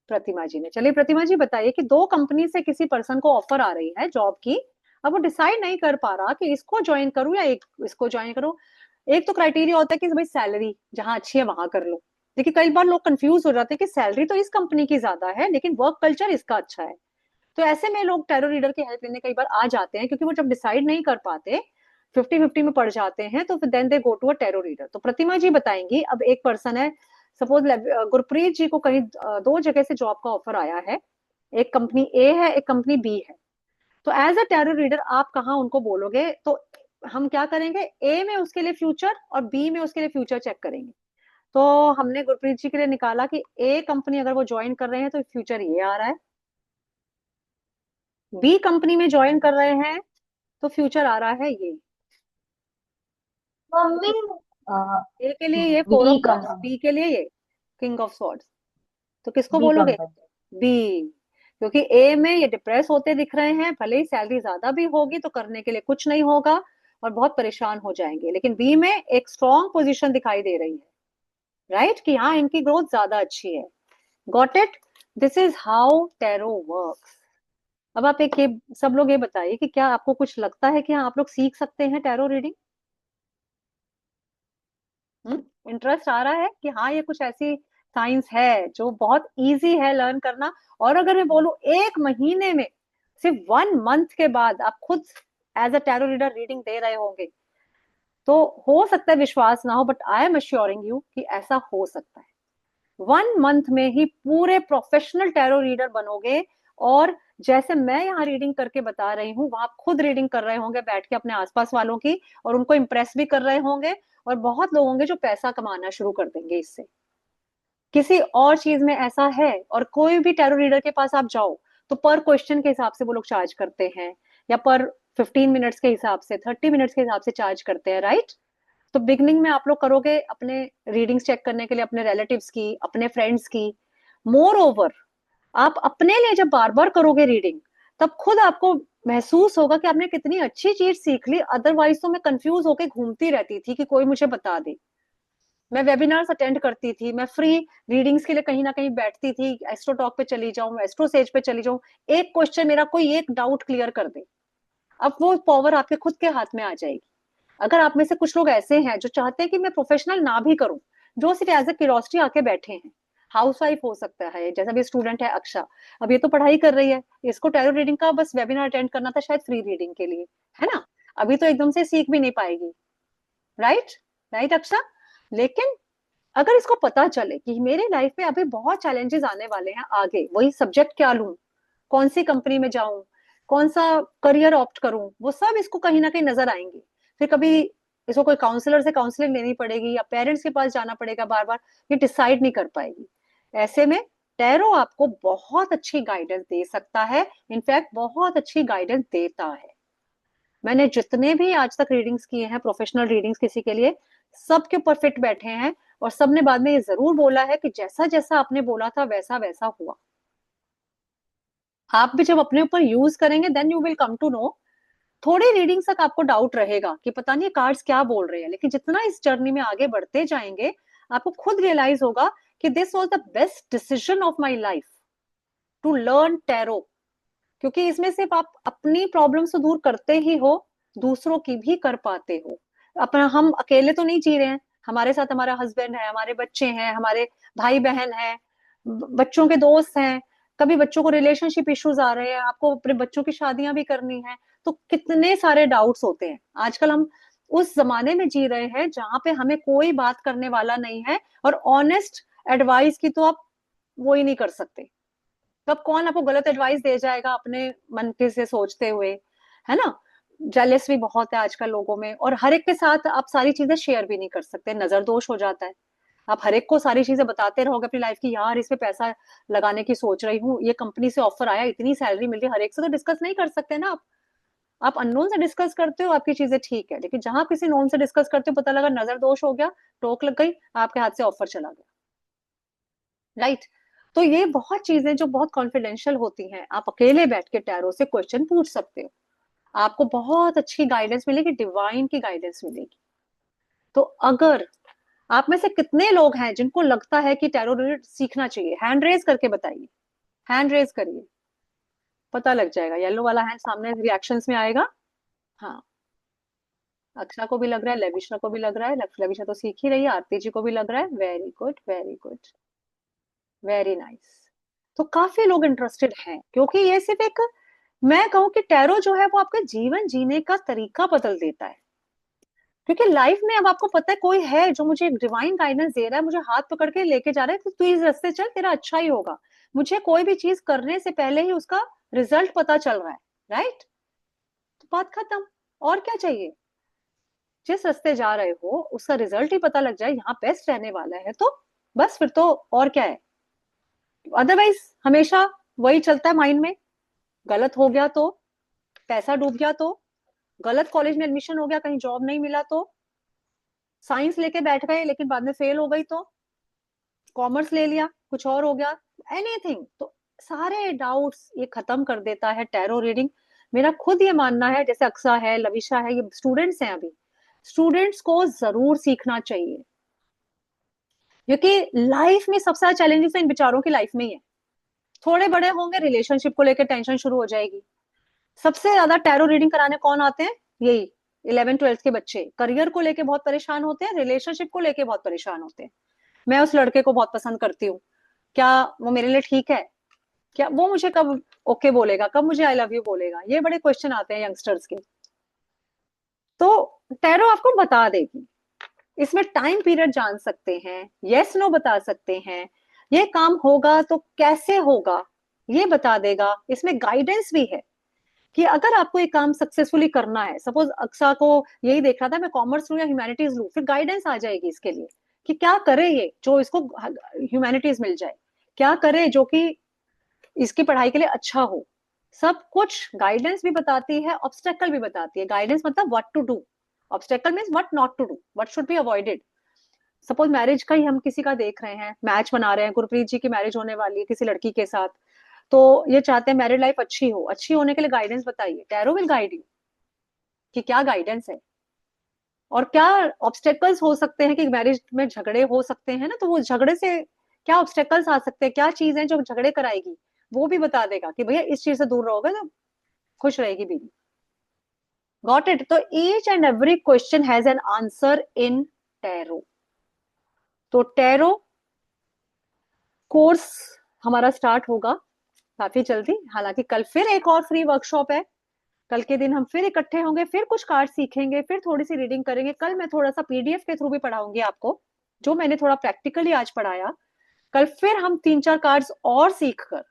प्रतिमा जी ने। चलिए प्रतिमा जी बताइए कि 2 कंपनी से किसी पर्सन को ऑफर आ रही है जॉब की, अब वो डिसाइड नहीं कर पा रहा कि इसको ज्वाइन करूं या एक इसको ज्वाइन करूं। एक तो क्राइटेरिया होता है कि भाई सैलरी जहां अच्छी है वहां कर लो, देखिए कई बार लोग कंफ्यूज हो जाते हैं कि सैलरी तो इस कंपनी की ज्यादा है लेकिन वर्क कल्चर इसका अच्छा है। तो ऐसे में लोग टैरो रीडर की हेल्प लेने कई बार आ जाते हैं, क्योंकि वो जब डिसाइड नहीं कर पाते 50-50 में पड़ जाते हैं, तो फिर then they go to a tarot reader. तो प्रतिमा जी बताएंगी, अब एक पर्सन है सपोज गुरप्रीत जी को कहीं 2 जगह से जॉब का ऑफर आया है, एक कंपनी ए है एक कंपनी बी है। तो एज अ टैरो रीडर आप कहाँ उनको बोलोगे, तो हम क्या करेंगे, ए में उसके लिए फ्यूचर और बी में उसके लिए फ्यूचर चेक करेंगे। तो हमने गुरप्रीत जी के लिए निकाला कि ए कंपनी अगर वो ज्वाइन कर रहे हैं तो फ्यूचर ये आ रहा है, बी कंपनी में ज्वाइन कर रहे हैं तो फ्यूचर आ रहा है ये। मम्मी ए के लिए ये 4 B of cups, company. B के लिए ये किंग ऑफ स्वॉर्ड्स, तो किसको बी बोलोगे? कंपनी। बी, क्योंकि ए में ये डिप्रेस होते दिख रहे हैं, भले ही सैलरी ज्यादा भी होगी तो करने के लिए कुछ नहीं होगा और बहुत परेशान हो जाएंगे, लेकिन बी में एक स्ट्रॉन्ग पोजीशन दिखाई दे रही है, राइट, कि हाँ इनकी ग्रोथ ज्यादा अच्छी है। Got it? This is how tarot works. अब आप एक ये सब लोग ये बताइए कि क्या आपको कुछ लगता है कि हाँ आप लोग सीख सकते हैं टैरो रीडिंग? इंटरेस्ट आ रहा है कि हाँ ये कुछ ऐसी साइंस है जो बहुत इजी है लर्न करना? और अगर मैं बोलूं 1 महीने में, सिर्फ 1 मंथ के बाद आप खुद as a tarot reader reading दे रहे होंगे, तो हो सकता है विश्वास ना हो, but I am assuring you कि ऐसा हो सकता है। 1 मंथ में ही पूरे प्रोफेशनल टैरो रीडर बनोगे, और जैसे मैं यहाँ रीडिंग करके बता रही हूँ, वहां खुद रीडिंग कर रहे होंगे बैठ के अपने आसपास वालों की, और उनको इम्प्रेस भी कर रहे होंगे, और बहुत लोग होंगे जो पैसा कमाना शुरू कर देंगे इससे। किसी और चीज में ऐसा है? और कोई भी टैरो रीडर के पास आप जाओ तो पर क्वेश्चन के हिसाब से वो लोग चार्ज करते हैं, या पर 15 मिनट्स के हिसाब से, 30 मिनट्स के हिसाब से चार्ज करते हैं, राइट? तो बिगनिंग में आप लोग करोगे अपने रीडिंग्स चेक करने के लिए अपने रिलेटिव्स की, अपने फ्रेंड्स की। मोर ओवर, आप अपने लिए जब बार बार करोगे रीडिंग, तब खुद आपको महसूस होगा कि आपने कितनी अच्छी चीज सीख ली। अदरवाइज तो मैं कंफ्यूज होके घूमती रहती थी कि कोई मुझे बता दे। मैं वेबिनार्स अटेंड करती थी, मैं फ्री रीडिंग्स के लिए कहीं ना कहीं बैठती थी, एस्ट्रो टॉक पे चली जाऊं, एस्ट्रो सेज पे चली जाऊं, एक क्वेश्चन मेरा कोई एक डाउट क्लियर कर दे। अब वो पावर आपके खुद के हाथ में आ जाएगी। अगर आप में से कुछ लोग ऐसे हैं जो चाहते हैं कि मैं प्रोफेशनल ना भी करूं, जो सिर्फ एज ए क्यूरियोसिटी आके बैठे हैं, हाउस वाइफ हो सकता है, जैसा भी स्टूडेंट है अक्षा, अब ये तो पढ़ाई कर रही है, इसको टैरो रीडिंग का बस वेबिनार अटेंड करना था शायद फ्री रीडिंग के लिए, है ना? अभी तो एकदम से सीख भी नहीं पाएगी, राइट? राइट अक्षा? लेकिन अगर इसको पता चले कि मेरे लाइफ में अभी बहुत चैलेंजेस आने वाले हैं आगे, वही सब्जेक्ट क्या लूं, कौन सी कंपनी में जाऊं, कौन सा करियर ऑप्ट करूं, वो सब इसको कहीं ना कहीं नजर आएंगे। फिर कभी इसको कोई काउंसलर से काउंसलिंग लेनी पड़ेगी, या पेरेंट्स के पास जाना पड़ेगा बार बार, ये डिसाइड नहीं कर पाएगी। ऐसे में टैरो आपको बहुत अच्छी गाइडेंस दे सकता है, इनफैक्ट बहुत अच्छी गाइडेंस देता है। मैंने जितने भी आज तक रीडिंग्स किए हैं, प्रोफेशनल रीडिंग्स किसी के लिए, सबके ऊपर फिट बैठे हैं, और सबने बाद में ये जरूर बोला है कि जैसा जैसा आपने बोला था वैसा वैसा हुआ। आप भी जब अपने ऊपर यूज करेंगे then you will come to know. थोड़ी रीडिंग्स तक आपको डाउट रहेगा कि पता नहीं कार्ड्स क्या बोल रहे हैं, लेकिन जितना इस जर्नी में आगे बढ़ते जाएंगे, आपको खुद रियलाइज होगा कि this was the best decision of my life to learn tarot. क्योंकि इसमें सिर्फ आप अपनी प्रॉब्लम से दूर करते ही हो, दूसरों की भी कर पाते हो। अपना हम अकेले तो नहीं जी रहे हैं, हमारे साथ हमारा हस्बैंड है, हमारे बच्चे हैं, हमारे भाई बहन हैं, बच्चों के दोस्त हैं, कभी बच्चों को रिलेशनशिप इश्यूज आ रहे हैं, आपको अपने बच्चों की शादियां भी करनी है, तो कितने सारे डाउट्स होते हैं। आजकल हम उस जमाने में जी रहे हैं जहां पे हमें कोई बात करने वाला नहीं है, और ऑनेस्ट एडवाइस की तो आप वो ही नहीं कर सकते। कब कौन आपको गलत एडवाइस दे जाएगा अपने मन के से सोचते हुए, है ना? जेलस भी बहुत है आजकल लोगों में, और हर एक के साथ आप सारी चीजें शेयर भी नहीं कर सकते, नजर दोष हो जाता है। आप हर एक को सारी चीजें बताते रहोगे अपनी लाइफ की, यार इस पे पैसा लगाने की सोच रही हूँ, ये कंपनी से ऑफर आया, इतनी सैलरी मिल रही, हर एक से तो डिस्कस नहीं कर सकते ना आप अननोन से डिस्कस करते हो, आपकी चीजें ठीक है, लेकिन जहां किसी नोन से डिस्कस करते हो, पता लगा नजर दोष हो गया, टोक लग गई, आपके हाथ से ऑफर चला गया, राइट? तो ये बहुत चीजें जो बहुत कॉन्फिडेंशियल होती हैं, आप अकेले बैठ के टैरो से क्वेश्चन पूछ सकते हो, आपको बहुत अच्छी गाइडेंस मिलेगी, डिवाइन की गाइडेंस मिलेगी। तो अगर आप में से कितने लोग हैं जिनको लगता है कि टैरो रीड सीखना चाहिए, हैंड रेज करके बताइए, हैंड रेज करिए, पता लग जाएगा, येलो वाला हैंड सामने रिएक्शंस में आएगा। हाँ, अक्षा को भी लग रहा है, लेविशा को भी लग रहा है, लेविशा तो सीख ही रही है, आरती जी को भी लग रहा है, very good very good, very nice. तो काफी लोग इंटरेस्टेड हैं, क्योंकि ये सिर्फ एक, मैं कहूं कि टैरो जो है वो आपका जीवन जीने का तरीका बदल देता है। क्योंकि लाइफ में अब आपको पता है कोई है जो मुझे एक डिवाइन गाइडेंस दे रहा है, मुझे हाथ पकड़ के लेके जा रहा है कि तू इस रास्ते चल, तेरा अच्छा ही होगा। मुझे कोई भी चीज करने से पहले ही उसका रिजल्ट पता चल रहा है, राइट? तो बात खत्म, और क्या चाहिए? जिस रास्ते जा रहे हो उसका रिजल्ट ही पता लग जाए, यहाँ बेस्ट रहने वाला है, तो बस फिर तो और क्या है। अदरवाइज हमेशा वही चलता है माइंड में, गलत हो गया तो, पैसा डूब गया तो, गलत कॉलेज में एडमिशन हो गया, कहीं जॉब नहीं मिला तो, साइंस लेके बैठ गए लेकिन बाद में फेल हो गई तो, कॉमर्स ले लिया, कुछ और हो गया, एनीथिंग। तो सारे डाउट्स ये खत्म कर देता है टैरो रीडिंग। मेरा खुद ये मानना है, जैसे अक्सा है, लविशा है, ये स्टूडेंट्स हैं अभी, स्टूडेंट्स को जरूर सीखना चाहिए, क्योंकि लाइफ में सबसे ज्यादा चैलेंजेस इन बेचारों की लाइफ में ही है। थोड़े बड़े होंगे, रिलेशनशिप को लेकर टेंशन शुरू हो जाएगी। सबसे ज्यादा टैरो रीडिंग कराने कौन आते हैं? यही 11th 12th के बच्चे। करियर को लेके बहुत परेशान होते हैं, रिलेशनशिप को लेके बहुत परेशान होते हैं। मैं उस लड़के को बहुत पसंद करती हूँ, क्या वो मेरे लिए ठीक है? क्या वो मुझे कब ओके बोलेगा, कब मुझे आई लव यू बोलेगा? ये बड़े क्वेश्चन आते हैं यंगस्टर्स के। तो टैरो आपको बता देगी, इसमें टाइम पीरियड जान सकते हैं, यस नो बता सकते हैं, ये काम होगा तो कैसे होगा ये बता देगा। इसमें गाइडेंस भी है कि अगर आपको एक काम सक्सेसफुली करना है, सपोज अक्सा को यही देख रहा था मैं कॉमर्स लूं या ह्यूमैनिटीज लूं, फिर गाइडेंस आ जाएगी इसके लिए कि क्या करे ये जो इसको ह्यूमैनिटीज मिल जाए, क्या करे जो कि इसकी पढ़ाई के लिए अच्छा हो। सब कुछ गाइडेंस भी बताती है, ऑब्स्टेकल भी बताती है। गाइडेंस मतलब what to do, obstacle means what not to do, what should be avoided. Suppose marriage का ही हम किसी का देख रहे हैं, मैच बना रहे हैं, गुरप्रीत जी की मैरिज होने वाली है किसी लड़की के साथ, तो ये चाहते हैं मैरिड लाइफ अच्छी हो, अच्छी होने के लिए गाइडेंस बताइए। टैरो विल गाइड यू कि क्या गाइडेंस है और क्या ऑब्स्टेकल्स हो सकते हैं, कि मैरिज में झगड़े हो सकते हैं ना, तो वो झगड़े से क्या ऑब्स्टेकल्स आ सकते हैं, क्या चीज है जो झगड़े कराएगी, वो भी बता देगा कि भैया इस चीज से दूर रहोगे तो खुश रहेगी बीवी। Got it? तो each and every question has an answer in tarot. तो टैरो कोर्स हमारा स्टार्ट होगा काफी जल्दी। हालांकि कल फिर एक और फ्री वर्कशॉप है, कल के दिन हम फिर इकट्ठे होंगे, फिर कुछ कार्ड सीखेंगे, फिर थोड़ी सी रीडिंग करेंगे। कल मैं थोड़ा सा पीडीएफ के थ्रू भी पढ़ाऊंगी आपको, जो मैंने थोड़ा प्रैक्टिकली आज पढ़ाया। कल फिर हम 3-4 कार्ड्स और सीख कर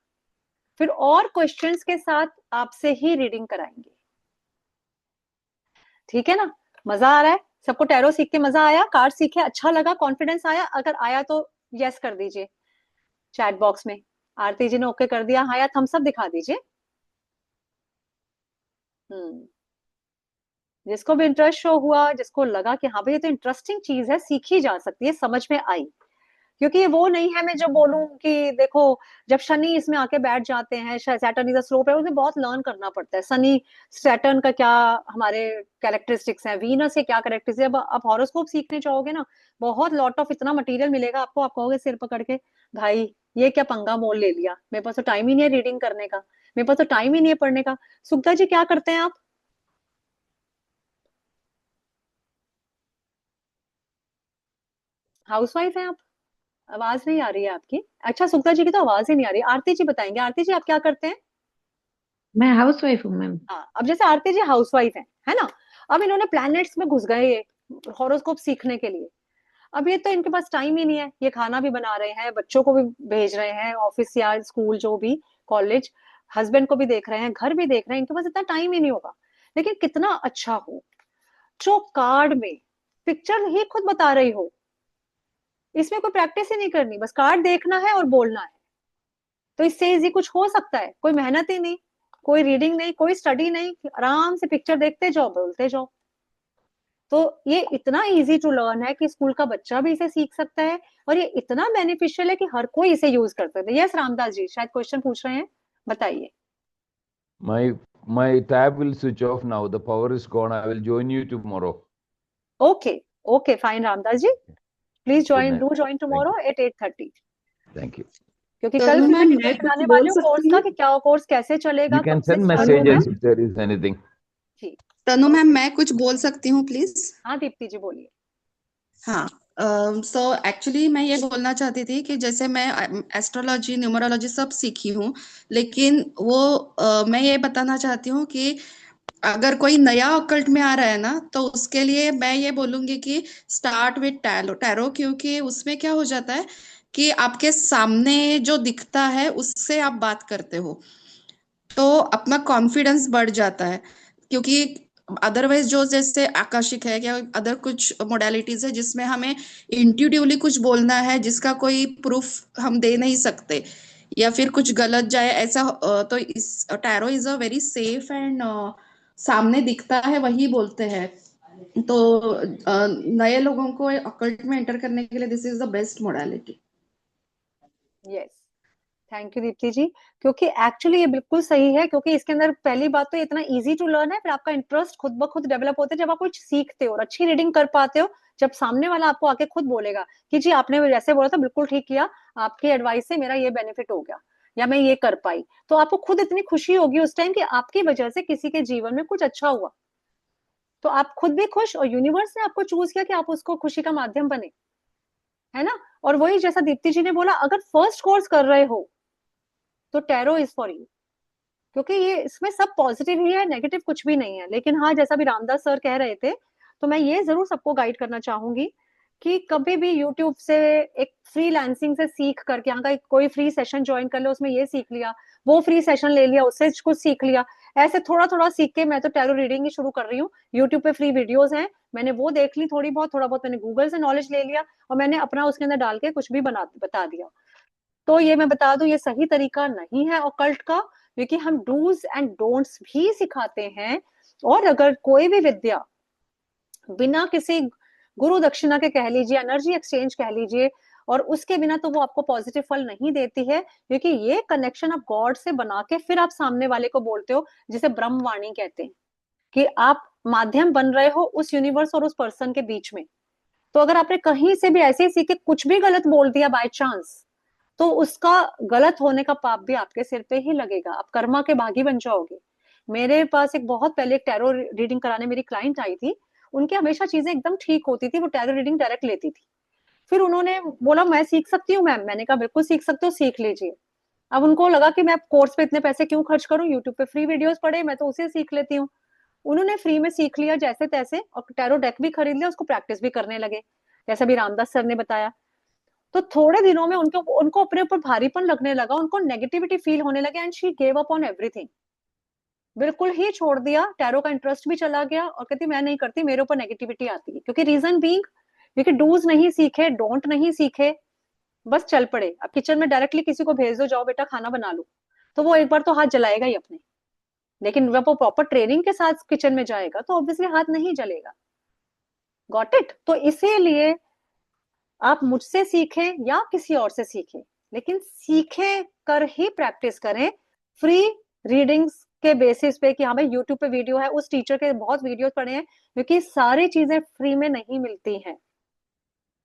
फिर और क्वेश्चंस के साथ आपसे ही रीडिंग कराएंगे। ठीक है ना? मजा आ रहा है सबको? टैरो सीख के मजा आया? कार्ड सीखे अच्छा लगा, कॉन्फिडेंस आया? अगर आया तो यस कर दीजिए चैट बॉक्स में। आरती जी ने ओके कर दिया, हाँ या थम्स अप दिखा दीजिए। जिसको भी इंटरेस्ट शो हुआ, जिसको लगा कि हाँ भाई ये तो इंटरेस्टिंग चीज है, सीखी जा सकती है, समझ में आई। क्योंकि ये वो नहीं है मैं जो बोलूं कि देखो जब शनि इसमें आके बैठ जाते हैं, सैटर्न इज स्लोप है, उसमें बहुत लर्न करना पड़ता है। शनि सैटर्न का क्या हमारे कैरेक्टरिस्टिक्स हैं, वीनस के क्या कैरेक्टरिस्टिक्स। अब आप हॉरोस्कोप सीखने चाहोगे ना, बहुत लॉट ऑफ इतना मटेरियल मिलेगा आपको, आप कहोगे सिर पकड़ के भाई ये क्या पंगा मोल ले लिया, मेरे पास तो टाइम ही नहीं है रीडिंग करने का, मेरे पास तो टाइम ही नहीं है पढ़ने का। सुगता जी क्या करते हैं आप? हाउसवाइफ हैं आप? आवाज नहीं आ रही है आपकी। अच्छा सुगता जी की तो आवाज ही नहीं आ रही। आरती जी बताएंगे, आरती जी आप क्या करते हैं? मैं हाउस वाइफ हूँ मैम। हाँ, अब जैसे आरती जी हाउसवाइफ है ना, अब इन्होंने प्लैनेट्स में घुस गए ये हॉरोस्कोप सीखने के लिए। अब ये तो इनके पास टाइम ही नहीं है, ये खाना भी बना रहे हैं, बच्चों को भी भेज रहे हैं ऑफिस या स्कूल जो भी, कॉलेज, हस्बैंड को भी देख रहे हैं, घर भी देख रहे हैं, इनके पास इतना टाइम ही नहीं होगा। लेकिन कितना अच्छा हो जो कार्ड में पिक्चर ही खुद बता रही हो, इसमें कोई प्रैक्टिस ही नहीं करनी, बस कार्ड देखना है और बोलना है। तो इससे इजी कुछ हो सकता है? कोई मेहनत ही नहीं, कोई रीडिंग नहीं, कोई स्टडी नहीं, आराम से पिक्चर देखते जाओ, बोलते जाओ। तो ये इतना इजी टू लर्न है कि स्कूल का बच्चा भी इसे सीख सकता है, और ये इतना बेनिफिशियल है कि हर कोई इसे यूज कर सकता है। यस रामदास जी शायद क्वेश्चन पूछ रहे हैं, बताइए। My tab will switch off now. The power is gone. I will join you tomorrow. Okay okay fine Ramdas ji, please join, do join tomorrow at 8:30। Thank you. क्योंकि तनु कल फिर मैं मैम, मैं डिटेल कुछ बताने बोल वाली हूँ कोर्स सकती का हूँ? कि क्या कोर्स कैसे चलेगा, You can कब से send स्टार्ट होगा। messages if there is anything. ठीक, तनु मैम, मैं कुछ बोल सकती हूँ प्लीज? हाँ दीप्ति जी बोलिए। हाँ, सो एक्चुअली मैं ये बोलना चाहती थी कि जैसे मैं एस्ट्रोलॉजी, न्यूमरोलॉजी सब सीखी हूँ, लेकिन वो मैं ये बताना चाहती हूँ कि अगर कोई नया ऑकल्ट में आ रहा है ना, तो उसके लिए मैं ये बोलूंगी कि स्टार्ट विथ टैरो, क्योंकि उसमें क्या हो जाता है कि आपके सामने जो दिखता है उससे आप बात करते हो, तो अपना कॉन्फिडेंस बढ़ जाता है। क्योंकि अदरवाइज जो जैसे आकाशिक है या अदर कुछ मोडालिटीज है जिसमें हमें इंट्यूटिवली कुछ बोलना है, जिसका कोई प्रूफ हम दे नहीं सकते, या फिर कुछ गलत जाए ऐसा, तो इस tarot is a very safe and सामने दिखता है वही बोलते हैं। तो नए लोगों को ऑकल्ट में एंटर करने के लिए this is the best modality. Yes, thank you Deepti ji, क्योंकि एक्चुअली ये बिल्कुल सही है, क्योंकि इसके अंदर पहली बात तो इतना इजी टू लर्न है, फिर आपका इंटरेस्ट खुद ब खुद डेवलप होता है जब आप कुछ सीखते हो और अच्छी रीडिंग कर पाते हो, जब सामने वाला आपको आके खुद बोलेगा कि जी आपने जैसे बोला था बिल्कुल ठीक किया, आपकी एडवाइस से मेरा ये बेनिफिट हो गया या मैं ये कर पाई, तो आपको खुद इतनी खुशी होगी उस टाइम कि आपकी वजह से किसी के जीवन में कुछ अच्छा हुआ, तो आप खुद भी खुश और यूनिवर्स ने आपको चूज किया कि आप उसको खुशी का माध्यम बने, है ना। और वही जैसा दीप्ति जी ने बोला, अगर फर्स्ट कोर्स कर रहे हो तो टैरो इज फॉर यू, क्योंकि ये इसमें सब पॉजिटिव ही है, नेगेटिव कुछ भी नहीं है। लेकिन हाँ, जैसा भी रामदास सर कह रहे थे, तो मैं ये जरूर सबको गाइड करना चाहूंगी कि कभी भी यूट्यूब से एक फ्रीलांसिंग से सीख करके यहाँ का कोई फ्री सेशन ज्वाइन कर लो, उसमें ये सीख लिया, वो फ्री सेशन ले लिया, उससे कुछ सीख लिया, ऐसे थोड़ा थोड़ा सीख के मैं तो टैरो रीडिंग ही शुरू कर रही हूँ। यूट्यूब पे फ्री वीडियोस हैं, मैंने वो देख ली, थोड़ा बहुत मैंने गूगल से नॉलेज ले लिया और मैंने अपना उसके अंदर डाल के कुछ भी बता दिया। तो ये मैं बता दूं, ये सही तरीका नहीं है ऑकल्ट का, क्योंकि हम डूज एंड डोंट्स भी सिखाते हैं। और अगर कोई भी विद्या बिना किसी गुरु दक्षिणा के कह लीजिए, एनर्जी एक्सचेंज कह लीजिए, और उसके बिना तो वो आपको पॉजिटिव फल नहीं देती है, क्योंकि ये कनेक्शन आप गॉड से बना के फिर आप सामने वाले को बोलते हो, जिसे ब्रह्मवाणी कहते हैं, कि आप माध्यम बन रहे हो उस यूनिवर्स और उस पर्सन के बीच में। तो अगर आपने कहीं से भी ऐसे ही सीखे कुछ भी गलत बोल दिया बाय चांस, तो उसका गलत होने का पाप भी आपके सिर पे ही लगेगा, आप कर्मा के भागी बन जाओगे। मेरे पास एक बहुत पहले एक टैरो रीडिंग कराने मेरी क्लाइंट आई थी, उनकी हमेशा चीजें एकदम ठीक होती थी, वो टैरो रीडिंग डायरेक्ट लेती थी। फिर उन्होंने बोला मैं सीख सकती हूँ मैम, मैंने कहा बिल्कुल सीख सकते हो, सीख लीजिए। अब उनको लगा कि मैं कोर्स पे इतने पैसे क्यों खर्च करूं, यूट्यूब पे फ्री वीडियोस पड़े, मैं तो उसे सीख लेती हूँ। उन्होंने फ्री में सीख लिया जैसे तैसे, और टैरो डेक भी खरीद लिया, उसको प्रैक्टिस भी करने लगे, जैसे भी रामदास सर ने बताया। तो थोड़े दिनों में उनको उनको अपने ऊपर भारीपन लगने लगा, उनको नेगेटिविटी फील होने लगे, and she gave up on everything, बिल्कुल ही छोड़ दिया, टैरो का इंटरेस्ट भी चला गया, और कहती मैं नहीं करती, मेरे ऊपर नेगेटिविटी आती है। क्योंकि रीजन बीइंग, क्योंकि डूज नहीं सीखे, डोंट नहीं सीखे, बस चल पड़े। अब किचन में डायरेक्टली किसी को भेज दो, जाओ बेटा खाना बना लो, तो वो एक बार तो हाथ जलाएगा ही अपने, लेकिन जब वो प्रॉपर ट्रेनिंग के साथ किचन में जाएगा तो ऑब्वियसली हाथ नहीं जलेगा। Got it. तो इसीलिए आप मुझसे सीखें या किसी और से सीखें, लेकिन सीखे कर ही प्रैक्टिस करें, फ्री रीडिंग्स के बेसिस पे, कि हाँ भाई यूट्यूब पे वीडियो है, उस टीचर के बहुत वीडियो पढ़े हैं, क्योंकि सारी चीजें फ्री में नहीं मिलती हैं,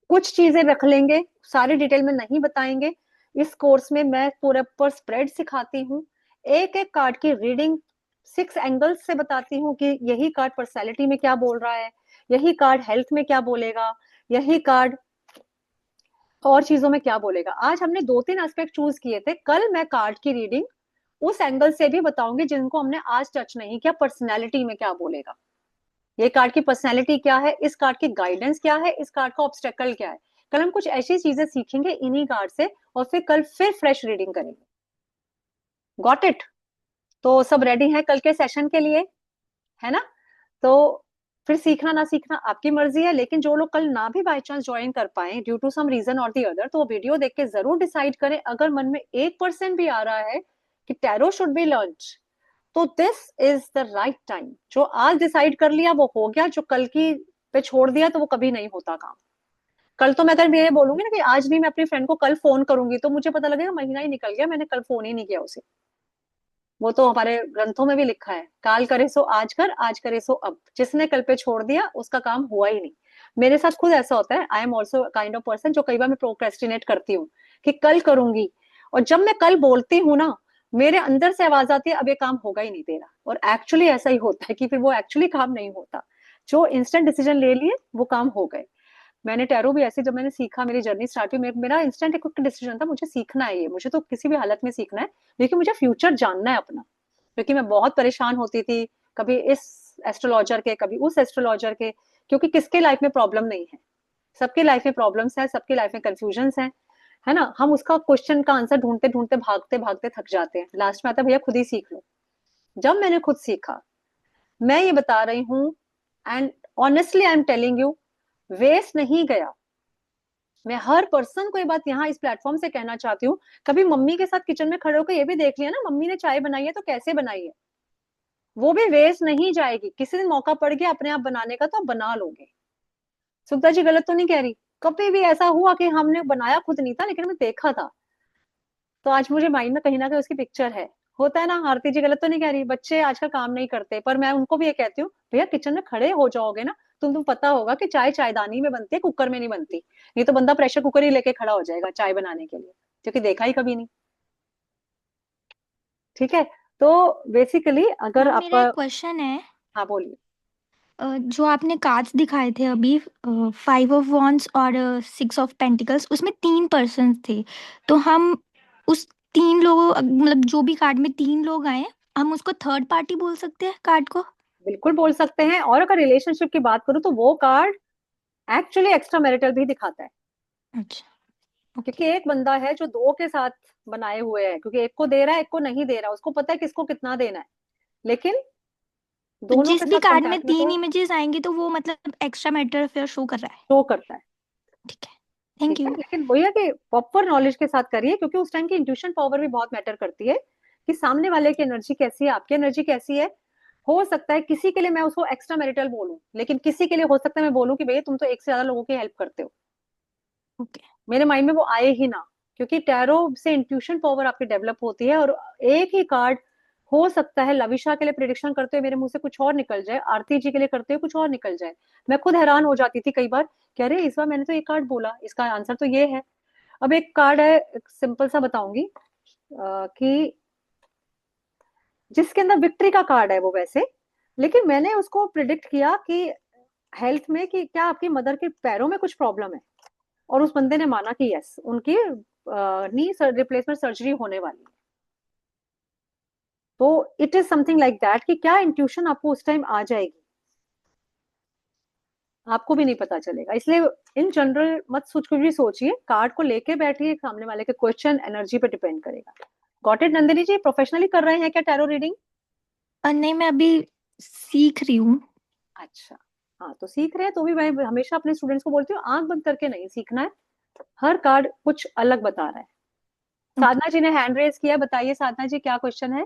कुछ चीजें रख लेंगे, सारी डिटेल में नहीं बताएंगे। इस कोर्स में मैं पूरे पर स्प्रेड सिखाती हूँ, एक एक कार्ड की रीडिंग 6 एंगल्स से बताती हूँ कि यही कार्ड पर्सनैलिटी में क्या बोल रहा है, यही कार्ड हेल्थ में क्या बोलेगा, यही कार्ड और चीजों में क्या बोलेगा। आज हमने 2-3 एस्पेक्ट चूज किए थे, कल मैं कार्ड की रीडिंग उस एंगल से भी बताऊंगी जिनको हमने आज टच नहीं किया, पर्सनैलिटी में क्या बोलेगा, ये कार्ड की पर्सनैलिटी क्या है, इस कार्ड की गाइडेंस क्या है, इस कार्ड का ऑब्स्टेकल क्या है। कल हम कुछ ऐसी चीजें सीखेंगे इन्हीं कार्ड से, और फिर कल फिर फ्रेश रीडिंग करेंगे। Got it. तो सब रेडी है कल के सेशन के लिए, है ना। तो फिर सीखना ना सीखना आपकी मर्जी है, लेकिन जो लोग कल ना भी बाय चांस ज्वाइन कर पाए ड्यू टू सम रीजन और दी अदर, तो वो वीडियो देख के जरूर डिसाइड करें, अगर मन में 1% भी आ रहा है कि टैरो शुड बी लर्न, तो this is the right time. जो आज डिसाइड कर लिया वो हो गया, जो कल की पे छोड़ दिया तो वो कभी नहीं होता काम। कल तो मैं अगर ये बोलूंगी ना कि आज भी मैं अपनी फ्रेंड को कल फोन करूंगी, तो मुझे पता लगेगा महीना ही निकल गया, मैंने कल फोन ही नहीं किया उसे। वो तो हमारे ग्रंथों में भी लिखा है, काल करे सो आज कर, आज करे सो अब, जिसने कल पे छोड़ दिया उसका काम हुआ ही नहीं। मेरे साथ खुद ऐसा होता है, I am also kind of person जो कई बार मैं प्रोक्रेस्टिनेट करती हूँ कि कल करूंगी, और जब मैं कल बोलती हूँ ना, मेरे अंदर से आवाज आती है अब ये काम होगा ही नहीं तेरा, और एक्चुअली ऐसा ही होता है कि फिर वो एक्चुअली काम नहीं होता। जो इंस्टेंट डिसीजन ले लिए वो काम हो गए। मैंने टैरो भी ऐसे, जब मैंने सीखा, मेरी जर्नी स्टार्ट हुई, मेरा इंस्टेंट एक डिसीजन था, मुझे सीखना है ये, मुझे तो किसी भी हालत में सीखना है, लेकिन मुझे फ्यूचर जानना है अपना। क्योंकि मैं बहुत परेशान होती थी, कभी इस एस्ट्रोलॉजर के, कभी उस एस्ट्रोलॉजर के, क्योंकि किसके लाइफ में प्रॉब्लम नहीं है, सबके लाइफ में प्रॉब्लम्स है, सबके लाइफ में कंफ्यूजन्स हैं, है ना। हम उसका क्वेश्चन का आंसर ढूंढते ढूंढते भागते भागते थक जाते हैं, लास्ट में आता है भैया खुद ही सीख लो। जब मैंने खुद सीखा, मैं ये बता रही हूँ, and honestly I am telling you, waste नहीं गया। मैं हर पर्सन को ये बात यहाँ इस प्लेटफॉर्म से कहना चाहती हूँ, कभी मम्मी के साथ किचन में खड़े होकर ये भी देख लिया ना, मम्मी ने चाय बनाई है तो कैसे बनाई है, वो भी वेस्ट नहीं जाएगी। किसी दिन मौका पड़ गया अपने आप बनाने का तो आप बना लोगे। सुखदा जी गलत तो नहीं कह रही, कभी भी ऐसा हुआ कि हमने बनाया खुद नहीं था लेकिन हमें देखा था, तो आज मुझे माइंड में कहीं ना कहीं उसकी पिक्चर है। होता है ना, आरती जी गलत तो नहीं कह रही, बच्चे आजकल काम नहीं करते, पर मैं उनको भी ये कहती हूँ भैया किचन में खड़े हो जाओगे ना, तुम पता होगा कि चाय चायदानी में बनती है, कुकर में नहीं बनती। नहीं तो बंदा प्रेशर कुकर ही लेके खड़ा हो जाएगा चाय बनाने के लिए, क्योंकि देखा ही कभी नहीं। ठीक है, तो बेसिकली अगर मैम आप, मेरा एक क्वेश्चन है। हाँ बोलिए। जो आपने कार्ड्स दिखाए थे अभी, 5 ऑफ वॉन्ड्स और 6 ऑफ पेंटिकल्स, उसमें 3 पर्सन थे। तो हम उस 3 लोगों, मतलब जो भी कार्ड में 3 लोग आए, हम उसको थर्ड पार्टी बोल सकते हैं कार्ड को? बिल्कुल बोल सकते हैं। और अगर रिलेशनशिप की बात करूं तो वो कार्ड एक्चुअली एक्स्ट्रा मैरिटल भी दिखाता है, अच्छा, ओके। क्योंकि एक बंदा है जो दो के साथ बनाए हुए है, क्योंकि एक को दे रहा है एक को नहीं दे रहा, उसको पता है किसको कितना देना है, लेकिन तो दोनों जिस के भी साथ कार्ड में कॉन्टैक्ट में 3 इमेजेस आएंगी तो वो मतलब एक्स्ट्रा मैटर अफेयर शो कर रहा है। शो करता है। ठीक है, थैंक ठीक है, यू। लेकिन वही है कि प्रॉपर नॉलेज के साथ करिए, क्योंकि उस टाइम की इंट्यूशन पावर भी बहुत मैटर करती है कि सामने वाले की एनर्जी कैसी है, आपकी एनर्जी कैसी है। हो सकता है किसी के लिए मैं उसको एक्स्ट्रा मैरिटल बोलूं, लेकिन किसी के लिए हो सकता है मैं बोलूं कि भैया तुम तो एक से ज्यादा लोगों की हेल्प करते हो, ओके। मेरे माइंड में वो आए ही ना। क्योंकि टैरो से इंट्यूशन पावर आपकी डेवलप होती है, और एक ही कार्ड हो सकता है लविशा के लिए प्रिडिक्शन करते हुए मेरे मुंह से कुछ और निकल जाए, आरती जी के लिए करते हुए कुछ और निकल जाए। मैं खुद हैरान हो जाती थी कई बार, कह रहे इस बार मैंने तो ये कार्ड बोला, इसका आंसर तो ये है। अब एक कार्ड है, सिंपल सा बताऊंगी, कि जिसके अंदर विक्ट्री का कार्ड है वो वैसे, लेकिन मैंने उसको प्रिडिक्ट किया कि हेल्थ में, कि क्या आपकी मदर के पैरों में कुछ प्रॉब्लम है, और उस बंदे ने माना कि यस, उनकी नी रिप्लेसमेंट सर्जरी होने वाली है। तो it is something like that, कि क्या इंट्यूशन आपको उस टाइम आ जाएगी आपको भी नहीं पता चलेगा। इसलिए इन जनरल मत सोच, कुछ भी सोचिए, कार्ड को लेके बैठिए, सामने वाले के क्वेश्चन एनर्जी पे डिपेंड करेगा। Got it Nandini ji? Professionally कर रहे हैं क्या टैरो रीडिंग? नहीं, मैं अभी सीख रही हूँ। अच्छा, हाँ तो सीख रहे हैं तो भी मैं हमेशा अपने स्टूडेंट्स को बोलती हूँ आंख बंद करके नहीं सीखना है, हर कार्ड कुछ अलग बता रहा है। ओके। साधना जी ने हैंड रेज किया, बताइए साधना जी क्या क्वेश्चन है?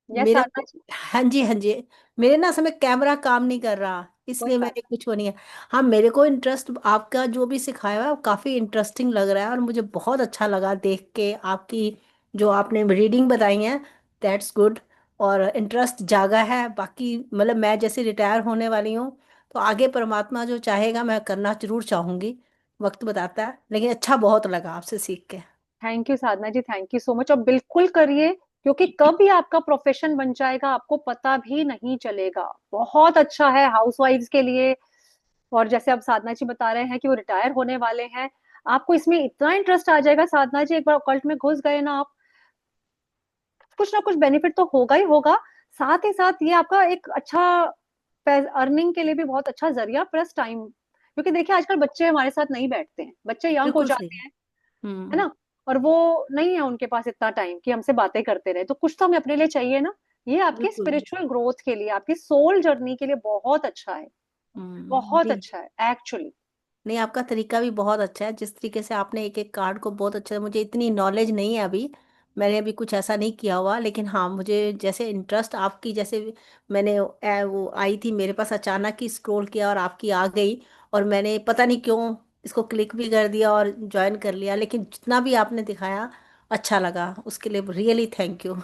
यस मेरा साधना जी। हाँ जी, हाँ जी। मेरे ना समय कैमरा काम नहीं कर रहा, कोई इसलिए बात मैंने कुछ वो नहीं है। हाँ, मेरे को इंटरेस्ट आपका जो भी सिखाया है काफ़ी इंटरेस्टिंग लग रहा है, और मुझे बहुत अच्छा लगा देख के आपकी जो आपने रीडिंग बताई है। That's good. और इंटरेस्ट जागा है। बाकी मतलब मैं जैसे रिटायर होने वाली हूँ, तो आगे परमात्मा जो चाहेगा मैं करना जरूर चाहूँगी। वक्त बताता है, लेकिन अच्छा बहुत लगा आपसे सीख के। Thank you Sadhana ji, thank you so much. और बिल्कुल करिए, क्योंकि कब ये आपका प्रोफेशन बन जाएगा आपको पता भी नहीं चलेगा। बहुत अच्छा है हाउसवाइफ्स के लिए। और जैसे अब साधना जी बता रहे हैं कि वो रिटायर होने वाले हैं, आपको इसमें इतना इंटरेस्ट आ जाएगा साधना जी, एक बार ऑकल्ट में घुस गए ना आप, कुछ ना कुछ बेनिफिट तो होगा ही होगा। साथ ही साथ ये आपका एक अच्छा अर्निंग के लिए भी बहुत अच्छा जरिया, प्लस टाइम, क्योंकि देखिए आजकल बच्चे हमारे साथ नहीं बैठते हैं, बच्चे यंग हो बिल्कुल सही। जाते हैं, है हम्म। ना, और वो नहीं है उनके पास इतना टाइम कि हमसे बातें करते रहे, तो कुछ तो हमें अपने लिए चाहिए ना। ये आपकी बिल्कुल। स्पिरिचुअल ग्रोथ के लिए, आपकी सोल जर्नी के लिए बहुत अच्छा है, बहुत जी। अच्छा है एक्चुअली। नहीं, आपका तरीका भी बहुत अच्छा है, जिस तरीके से आपने एक एक कार्ड को बहुत अच्छा, मुझे इतनी नॉलेज नहीं है अभी, मैंने अभी कुछ ऐसा नहीं किया हुआ, लेकिन हाँ मुझे जैसे इंटरेस्ट आपकी जैसे मैंने वो आई थी मेरे पास, अचानक ही स्क्रॉल किया और आपकी आ गई, और मैंने पता नहीं क्यों इसको क्लिक भी कर दिया और ज्वाइन कर लिया, लेकिन जितना भी आपने दिखाया अच्छा लगा, उसके लिए really thank you.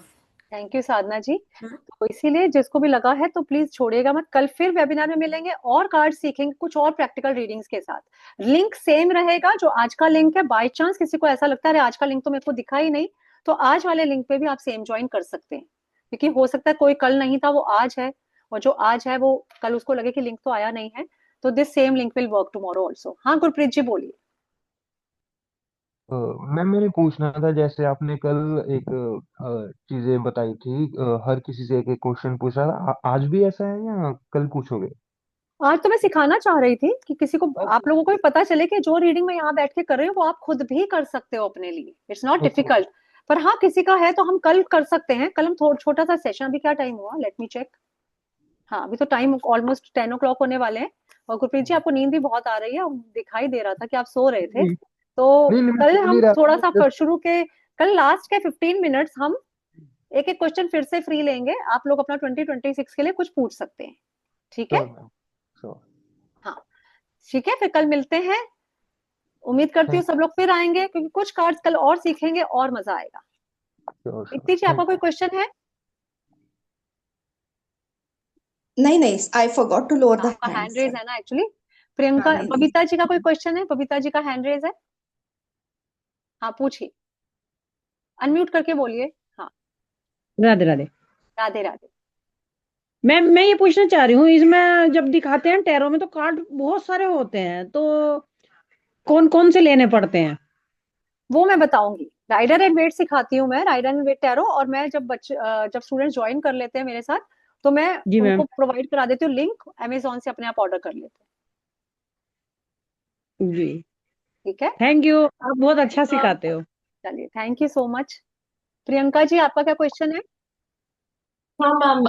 Thank you Sadhana ji. तो इसीलिए जिसको भी लगा है तो प्लीज छोड़िएगा मत, कल फिर वेबिनार में मिलेंगे और कार्ड सीखेंगे कुछ और प्रैक्टिकल रीडिंग्स के साथ। लिंक सेम रहेगा जो आज का लिंक है, बाय चांस किसी को ऐसा लगता है आज का लिंक तो मेरे को दिखा ही नहीं, तो आज वाले लिंक पे भी आप सेम ज्वाइन कर सकते हैं, क्योंकि हो सकता है कोई कल नहीं था वो आज है, और जो आज है वो कल उसको लगे कि लिंक तो आया नहीं है, तो this same link will work tomorrow also. हाँ गुरप्रीत जी बोलिए। मैम मैंने पूछना था, जैसे आपने कल एक चीजें बताई थी, हर किसी से एक एक क्वेश्चन पूछा था, आज भी ऐसा है या कल पूछोगे? आज तो मैं सिखाना चाह रही थी कि किसी को, ओके आप लोगों को भी पता चले कि जो रीडिंग में यहाँ बैठ के कर रही हूँ वो आप खुद भी कर सकते हो अपने लिए, इट्स नॉट ओके। डिफिकल्ट। पर हाँ किसी का है तो हम कल कर सकते हैं, कल हम थोड़ा छोटा सा सेशन, अभी क्या टाइम हुआ लेट मी चेक, हाँ अभी तो टाइम ऑलमोस्ट 10 o'clock होने वाले हैं। और गुरप्रीत जी आपको नींद भी बहुत आ रही है, दिखाई दे रहा था कि आप सो रहे थे, नहीं तो नहीं नहीं, मैं कल सो नहीं हम रहा थोड़ा था सा just। शुरू के, कल लास्ट के 15 मिनट्स हम एक एक क्वेश्चन फिर से फ्री लेंगे, आप लोग अपना 2026 के लिए कुछ पूछ सकते हैं, ठीक है? Sure ma'am, sure. हाँ ठीक है, फिर कल मिलते हैं। उम्मीद करती हूँ थैंक सब लोग फिर आएंगे, क्योंकि कुछ कार्ड्स कल और सीखेंगे और मजा आएगा। श्योर दीप्ति जी, आपका थैंक कोई यू। क्वेश्चन है? नहीं नहीं, I forgot to lower the आपका हैंड हैंड्स। रेज है ना एक्चुअली। हाँ प्रियंका, नहीं नहीं। बबीता जी का कोई क्वेश्चन है? बबीता जी का हैंड रेज है, हाँ पूछिए, अनम्यूट करके बोलिए। हाँ, राधे राधे। राधे राधे। मैं ये पूछना चाह रही हूँ, इसमें जब दिखाते हैं टैरो में तो कार्ड बहुत सारे होते हैं, तो कौन कौन से लेने पड़ते हैं? वो मैं बताऊंगी। राइडर एंड वेट सिखाती हूँ मैं, राइडर एंड वेट टैरो। और मैं जब स्टूडेंट ज्वाइन कर लेते हैं मेरे साथ, तो मैं जी मैम। उनको प्रोवाइड करा देती हूँ लिंक, अमेजोन से अपने आप ऑर्डर कर लेते जी हैं। ठीक है, थैंक यू, आप बहुत अच्छा सिखाते हो। चलिए, thank you so much. Priyanka ji, आपका क्या क्वेश्चन है? हाँ ma'am,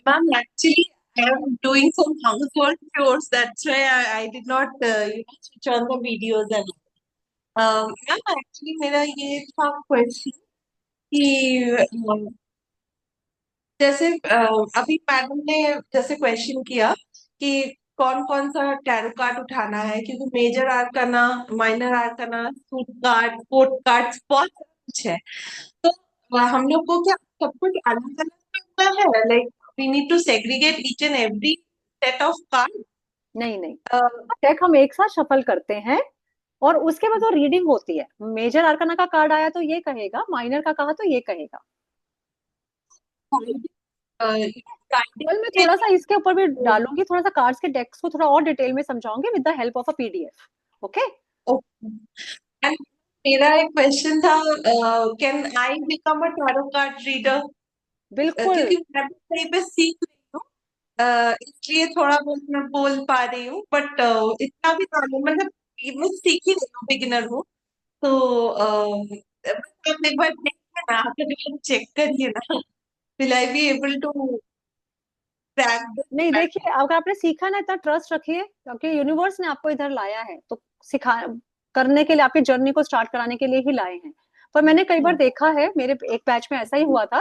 ma'am actually I am doing some household chores. That's why I did not switch on the videos and ma'am actually मेरा ये था क्वेश्चन कि जैसे अभी मैडम ने जैसे क्वेश्चन किया कि कौन कौन सा टैरो कार्ड उठाना है, क्योंकि major arcana, minor arcana, suit card, court card, बहुत कुछ है। तो हम लोग को क्या सब कुछ अलग अलग करना है? Like we need to segregate each and every set of card? नहीं नहीं, डेक हम एक साथ शफल करते हैं और उसके बाद वो रीडिंग होती है। मेजर आर्कना का कार्ड आया तो ये कहेगा, माइनर का कहा तो ये कहेगा। कल मैं थोड़ा सा इसके ऊपर भी डालूंगी, थोड़ा सा कार्ड्स के डेक्स को थोड़ा और डिटेल में समझाऊंगी with the help of a PDF. Okay, and मेरा एक क्वेश्चन था, can I become a tarot card reader? बिल्कुल। क्योंकि मैं भी कहीं पे सीख रही हूँ, इसलिए थोड़ा बहुत मैं बोल पा रही हूँ, बट इतना भी नॉलेज मतलब मैं सीख ही रही हूँ, बिगिनर हूँ। तो बस आप एक बार देखिए ना, आप एक बार चेक करिए ना, will I be able to crack नहीं दिस? देखिए, अगर आपने सीखा ना, इतना ट्रस्ट रखिए, क्योंकि यूनिवर्स ने आपको इधर लाया है तो सिखा करने के लिए, आपकी जर्नी को स्टार्ट कराने के लिए ही लाए हैं। पर मैंने कई बार देखा है, मेरे एक बैच में ऐसा ही हुआ था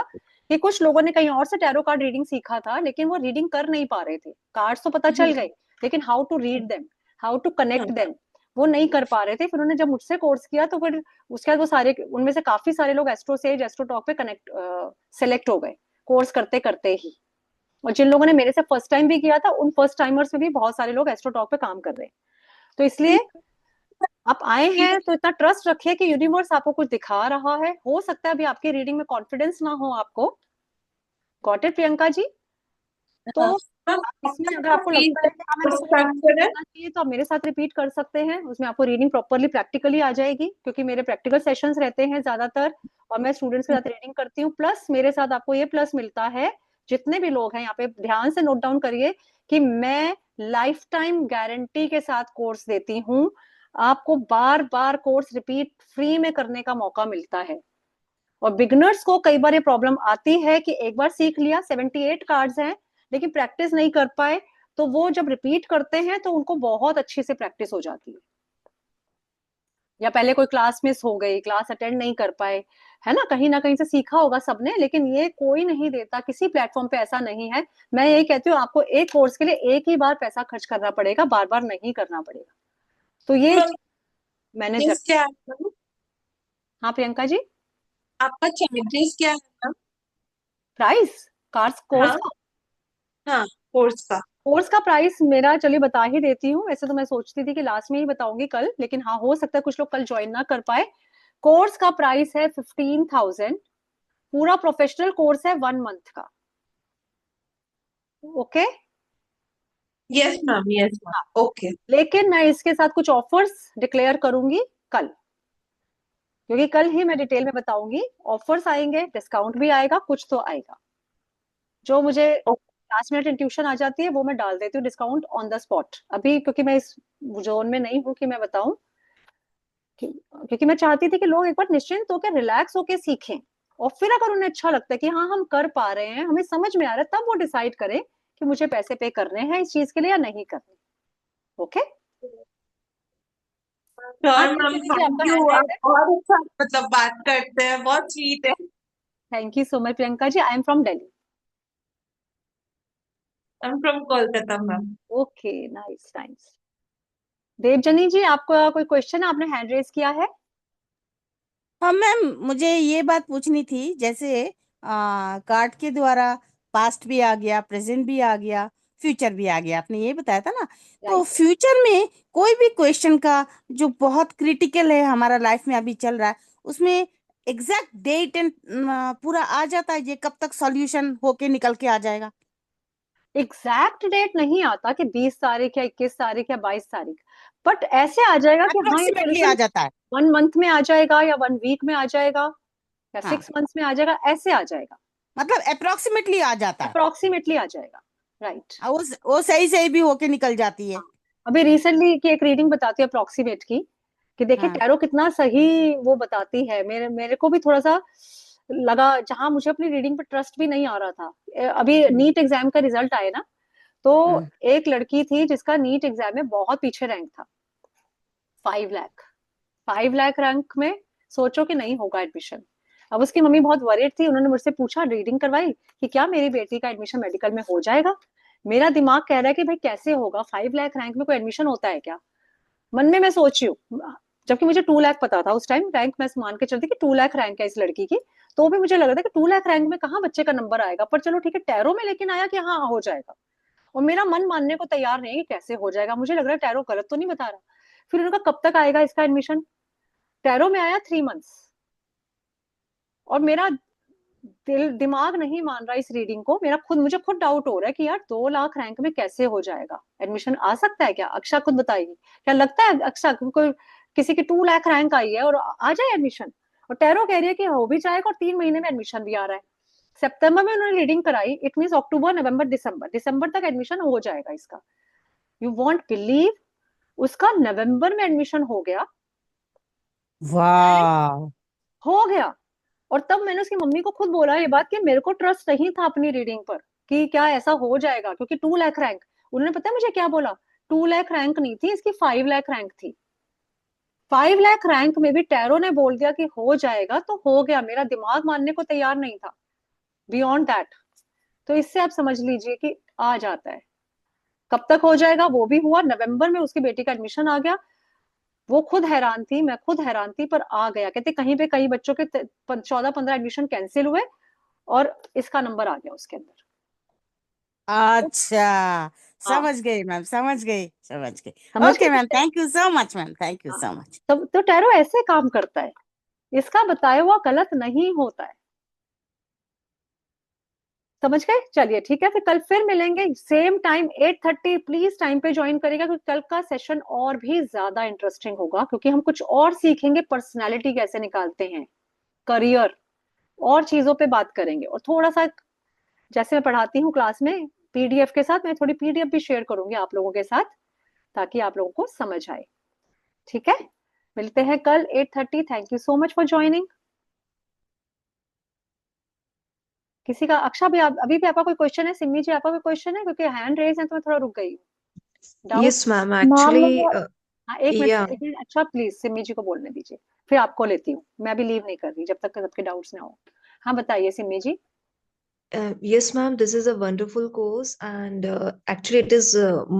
कि कुछ लोगों ने कहीं और से टैरो कार्ड रीडिंग सीखा था, लेकिन वो रीडिंग कर नहीं पा रहे थे। कार्ड्स तो पता चल गए, लेकिन how to read them, how to connect them, वो नहीं कर पा रहे थे। फिर उन्होंने जब मुझसे कोर्स किया तो फिर उसके बाद वो सारे, उनमें से काफी सारे लोग एस्ट्रो सेज, एस्ट्रो टॉक पे कनेक्ट सेलेक्ट हो गए कोर्स करते करते ही। और जिन लोगों ने मेरे से फर्स्ट टाइम भी किया था, उन फर्स्ट टाइमर्स में भी बहुत सारे लोग एस्ट्रो टॉक पे काम कर रहे हैं। तो इसलिए आप आए हैं तो इतना ट्रस्ट रखिए कि यूनिवर्स आपको कुछ दिखा रहा है। हो सकता है अभी आपकी रीडिंग में कॉन्फिडेंस ना हो आपको। Got it Priyanka ji? तो आप इसमें अगर आपको लगता है कि हाँ, मैं करना चाहिए, तो आप मेरे साथ रिपीट कर सकते हैं। उसमें आपको रीडिंग प्रॉपरली प्रैक्टिकली आ जाएगी, क्योंकि मेरे प्रैक्टिकल सेशंस रहते हैं ज्यादातर, और मैं स्टूडेंट्स के साथ रीडिंग करती हूँ। प्लस मेरे साथ आपको ये प्लस मिलता है, जितने भी लोग हैं यहाँ पे ध्यान से नोट डाउन करिए, कि मैं लाइफ टाइम गारंटी के साथ कोर्स देती हूँ। आपको बार बार कोर्स रिपीट फ्री में करने का मौका मिलता है। और बिगनर्स को कई बार ये प्रॉब्लम आती है कि एक बार सीख लिया, 78 कार्ड्स हैं, लेकिन प्रैक्टिस नहीं कर पाए। तो वो जब रिपीट करते हैं तो उनको बहुत अच्छे से प्रैक्टिस हो जाती है। या पहले कोई क्लास मिस हो गई, क्लास अटेंड नहीं कर पाए, है ना कहीं से सीखा होगा सबने, लेकिन ये कोई नहीं देता, किसी प्लेटफॉर्म पे ऐसा नहीं है। मैं यही कहती हूँ, आपको एक कोर्स के लिए एक ही बार पैसा खर्च करना पड़ेगा, बार बार नहीं करना पड़ेगा। तो ये मैंने क्या है? हाँ प्रियंका जी, आपका चार्जेस क्या है? प्राइस कोर्स हाँ का? हाँ, कोर्स का। कोर्स का प्राइस मेरा, चलिए बता ही देती हूँ। वैसे तो मैं सोचती थी कि लास्ट में ही बताऊंगी कल, लेकिन हाँ, हो सकता है कुछ लोग कल ज्वाइन ना कर पाए। कोर्स का प्राइस है 15,000। पूरा प्रोफेशनल कोर्स है 1 मंथ का। Okay, yes ma'am, yes ma'am, okay. लेकिन मैं इसके साथ कुछ ऑफर्स डिक्लेयर करूंगी कल, क्योंकि कल ही मैं डिटेल में बताऊंगी। ऑफर्स आएंगे, डिस्काउंट भी आएगा, कुछ तो आएगा। जो मुझे लास्ट मिनट इंट्यूशन आ जाती है वो मैं डाल देती हूँ डिस्काउंट ऑन द स्पॉट अभी, क्योंकि मैं इस जोन में नहीं हूँ कि मैं बताऊं। क्योंकि मैं चाहती थी कि लोग एक बार निश्चिंत होकर, रिलैक्स होकर सीखें, और फिर अगर उन्हें अच्छा लगता है कि हाँ हम कर पा रहे हैं, हमें समझ में आ रहा है, तब वो डिसाइड करें कि मुझे पैसे पे करने हैं इस चीज के लिए या नहीं करने। ओके, हाँ श्योर ठीक मैम, है, देखिए थैंक आपका यू। हैंड रेज आप है। बहुत अच्छा मतलब बात करते हैं, बहुत स्वीट है। Thank you so much Priyanka ji, I am from Delhi. I am from Kolkata ma'am. Okay, nice nice. Devjani ji, आपका कोई क्वेश्चन, आपने हैंड रेज किया है? हाँ मैम, मुझे ये बात पूछनी थी, जैसे कार्ड के द्वारा पास्ट भी आ गया, प्रेजेंट भी आ गया, फ्यूचर भी आ गया, आपने ये बताया था ना। तो राइट। फ्यूचर में कोई भी क्वेश्चन का जो बहुत क्रिटिकल है, हमारा लाइफ में अभी चल रहा है, उसमें एग्जैक्ट डेट एंड पूरा आ जाता है, ये कब तक सॉल्यूशन होके निकल के आ जाएगा? एग्जैक्ट डेट नहीं आता कि 20 तारीख या 21 तारीख या 22 तारीख, बट ऐसे आ जाएगा कि हाँ, ये अप्रोक्सीमेटली आ सोल्यूशन जाता है। 1 मंथ में आ जाएगा, या 1 वीक में आ जाएगा, या हाँ, 6 मंथ्स में आ जाएगा, ऐसे आ जाएगा। मतलब अप्रोक्सीमेटली आ जाता है। अप्रोक्सीमेटली आ जाएगा, राइट। वो सही सही भी होके निकल जाती है। अभी रिसेंटली की एक रीडिंग बताती है अप्रोक्सीमेट की, कि देखिए हाँ, टैरो कितना सही वो बताती है। मेरे मेरे को भी थोड़ा सा लगा, जहां मुझे अपनी रीडिंग पे ट्रस्ट भी नहीं आ रहा था। अभी नीट एग्जाम का रिजल्ट आए ना, तो हाँ, एक लड़की थी जिसका नीट एग्जाम में बहुत पीछे रैंक था, 5 लाख। 5 लाख रैंक में सोचो कि नहीं होगा एडमिशन। अब उसकी मम्मी बहुत वरीड थी, उन्होंने मुझसे पूछा, रीडिंग करवाई, कि क्या मेरी बेटी का एडमिशन मेडिकल में हो जाएगा। मेरा दिमाग कह रहा है कि भाई कैसे होगा, 5 लाख रैंक में कोई एडमिशन होता है क्या? मन में मैं सोच रही हूँ, जबकि मुझे 2 लाख पता था उस टाइम, रैंक मैं मान के चलती कि 2 लाख रैंक है इस लड़की की। तो भी मुझे लग रहा था कि 2 लाख रैंक में कहाँ बच्चे का नंबर आएगा, पर चलो ठीक है, टैरो में लेकिन आया कि हाँ हो जाएगा। और मेरा मन मानने को तैयार नहीं है कि कैसे हो जाएगा, मुझे लग रहा है टैरो गलत तो नहीं बता रहा। फिर उन्होंने कहा कब तक आएगा इसका एडमिशन, टैरो में आया 3 मंथ्स। और मेरा दिमाग नहीं मान रहा इस रीडिंग को, मुझे खुद डाउट हो रहा है कि यार 2 लाख रैंक में कैसे हो जाएगा एडमिशन, आ सकता है क्या? अक्षा खुद बताइए, क्या लगता है अक्षा कोई किसी की 2 लाख रैंक आई है और आ जाए एडमिशन? और टैरो कह रही है कि हो भी जाएगा, और 3 महीने में एडमिशन भी आ रहा है। सितंबर में उन्होंने रीडिंग कराई, इट मीन अक्टूबर नवंबर दिसंबर, दिसंबर तक एडमिशन हो जाएगा इसका। यू वॉन्ट बिलीव, उसका नवंबर में एडमिशन हो गया। वाह, हो गया। और तब मैंने उसकी मम्मी को खुद बोला ये बात, कि मेरे को ट्रस्ट नहीं था अपनी रीडिंग पर कि क्या ऐसा हो जाएगा, क्योंकि 2 लाख रैंक। उन्होंने पता है मुझे क्या बोला? 2 लाख रैंक नहीं थी इसकी, 5 लाख रैंक थी। 5 लाख रैंक में भी टैरो ने बोल दिया कि हो जाएगा, तो हो गया। मेरा दिमाग मानने को तैयार नहीं था बियॉन्ड दैट। तो इससे आप समझ लीजिए कि आ जाता है। कब तक हो जाएगा वो भी हुआ, नवंबर में उसकी बेटी का एडमिशन आ गया। वो खुद हैरान थी, मैं खुद हैरान थी, पर आ गया। कहते कहीं पे कई बच्चों के 14-15 एडमिशन कैंसिल हुए, और इसका नंबर आ गया उसके अंदर। अच्छा, हाँ, समझ गई मैम, समझ गई, समझ गई। समझ ओके गए मैम, कि thank you so much ma'am, thank you हाँ, सो मच। तो टैरो ऐसे काम करता है, इसका बताया हुआ गलत नहीं होता है। समझ गए? चलिए ठीक है, फिर कल फिर मिलेंगे सेम टाइम 8:30। प्लीज टाइम पे ज्वाइन करेगा, क्योंकि कल का सेशन और भी ज्यादा इंटरेस्टिंग होगा, क्योंकि हम कुछ और सीखेंगे, पर्सनालिटी कैसे निकालते हैं, करियर, और चीजों पे बात करेंगे। और थोड़ा सा जैसे मैं पढ़ाती हूँ क्लास में पीडीएफ के साथ, मैं थोड़ी पीडीएफ भी शेयर करूंगी आप लोगों के साथ, ताकि आप लोगों को समझ आए। ठीक है, मिलते हैं कल 8:30। Thank you so much for joining. किसी का, अक्षा भी अभी भी आपका कोई क्वेश्चन है? सिमी जी आपका कोई क्वेश्चन है? क्योंकि हैंड रेज है तो मैं थोड़ा रुक गई हूँ। Doubt? Yes, ma'am. Ma'am Actually, मुझे, हाँ एक मिनट yeah. एक मिनट, अच्छा प्लीज सिमी जी को बोलने दीजिए, फिर आपको लेती हूँ। मैं भी लीव नहीं कर रही जब तक सबके डाउट्स ना हो। हाँ बताइए सिमी जी। Yes, ma'am. This is a wonderful course, and actually, it is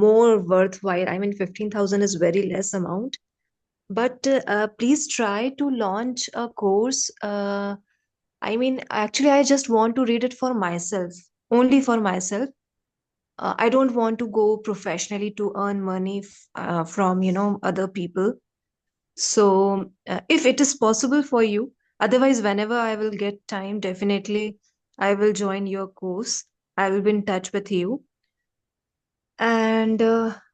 more worthwhile. I mean, 15,000 is very less amount. But please try to launch a course. I mean, actually, I just want to read it for myself, only for myself. I don't want to go professionally to earn money from, other people. So, if it is possible for you, otherwise, whenever I will get time, definitely I will join your course. I will be in touch with you. And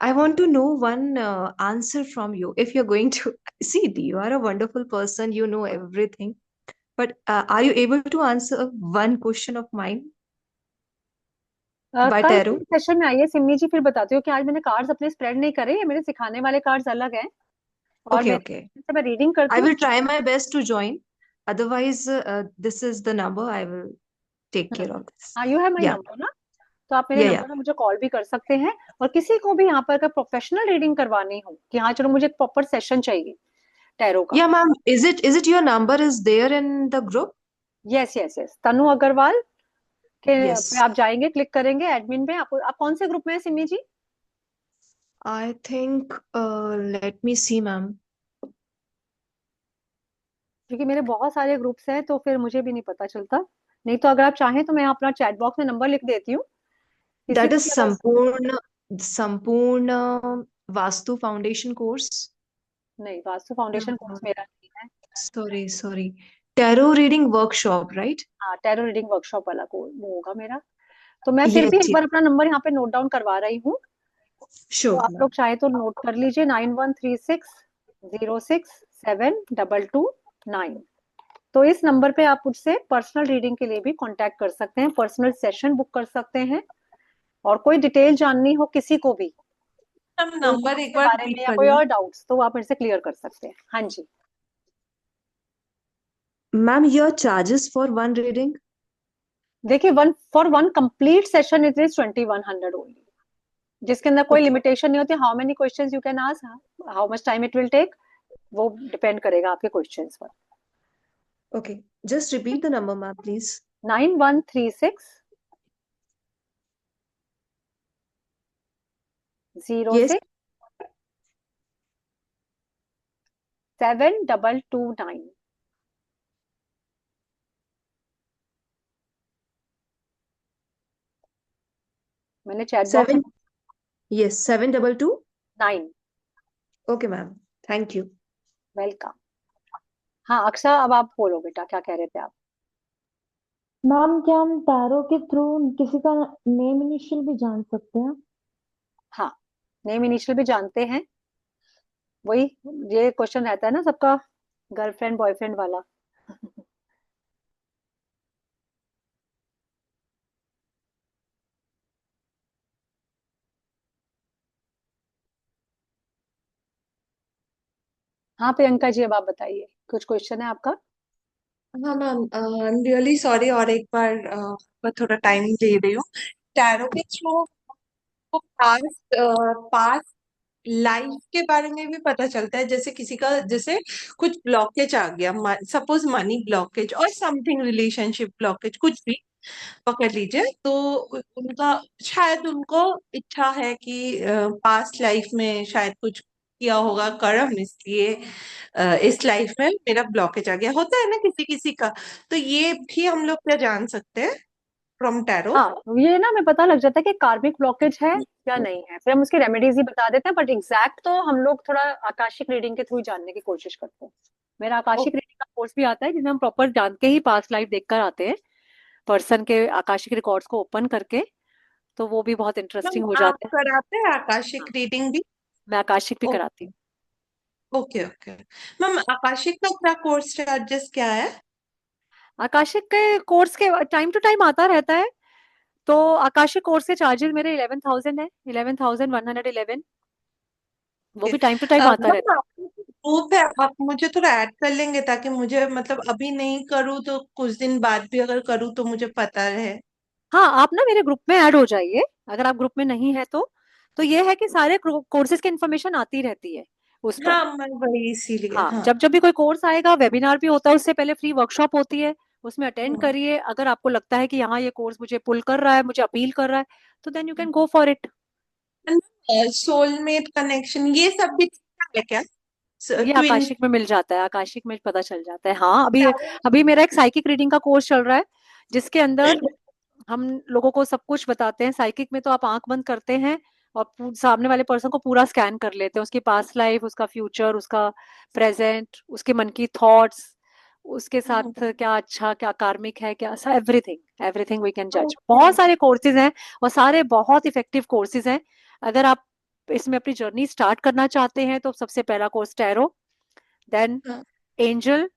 I want to know one answer from you. If you're going to see, you are a wonderful person, you know everything. But are you able to answer one question of mine by कल tarot? Session में आइए सिमी जी, फिर बताती हूँ कि आज मैंने cards अपने स्प्रेड नहीं करे, ये मेरे सिखाने वाले कार्ड्स अलग हैं, और Okay, मैं okay. मैं रीडिंग करती I हूँ। will try my best to join. Otherwise, this is the number. I will take care of this. हाँ, you have my Yeah, number ना, तो आप मेरे yeah, नंबर yeah. पे मुझे कॉल भी कर सकते हैं। और किसी को भी यहाँ पर अगर प्रोफेशनल रीडिंग करवानी हो, कि हाँ चलो मुझे प्रॉपर सेशन चाहिए टैरो का। Yeah, ma'am. Is it your number is there in the group? Yes yes yes, Tanu Agarwal के पे Yes. आप जाएंगे, क्लिक करेंगे एडमिन पे। आप कौन से ग्रुप में है सिमी जी? I think, let me see, ma'am. क्योंकि मेरे बहुत सारे ग्रुप्स हैं तो फिर मुझे भी नहीं पता चलता। नहीं तो अगर आप चाहें तो मैं अपना चैट बॉक्स में नंबर लिख देती हूँ, किसी That को is भी अगर। Sampurna Vastu Foundation course. नहीं, वास्तु फाउंडेशन कोर्स मेरा नहीं है। Sorry. Tarot reading workshop, right? हाँ, टैरो रीडिंग वर्कशॉप वाला कोर्स वो होगा मेरा। तो मैं फिर Yes, भी एक yes. बार अपना नंबर यहाँ पे नोट डाउन करवा रही हूँ, तो Sure, आप ma'am. लोग चाहे तो नोट कर लीजिए। 9136067229। तो इस नंबर पे आप मुझसे पर्सनल रीडिंग के लिए भी कांटेक्ट कर सकते हैं, पर्सनल सेशन बुक कर सकते हैं, और कोई डिटेल जाननी हो किसी को भी, हम कोई नंबर कोर्स एक के बार बारे में रिपीट या कोई करिए। और डाउट्स, तो आप मेरे से क्लियर कर सकते हैं। हाँ जी। Ma'am, your charges for one reading? देखिए, one complete session it is 2100 only, जिसके अंदर कोई Okay. लिमिटेशन नहीं होती। How many questions you can ask, how much time it will take, वो डिपेंड करेगा आपके क्वेश्चंस पर। Okay. Just repeat the number, ma'am, please. 9136 Yes. 06 7229। मैंने चैट बॉक्स में। 7. Yes, 722. 9। Okay, ma'am. Thank you. Welcome. हाँ अक्षा, अब आप बोलो बेटा, क्या कह रहे थे आप? मैम क्या हम टैरो के थ्रू किसी का नेम इनिशियल भी जान सकते हैं? हाँ, नेम इनिशियल भी जानते हैं। वही, ये क्वेश्चन रहता है ना सबका, गर्लफ्रेंड बॉयफ्रेंड वाला। हाँ प्रियंका जी, अब आप बताइए, कुछ क्वेश्चन है आपका? हाँ ma'am, I am really sorry, और एक बार मैं थोड़ा टाइम ले रही हूँ। टैरो के थ्रू पास्ट पास्ट लाइफ के बारे में भी पता चलता है। जैसे किसी का, जैसे कुछ ब्लॉकेज आ गया, सपोज मनी ब्लॉकेज और समथिंग, रिलेशनशिप ब्लॉकेज, कुछ भी पकड़ लीजिए, तो उनका शायद उनको इच्छा है कि पास्ट लाइफ में शायद कुछ किया होगा कर्म, इसलिए इस लाइफ में मेरा ब्लॉकेज आ गया, होता है ना किसी किसी का। तो ये भी हम लोग क्या जान सकते हैं फ्रॉम टैरो? हाँ, ये ना हमें पता लग जाता है कि कार्मिक ब्लॉकेज है या नहीं है, फिर हम उसकी रेमेडीज ही बता देते हैं, बट एग्जैक्ट तो हम लोग थोड़ा आकाशिक रीडिंग के थ्रू ही जानने की कोशिश करते हैं। मेरा आकाशिक रीडिंग का कोर्स भी आता है, जिसमें हम प्रॉपर जान के ही पास्ट लाइफ देखकर आते हैं, पर्सन के आकाशिक रिकॉर्ड्स को ओपन करके, तो वो भी बहुत इंटरेस्टिंग हो आप जाता है। कराते हैं आकाशिक हाँ, रीडिंग भी? मैं आकाशिक भी कराती हूँ। ओके ओके मैम, आकाशिक का क्या कोर्स चार्जेस क्या है? आकाशिक के कोर्स के टाइम टू टाइम आता रहता है, तो आकाशिक कोर्स के चार्जेस मेरे 11,000 है, 11,111। वो भी टाइम टू टाइम आता रहता मैम, है। आपका ग्रुप है, आप मुझे थोड़ा ऐड कर लेंगे, ताकि मुझे मतलब अभी नहीं करूँ तो कुछ दिन बाद भी अगर करूँ तो मुझे पता रहे। हाँ, आप ना मेरे ग्रुप में ऐड हो जाइए, अगर आप ग्रुप में नहीं है तो ये है कि सारे कोर्सेज की इन्फॉर्मेशन आती रहती है उस पर। हाँ मैं वही, इसीलिए। हाँ, हाँ जब जब भी कोई कोर्स आएगा, वेबिनार भी होता है, उससे पहले फ्री वर्कशॉप होती है, उसमें अटेंड हाँ। करिए। अगर आपको लगता है कि यहाँ ये कोर्स मुझे पुल कर रहा है, मुझे अपील कर रहा है, तो then you can go for it. Soulmate connection ये सब भी है क्या? ये ट्विन? आकाशिक में मिल जाता है, आकाशिक में पता चल जाता है। हाँ, अभी अभी मेरा एक साइकिक रीडिंग का कोर्स चल रहा है, जिसके अंदर हम लोगों को सब कुछ बताते हैं। साइकिक में तो आप आंख बंद करते हैं और सामने वाले पर्सन को पूरा स्कैन कर लेते हैं, उसकी पास्ट लाइफ, उसका फ्यूचर, उसका प्रेजेंट, उसके मन की थॉट्स, उसके साथ क्या अच्छा क्या कार्मिक है, क्या ऐसा, एवरीथिंग एवरीथिंग वी कैन जज। बहुत सारे कोर्सेज हैं और सारे बहुत इफेक्टिव कोर्सेज हैं। अगर आप इसमें अपनी जर्नी स्टार्ट करना चाहते हैं तो सबसे पहला कोर्स टैरो, देन एंजल,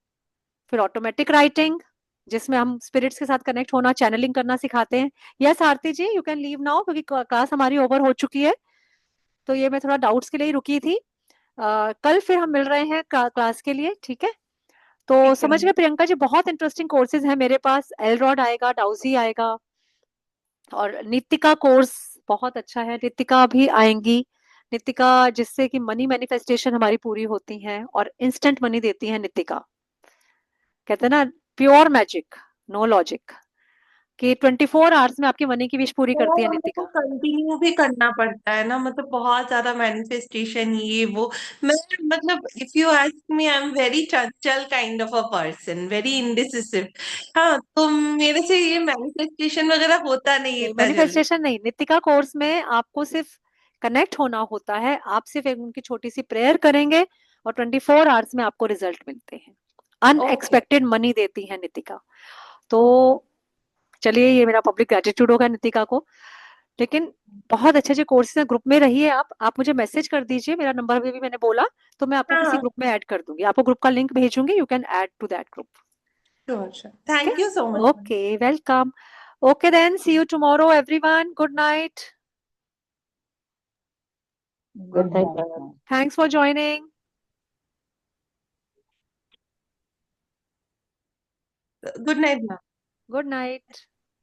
फिर ऑटोमेटिक राइटिंग, जिसमें हम स्पिरिट्स के साथ कनेक्ट होना, चैनलिंग करना सिखाते हैं। Yes Aarti ji, you can leave now, क्योंकि क्लास हमारी ओवर हो चुकी है। तो ये मैं थोड़ा डाउट्स के लिए ही रुकी थी। कल फिर हम मिल रहे हैं क्लास के लिए, ठीक है? तो समझ गए प्रियंका जी, बहुत इंटरेस्टिंग कोर्सेज हैं मेरे पास। एलरॉड आएगा, डाउजी आएगा, और नितिका कोर्स बहुत अच्छा है, नितिका भी आएंगी। नितिका, जिससे कि मनी मैनिफेस्टेशन हमारी पूरी होती है और इंस्टेंट मनी देती है नितिका। कहते हैं ना, प्योर मैजिक, नो लॉजिक। कि 24 आवर्स में आपकी मनी की विश पूरी वो करती है हम लोग को नितिका। कंटिन्यू भी करना पड़ता है ना, मतलब बहुत ज्यादा मैनिफेस्टेशन ये वो। मैं मतलब if you ask me, I am very चंचल kind of a person, very indecisive. हाँ, तो मेरे से ये मैनिफेस्टेशन वगैरह होता नहीं है नहीं, इतना जल्दी। मैनिफेस्टेशन नहीं, नितिका कोर्स में आपको सिर्फ कनेक्ट होना होता है। आप सिर्फ एक उनकी छोटी सी प्रेयर करेंगे और 24 आवर्स में आपको रिजल्ट मिलते हैं। ओके। अनएक्सपेक्टेड मनी देती है नितिका। तो चलिए, ये मेरा पब्लिक ग्रेटिट्यूड होगा नितिका को। लेकिन बहुत अच्छे अच्छे कोर्सेज हैं, ग्रुप में रहिए। आप मुझे मैसेज कर दीजिए, मेरा नंबर भी मैंने बोला, तो मैं आपको किसी हाँ, ग्रुप में ऐड कर दूंगी। आपको ग्रुप का लिंक भेजूंगी, you can add to that group. Sure sure, thank you so much. Okay, welcome. Okay then, see you tomorrow everyone, good night. Good night ma'am. Thanks for joining. Good night ma'am. Good night.